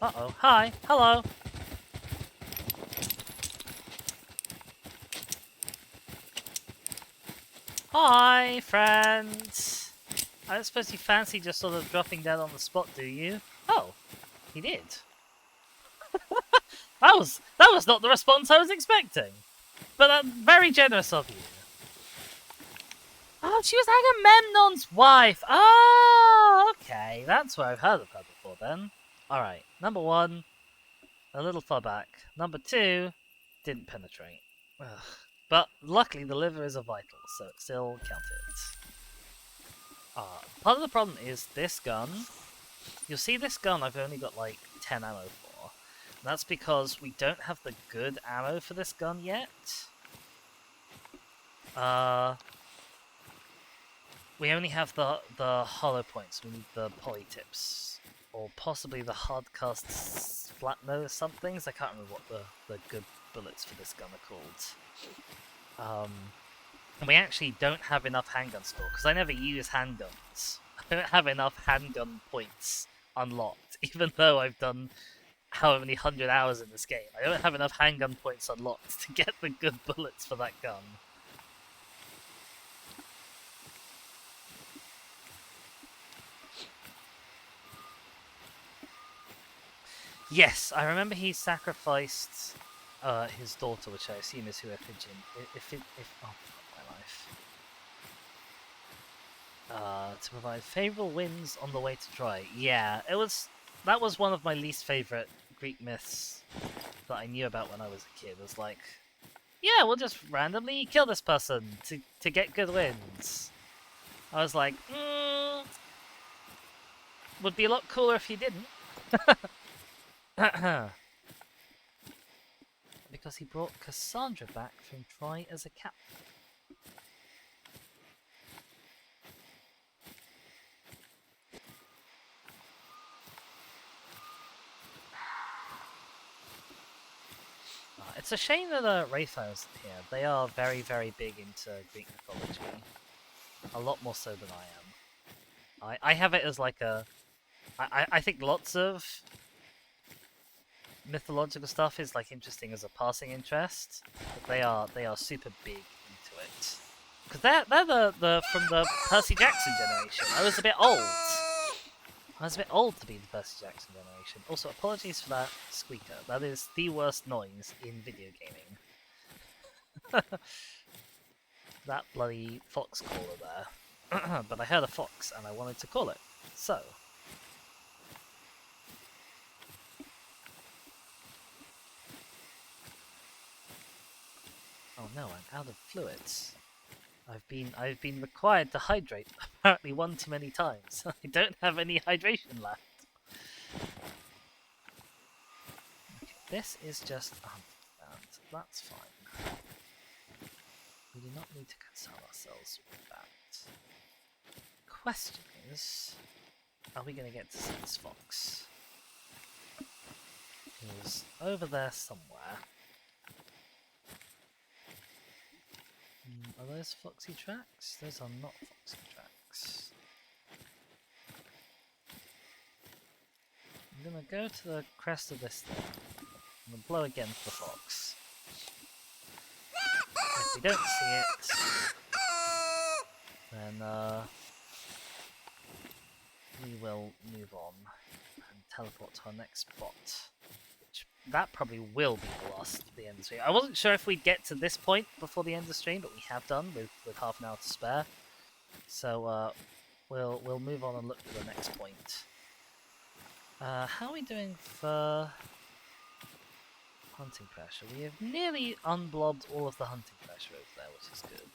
Uh-oh. Hi. Hello. Hi, friends. I don't suppose you fancy just sort of dropping down on the spot, do you? Oh, he did. that was not the response I was expecting. But very generous of you. Oh, she was Agamemnon's wife. Oh, okay. That's where I've heard of her before then. Alright, number 1, a little far back. Number 2, didn't penetrate. Ugh. But luckily the liver is a vital, so it still counted. Part of the problem is this gun. You'll see this gun I've only got like 10 ammo for. And that's because we don't have the good ammo for this gun yet. We only have the hollow points. We need the poly tips. Or possibly the hardcast flat nose somethings. I can't remember what the good bullets for this gun are called. And we actually don't have enough handgun score, because I never use handguns. I don't have enough handgun points unlocked, even though I've done however many 100 hours in this game. I don't have enough handgun points unlocked to get the good bullets for that gun. Yes, I remember he sacrificed his daughter, which I assume is who Iphigen. Oh, my life. To provide favourable winds on the way to Troy. Yeah, that was one of my least favourite Greek myths that I knew about when I was a kid. It was like, yeah, we'll just randomly kill this person to get good winds. I was like, would be a lot cooler if you didn't. Because he brought Cassandra back from Troy as a captive. It's a shame that Rayfire isn't here. They are very, very big into Greek mythology. A lot more so than I am. I have it as like a... I think lots of mythological stuff is like interesting as a passing interest, but they are super big into it. Because they're the from the Percy Jackson generation. I was a bit old. I was a bit old to be the Percy Jackson generation. Also, apologies for that squeaker. That is the worst noise in video gaming. That bloody fox caller there. But I heard a fox and I wanted to call it. So. Oh no, I'm out of fluids. I've been required to hydrate apparently one too many times. I don't have any hydration left. Okay, this is just and that's fine. We do not need to concern ourselves with that. Question is, are we going to get to see this fox? It was over there somewhere. Are those foxy tracks? Those are not foxy tracks. I'm gonna go to the crest of this thing. I'm gonna blow again for the fox. If we don't see it, then we will move on and teleport to our next spot. That probably will be the last of the end of the stream. I wasn't sure if we'd get to this point before the end of the stream, but we have done with half an hour to spare. So we'll move on and look for the next point. How are we doing for hunting pressure? We have nearly unblobbed all of the hunting pressure over there, which is good.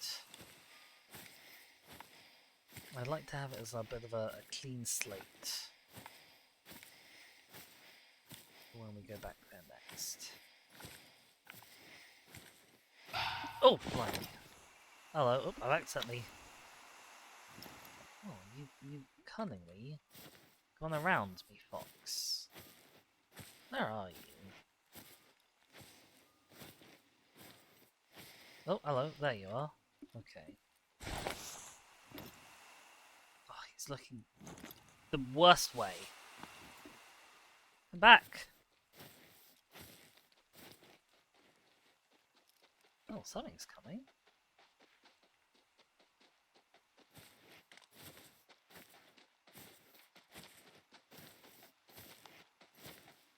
I'd like to have it as a bit of a clean slate when we go back there next. Oh, blimey. Hello. Oh, I've accidentally... Oh, you cunningly gone around me, fox. Where are you? Oh, hello. There you are. Okay. Oh, he's looking the worst way. Come back. Oh, something's coming.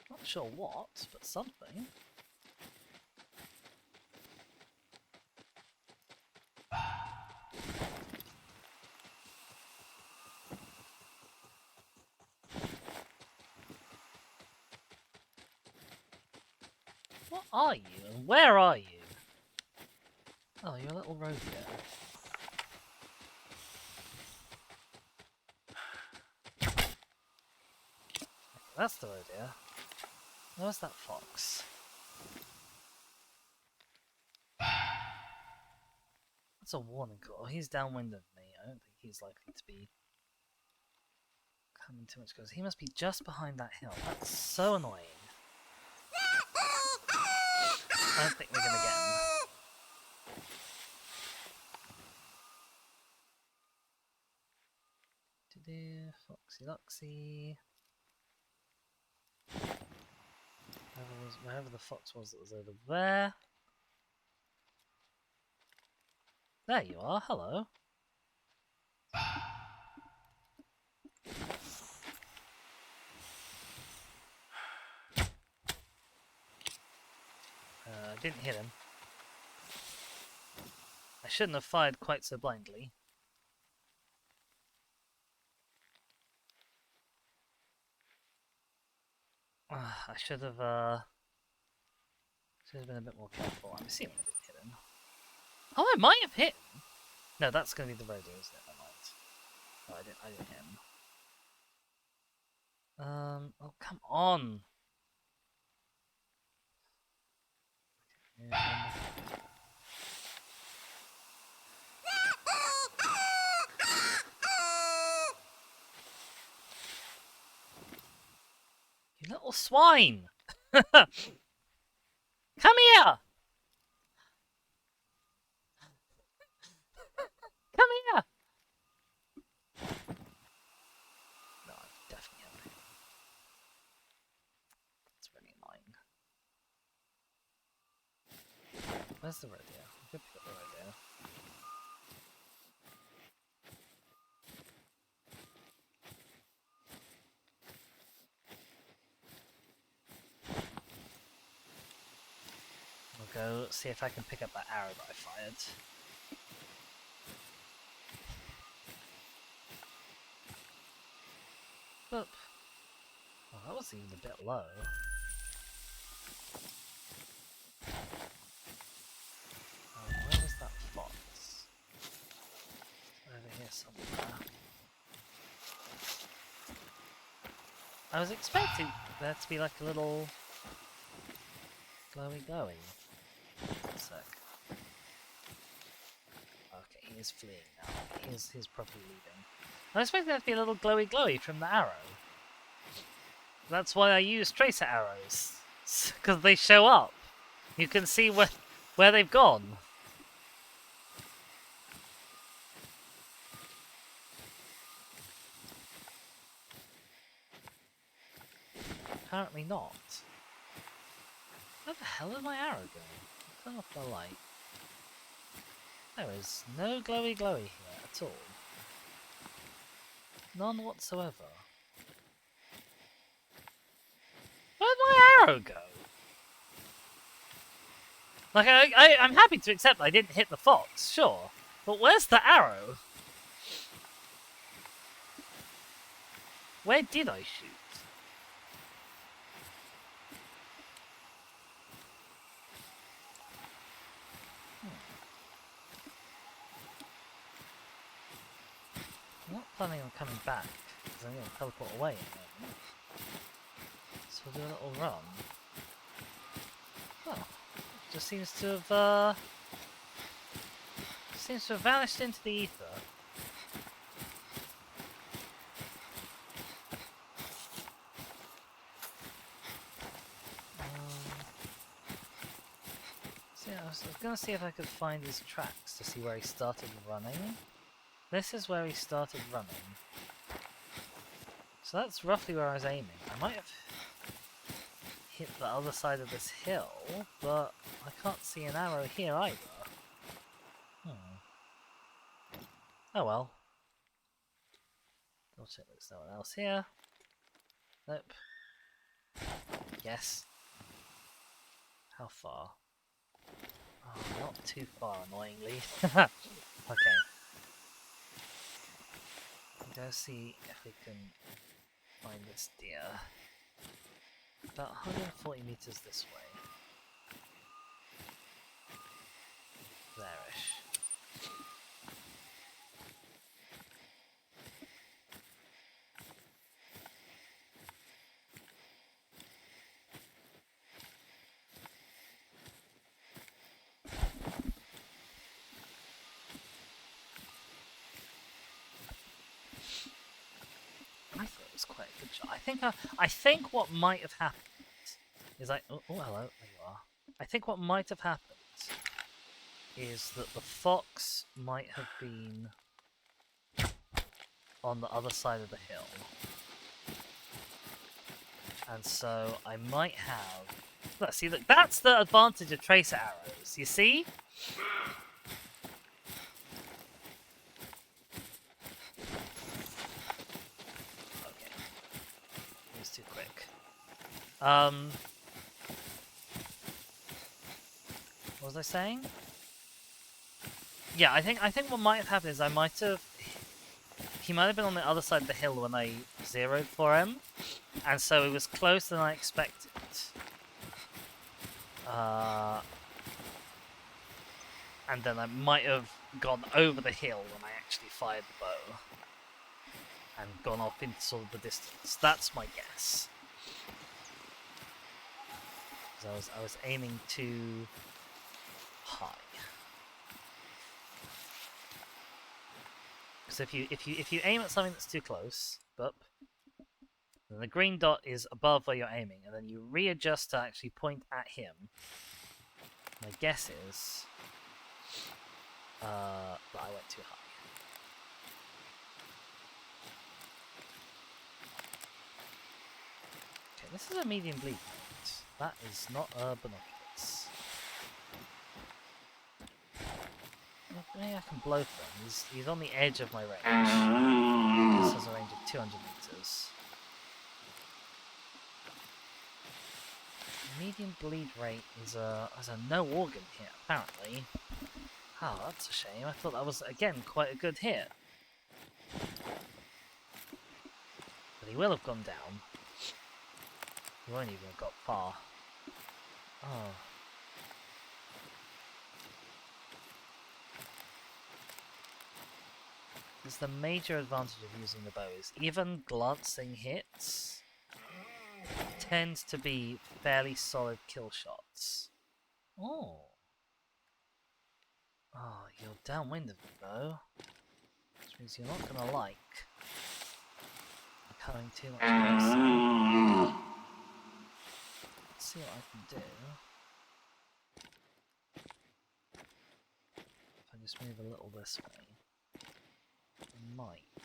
Not sure what, but something. What are you and where are you? Oh, you're a little rodeo. That's the rodeo. Where's that fox? That's a warning call. He's downwind of me. I don't think he's likely to be coming too much closer. He must be just behind that hill. That's so annoying. I don't think we're gonna get him. Foxy Luxy. Wherever the fox was that was over there. There you are, hello. I didn't hit him. I shouldn't have fired quite so blindly. I should have been a bit more careful. I'm assuming I didn't hit him. Oh, I might have hit him. No, that's going to be the rodeo, isn't it? I might. Oh, I didn't hit him. Oh, come on. Yeah, you little swine! Come here! Come here! No, I definitely haven't hit him. It's really annoying. Where's the rodeo? I could pick up the rodeo. I'll go see if I can pick up that arrow that I fired. Up. Oh, that was even a bit low. I was expecting there to be like a little glowy glowy. One sec. Okay, he is fleeing now. He's probably leaving. I was expecting there to be a little glowy glowy from the arrow. That's why I use tracer arrows. Because they show up. You can see where they've gone. Apparently not. Where the hell is my arrow going? Turn off the light. There is no glowy glowy here at all. None whatsoever. Where'd my arrow go? Like, I'm happy to accept I didn't hit the fox, sure. But where's the arrow? Where did I shoot? I'm not planning on coming back, because I'm going to teleport away in a moment. So we'll do a little run. Oh, just seems to have vanished into the ether. So yeah, I was going to see if I could find his tracks to see where he started running. This is where he started running. So that's roughly where I was aiming. I might have hit the other side of this hill, but I can't see an arrow here either. Oh well. Double check there's no one else here. Nope. Yes. How far? Oh, not too far, annoyingly. Okay. Go see if we can find this deer. About 140 meters this way. There-ish. I thought it was quite a good shot. I think what might have happened is oh hello, there you are. I think what might have happened is that the fox might have been on the other side of the hill. And so I might have... Look, see, look, that's the advantage of tracer arrows, you see? Okay. It was too quick. What was I saying? Yeah, I think what might have happened is he might have been on the other side of the hill when I zeroed for him, and so it was closer than I expected. And then I might have gone over the hill when I actually fired the bow, and gone off into sort of the distance. That's my guess. Because I was aiming too high. Because if you aim at something that's too close, then the green dot is above where you're aiming, and then you readjust to actually point at him. My guess is that I went too high. Okay, this is a medium bleed point. That is not binoculars. Maybe I can blow for him. He's on the edge of my range. This has a range of 200 meters. Medium bleed rate is a no organ hit, apparently. Oh, that's a shame. I thought that was, again, quite a good hit. But he will have gone down. He won't even have got far. Oh. This is the major advantage of using the bow, is even glancing hits tend to be fairly solid kill shots. Oh. Oh, you're downwind of me though. Which means you're not gonna like coming too much closer. Let's see what I can do. If I just move a little this way, I might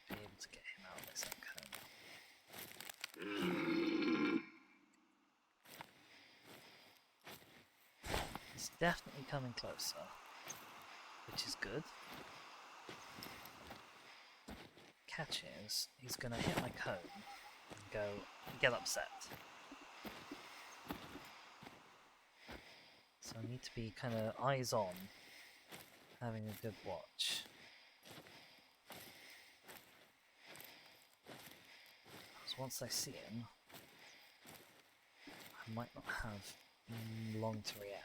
be able to get him out of this cone. He's definitely coming closer, which is good. Catch is, he's gonna hit my cone and get upset. So I need to be kind of eyes on, having a good watch. Because once I see him, I might not have long to react.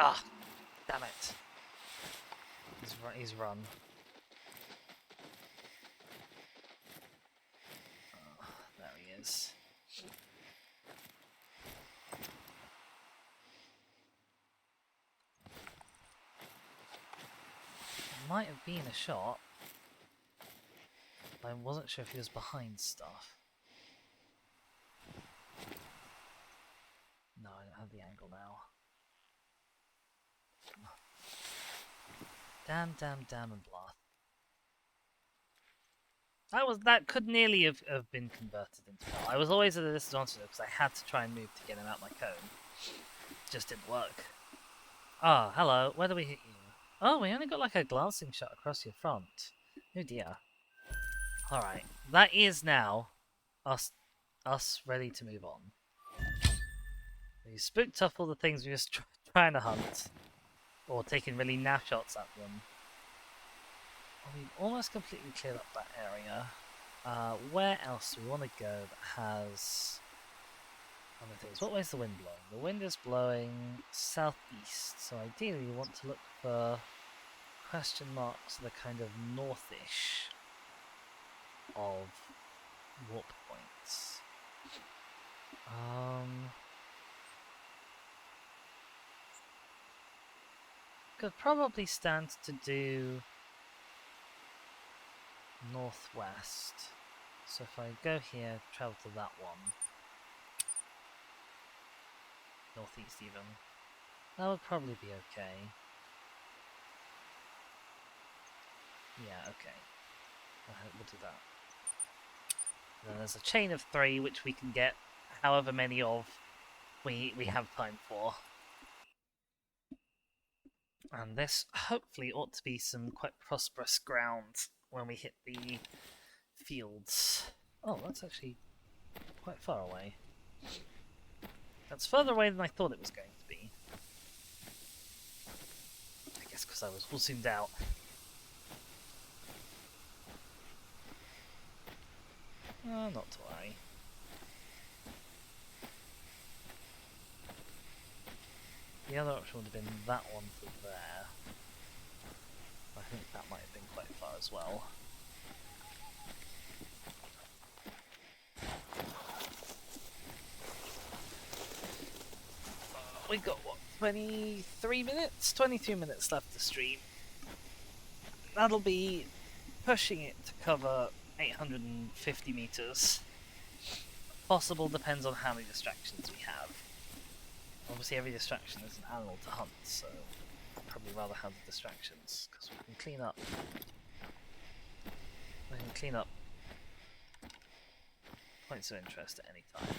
Ah, damn it. He's run. Oh, there he is. Might have been a shot, but I wasn't sure if he was behind stuff. No, I don't have the angle now. Damn, and blah. That could nearly have been converted into hell. I was always at a disadvantage because I had to try and move to get him out my cone. It just didn't work. Ah, oh, hello. Where do we hit you? Oh, we only got like a glancing shot across your front. Oh dear. Alright. That is now us ready to move on. We spooked off all the things we were trying to hunt. Or taking really naff shots at them. Well, we've almost completely cleared up that area. Where else do we want to go that has other things? What way is the wind blowing? The wind is blowing southeast, so ideally we want to look for question marks that are kind of northish of warp points. Could probably stand to do northwest. So if I go here, travel to that one, northeast even, that would probably be okay. Yeah, okay. We'll do that. Then there's a chain of 3 which we can get however many of we have time for. And this hopefully ought to be some quite prosperous ground when we hit the fields. Oh, that's actually quite far away. That's further away than I thought it was going to be. I guess because I was all zoomed out. Not to worry. The other option would have been that one to there. I think that might have been quite far as well. We got, what, 23 minutes? 22 minutes left to stream. That'll be pushing it to cover 850 meters. Possible depends on how many distractions we have. Obviously every distraction is an animal to hunt, so I'd probably rather have the distractions, because we can clean up. We can clean up points of interest at any time.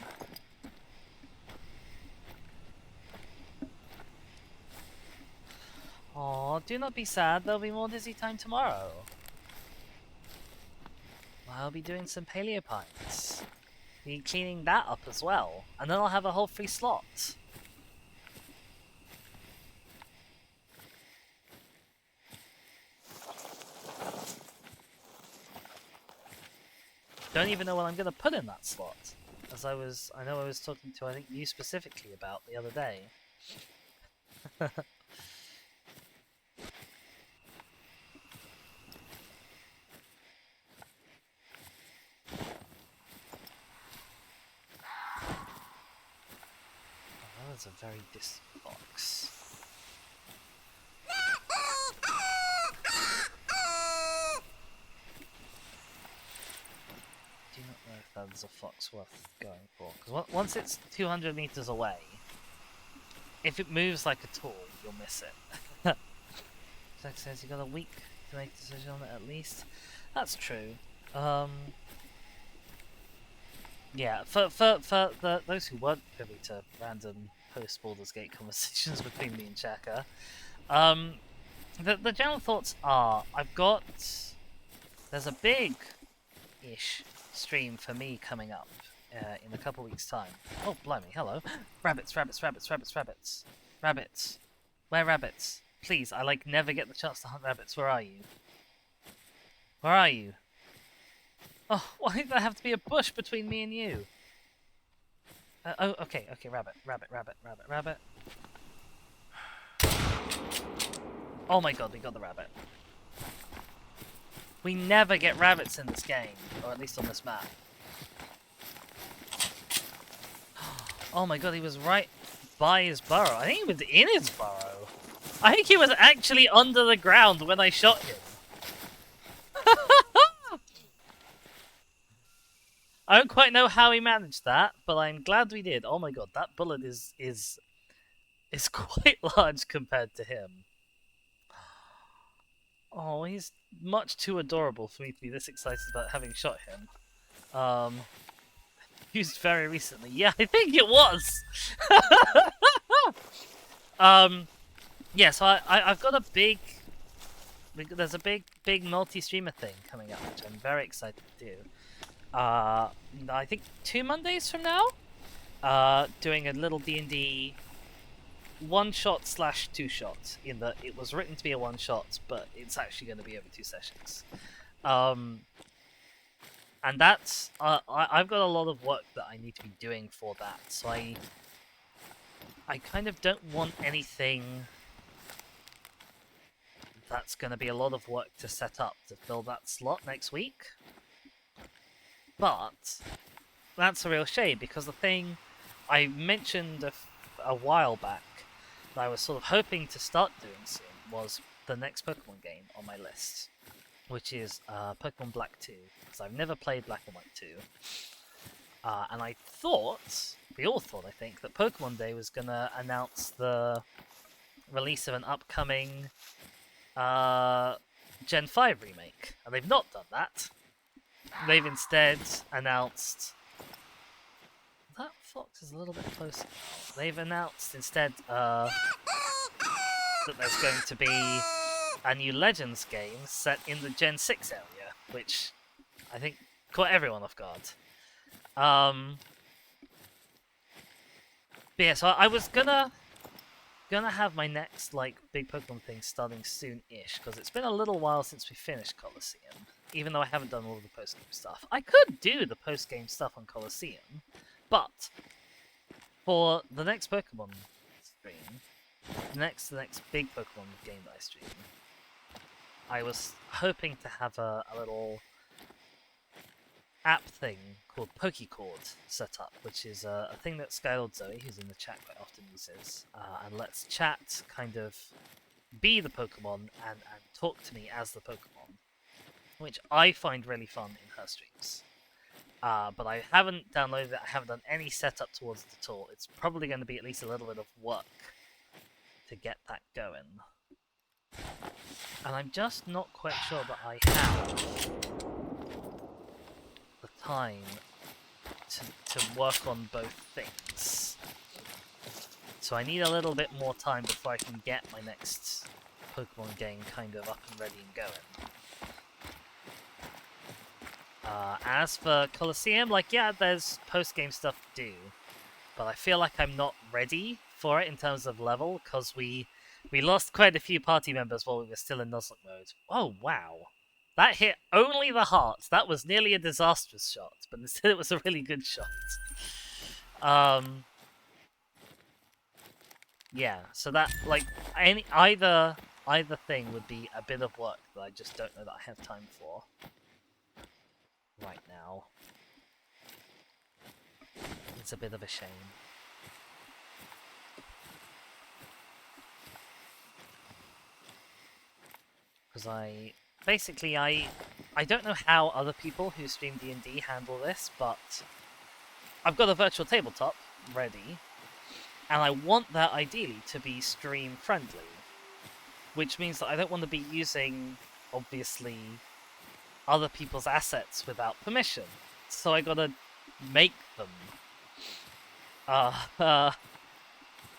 Aw, do not be sad, there'll be more dizzy time tomorrow. I'll be doing some paleopines. be cleaning that up as well, and then I'll have a whole free slot. Don't even know what I'm going to put in that slot, as I know I was talking to, I think, you specifically about the other day. Oh, that is a very distant fox. I do not know if that is a fox worth going for, because once it's 200 meters away, if it moves like a tool, you'll miss it. Zach says you got a week to make a decision on it at least. That's true. Yeah, for those who weren't privy to random post-Baldur's Gate conversations between me and Chaka, the general thoughts are, there's a big-ish stream for me coming up in a couple weeks' time. Oh, blimey, hello. Rabbits. Rabbits. Where rabbits? Please, I never get the chance to hunt rabbits. Where are you? Where are you? Oh, why did there have to be a bush between me and you? Oh, okay, rabbit. Oh my god, we got the rabbit. We never get rabbits in this game, or at least on this map. Oh my god, he was right by his burrow. I think he was in his burrow. I think he was actually under the ground when I shot him. I don't quite know how he managed that, but I'm glad we did. Oh my god, that bullet is quite large compared to him. Oh, he's much too adorable for me to be this excited about having shot him. Used very recently. Yeah, I think it was. Yeah, so I've got a big. There's a big multi-streamer thing coming up, which I'm very excited to do. I think 2 Mondays from now, doing a little D&D one-shot / two-shot. In that it was written to be a one-shot, but it's actually going to be over 2 sessions. And that's I've got a lot of work that I need to be doing for that, so I kind of don't want anything that's going to be a lot of work to set up to fill that slot next week. But that's a real shame, because the thing I mentioned a while back that I was sort of hoping to start doing soon was the next Pokemon game on my list, which is Pokemon Black 2, because I've never played Black and White 2. And we all thought, I think, that Pokemon Day was going to announce the release of an upcoming Gen 5 remake, and they've not done that. They've instead announced... That fox is a little bit closer now. They've announced instead that there's going to be a new Legends game set in the Gen 6 area, which I think caught everyone off guard. But yeah, so I was gonna have my next big Pokemon thing starting soon-ish, because it's been a little while since we finished Colosseum, even though I haven't done all of the post-game stuff. I could do the post-game stuff on Colosseum, but for the next Pokemon stream, the next big Pokemon game that I stream, I was hoping to have a little app thing called PokeCord set up, which is a thing that Skylord Zoe, who's in the chat quite often, uses, and lets chat kind of be the Pokemon and talk to me as the Pokemon, which I find really fun in her streams. But I haven't downloaded it, I haven't done any setup towards it at all. It's probably going to be at least a little bit of work to get that going. And I'm just not quite sure that I have the time to work on both things. So I need a little bit more time before I can get my next Pokemon game kind of up and ready and going. As for Colosseum, like, yeah, there's post-game stuff to do, but I feel like I'm not ready for it in terms of level, because we lost quite a few party members while we were still in Nuzlocke mode. Oh, wow. That hit only the heart. That was nearly a disastrous shot, but instead it was a really good shot. Yeah, so that, like, either thing would be a bit of work that I just don't know that I have time for right now. It's a bit of a shame. Because I don't know how other people who stream D&D handle this, but I've got a virtual tabletop ready, and I want that ideally to be stream friendly, which means that I don't want to be using, obviously, other people's assets without permission. So I gotta make them.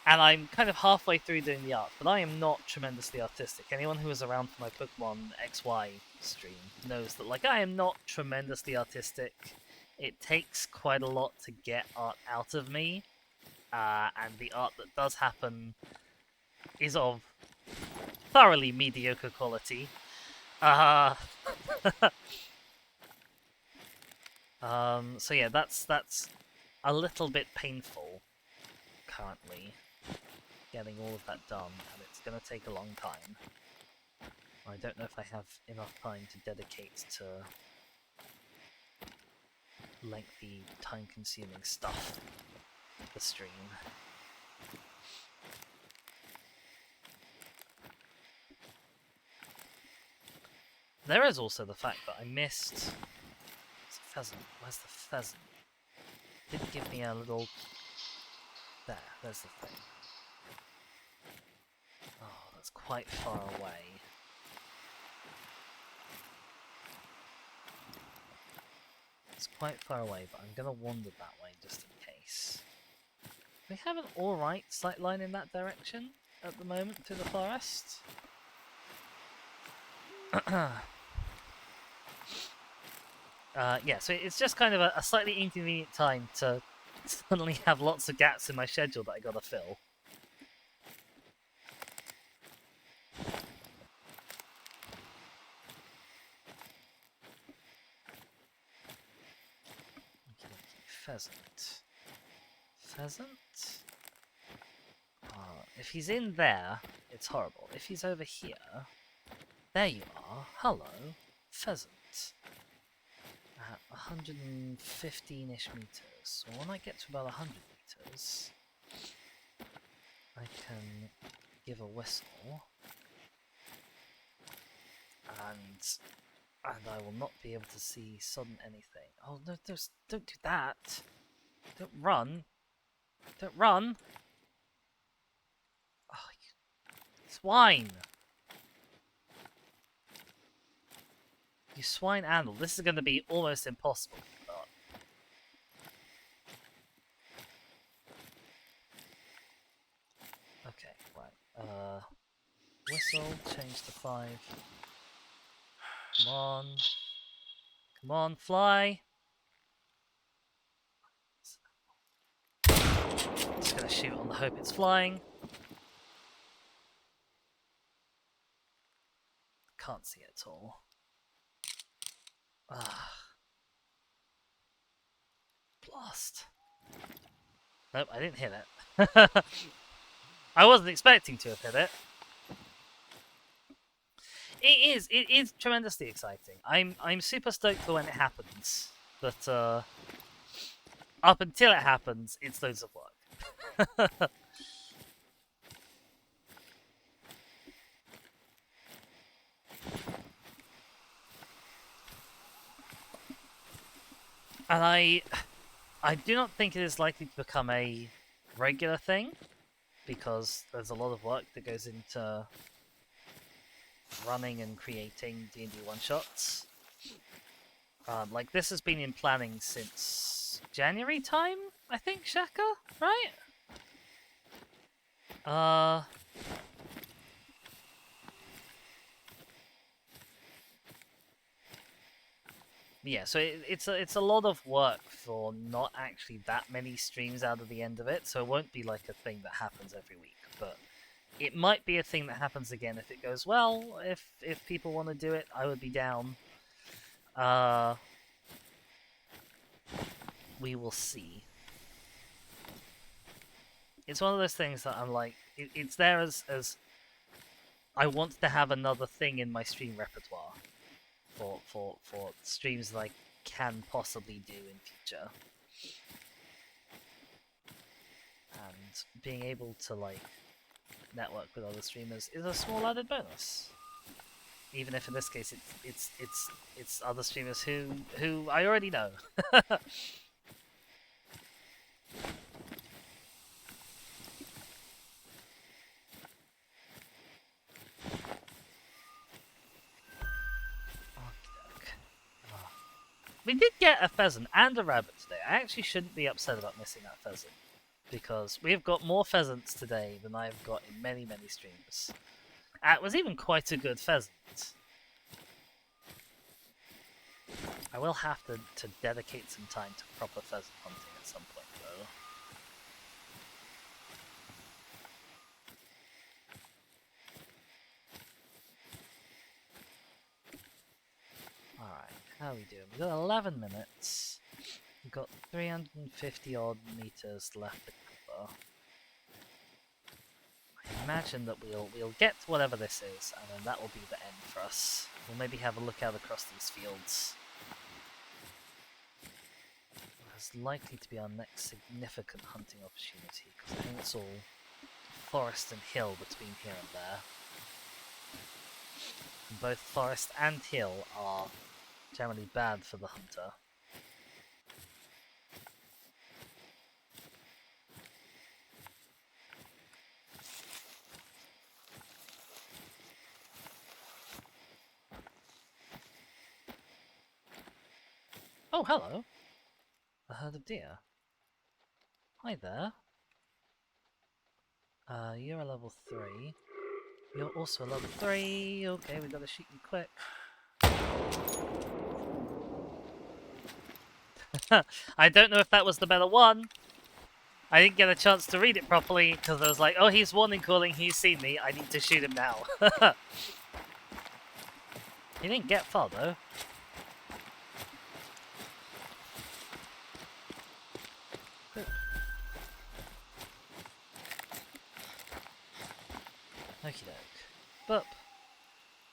And I'm kind of halfway through doing the art, but I am not tremendously artistic. Anyone who was around for my Pokemon XY stream knows that, like, I am not tremendously artistic. It takes quite a lot to get art out of me, and the art that does happen is of thoroughly mediocre quality. So yeah, that's a little bit painful currently, getting all of that done, and it's going to take a long time. I don't know if I have enough time to dedicate to lengthy, time-consuming stuff for the stream. There is also the fact that I missed... It's a pheasant. Where's the pheasant? Didn't give me a little... There's the thing. Oh, that's quite far away. It's quite far away, but I'm gonna wander that way just in case. We have an alright sight line in that direction at the moment through the forest. Yeah, so it's just kind of a slightly inconvenient time to suddenly have lots of gaps in my schedule that I gotta fill. Pheasant. Pheasant? If he's in there, it's horrible. If he's over here... There you are. Hello. Pheasant. At 115-ish meters. So when I get to about 100 meters, I can give a whistle. And I will not be able to see sudden anything. Oh, no, don't do that. Don't run. Don't run. Oh, you swine. You swine animal. This is going to be almost impossible. Okay, right. Whistle, change to 5. Come on. Come on, fly. Just gonna shoot on the hope it's flying. Can't see it at all. Ah. Blast. Nope, I didn't hit it. I wasn't expecting to have hit it. It is tremendously exciting. I'm super stoked for when it happens. But up until it happens, it's loads of work. And I do not think it is likely to become a regular thing, because there's a lot of work that goes into running and creating D&D one-shots. Like, this has been in planning since January time, I think, Shaka? Right? Yeah, so it's a lot of work for not actually that many streams out of the end of it, so it won't be like a thing that happens every week, but it might be a thing that happens again if it goes well. If people want to do it, I would be down. Uh, we will see. It's one of those things that I'm like, it's there as I want to have another thing in my stream repertoire for streams that I can possibly do in future. And being able to like network with other streamers is a small added bonus. Even if in this case it's other streamers who I already know. We did get a pheasant and a rabbit today. I actually shouldn't be upset about missing that pheasant, because we've got more pheasants today than I've got in many, many streams. It was even quite a good pheasant. I will have to dedicate some time to proper pheasant hunting at some point, though. Alright, how are we doing? We've got 11 minutes. We've got 350 odd meters left to cover. I imagine that we'll get to whatever this is, and then that will be the end for us. We'll maybe have a look out across these fields. That's likely to be our next significant hunting opportunity, because I think it's all forest and hill between here and there. And both forest and hill are generally bad for the hunter. Oh, hello. A herd of deer. Hi there. You're a level 3. You're also a level 3. Okay, we gotta shoot you quick. I don't know if that was the better one. I didn't get a chance to read it properly because I was like, oh, he's warning calling, he's seen me, I need to shoot him now. He didn't get far though. Okie doke. Boop.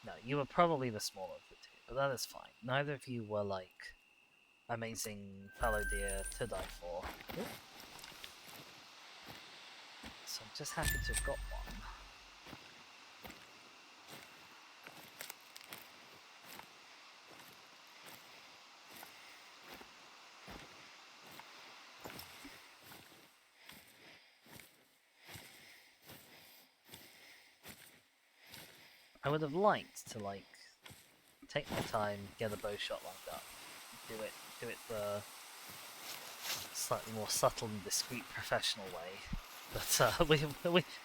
No, you were probably the smaller of the two, but that is fine. Neither of you were like amazing fallow deer to die for. Oop. So I'm just happy to have got one. I would have liked to like take my time, get a bow shot lined up, do it the slightly more subtle and discreet professional way. But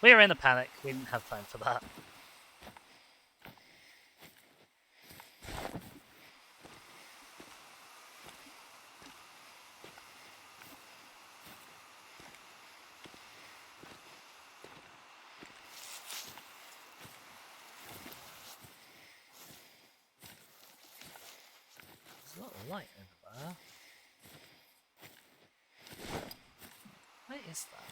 we were in a panic. We didn't have time for that. There's a lot of light over there. What is that?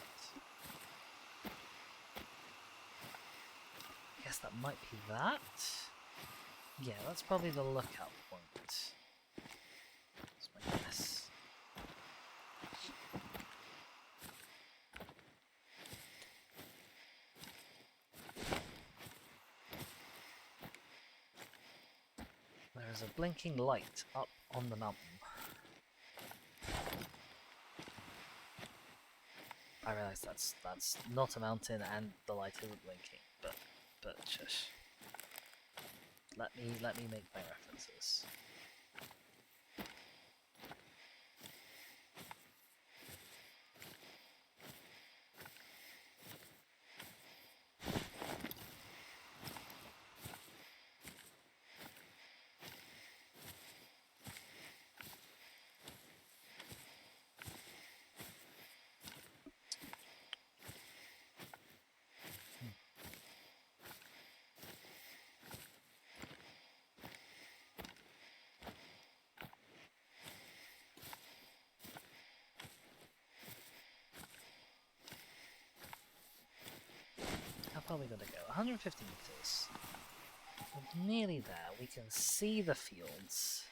I guess that might be that. Yeah, that's probably the lookout point. That's my guess. There is a blinking light up on the mountain. I realise that's not a mountain and the light isn't blinking, but shush. Let me make my references. far we gotta go? 150 meters. We're nearly there. We can see the fields.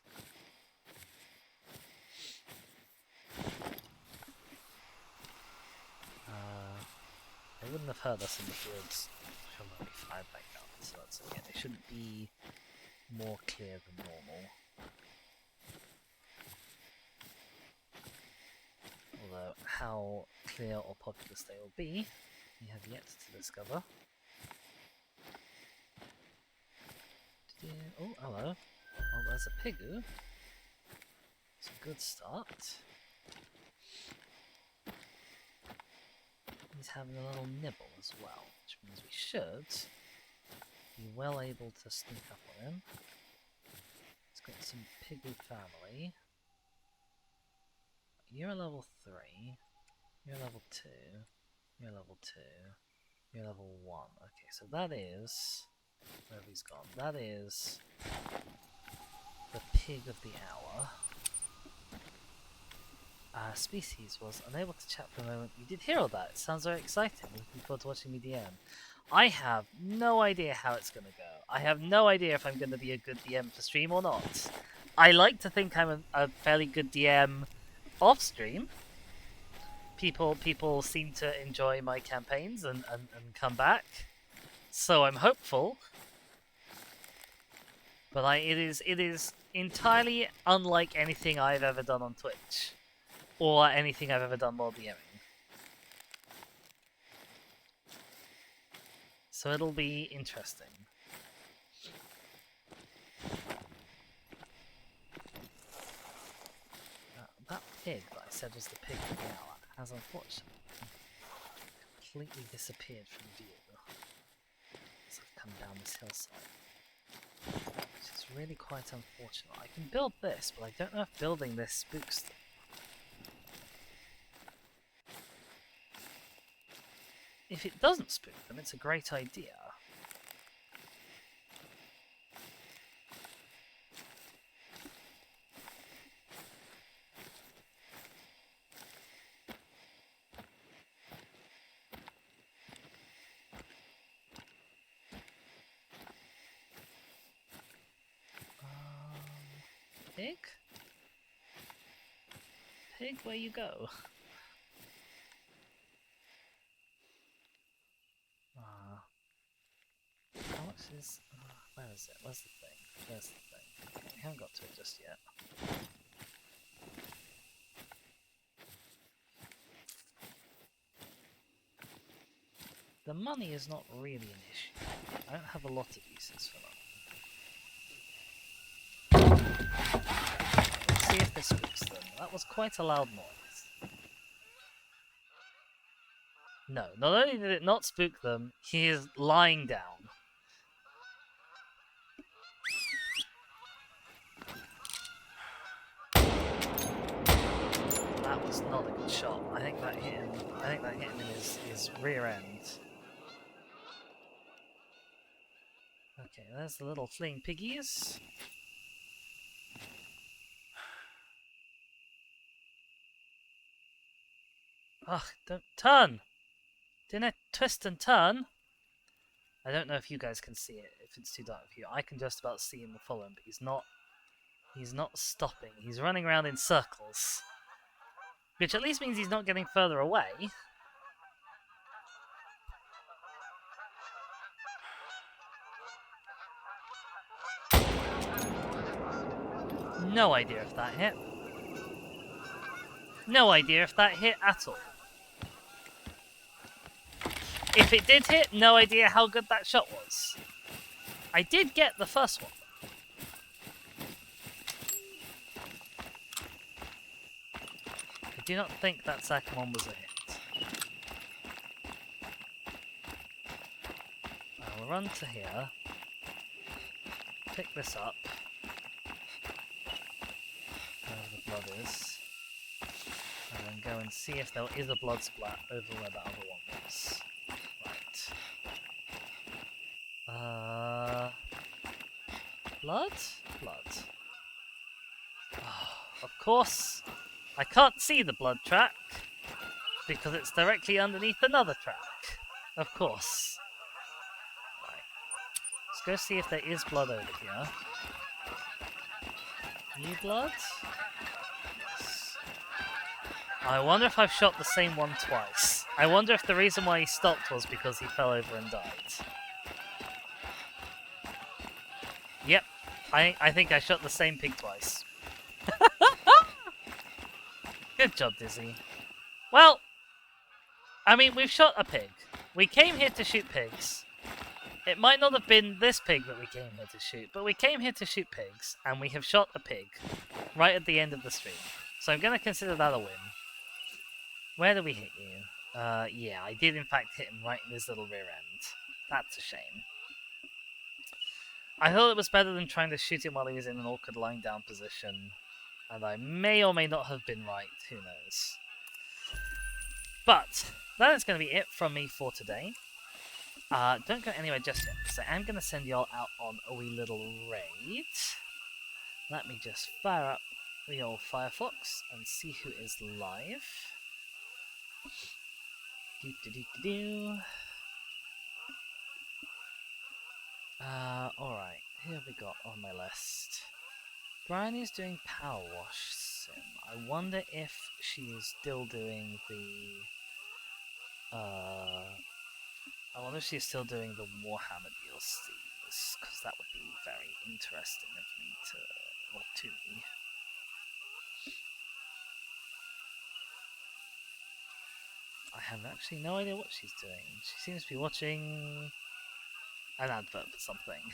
They wouldn't have heard us in the fields from when we fired that gun, so that's okay. They shouldn't be more clear than normal. Although, how clear or populous they will be, we have yet to discover. Oh, hello. Oh, there's a pigoo. It's a good start. He's having a little nibble as well, which means we should be well able to sneak up on him. He's got some piggy family. You're a level 3. You're level 2. You're level 2. You're level 1. Okay, so that is... where have he's gone? That is... the pig of the hour. Species was unable to chat for a moment. You did hear all that. It sounds very exciting. Looking forward to watching me DM. I have no idea how it's going to go. I have no idea if I'm going to be a good DM for stream or not. I like to think I'm a fairly good DM off stream. People seem to enjoy my campaigns and come back. So I'm hopeful. But it is entirely unlike anything I've ever done on Twitch. Or anything I've ever done while DMing. So it'll be interesting. That pig that I said was the pig of the hour has unfortunately completely disappeared from view as I've come down this hillside. Which is really quite unfortunate. I can build this, but I don't know if building this spooks them. If it doesn't spook them, it's a great idea. Pig? Pig, where you go? How much is... where is it? Where's the thing? There's the thing. We haven't got to it just yet. The money is not really an issue. I don't have a lot of uses for them. Let's see if this spooks them. That was quite a loud noise. No, not only did it not spook them, he is lying down. That was not a good shot. I think that hit him. I think that hit him in his rear end. Okay, there's the little fleeing piggies. Ugh, don't turn! Didn't I twist and turn? I don't know if you guys can see it, if it's too dark for you. I can just about see him and follow him, but he's not stopping. He's running around in circles. Which at least means he's not getting further away. No idea if that hit. No idea if that hit at all. If it did hit, no idea how good that shot was. I did get the first one. I do not think that second one was a hit. I will run to here. Pick this up. Where the blood is. And then go and see if there is a blood splat over where the other one was. Right. Blood? Blood. Oh, of course, I can't see the blood track because it's directly underneath another track. Of course. Let's go see if there is blood over here. New blood? Yes. I wonder if I've shot the same one twice. I wonder if the reason why he stopped was because he fell over and died. Yep, I think I shot the same pig twice. Good job, Dizzy. Well, I mean, we've shot a pig. We came here to shoot pigs. It might not have been this pig that we came here to shoot, but we came here to shoot pigs, and we have shot a pig right at the end of the stream. So I'm going to consider that a win. Where did we hit you? Yeah, I did in fact hit him right in his little rear end. That's a shame. I thought it was better than trying to shoot him while he was in an awkward lying down position. And I may or may not have been right, who knows. But, that is going to be it from me for today. Don't go anywhere just yet, because I am going to send y'all out on a wee little raid. Let me just fire up the old Firefox and see who is live. Alright, who have we got on my list? Brian is doing Power Wash Sim. I wonder if she is still doing the... I wonder if she's still doing the Warhammer DLCs, because that would be very interesting of me to me. I have actually no idea what she's doing. She seems to be watching an advert for something.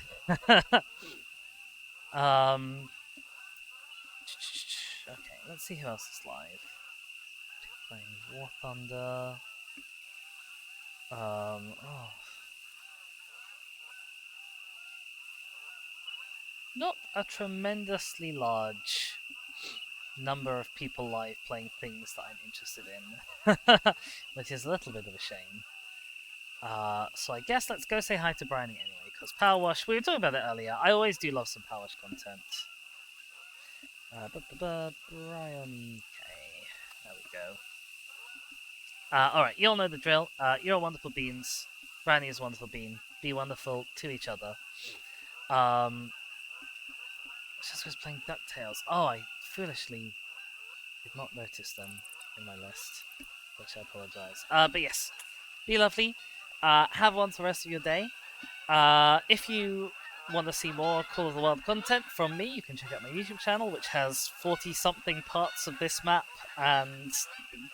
Okay, let's see who else is live. Playing War Thunder. Not a tremendously large number of people live playing things that I'm interested in, which is a little bit of a shame. So I guess let's go say hi to Bryony anyway, because Power Wash, we were talking about it earlier, I always do love some Power Wash content. Bryony K. There we go. Alright, you all know the drill. You're wonderful beans. Bryony is a wonderful bean. Be wonderful to each other. Just was playing DuckTales. Oh, I foolishly did not notice them in my list, which I apologise. But yes, be lovely. Have one for the rest of your day. If you want to see more Call of the Wild content from me, you can check out my YouTube channel, which has 40-something parts of this map and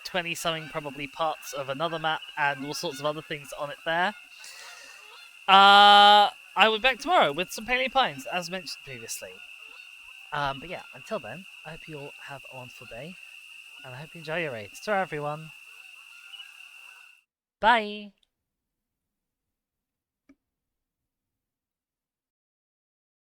20-something probably parts of another map and all sorts of other things on it there. I will be back tomorrow with some Paleo Pines, as mentioned previously. But yeah, until then, I hope you all have a wonderful day, and I hope you enjoy your raid. Ta-ra, everyone. Bye!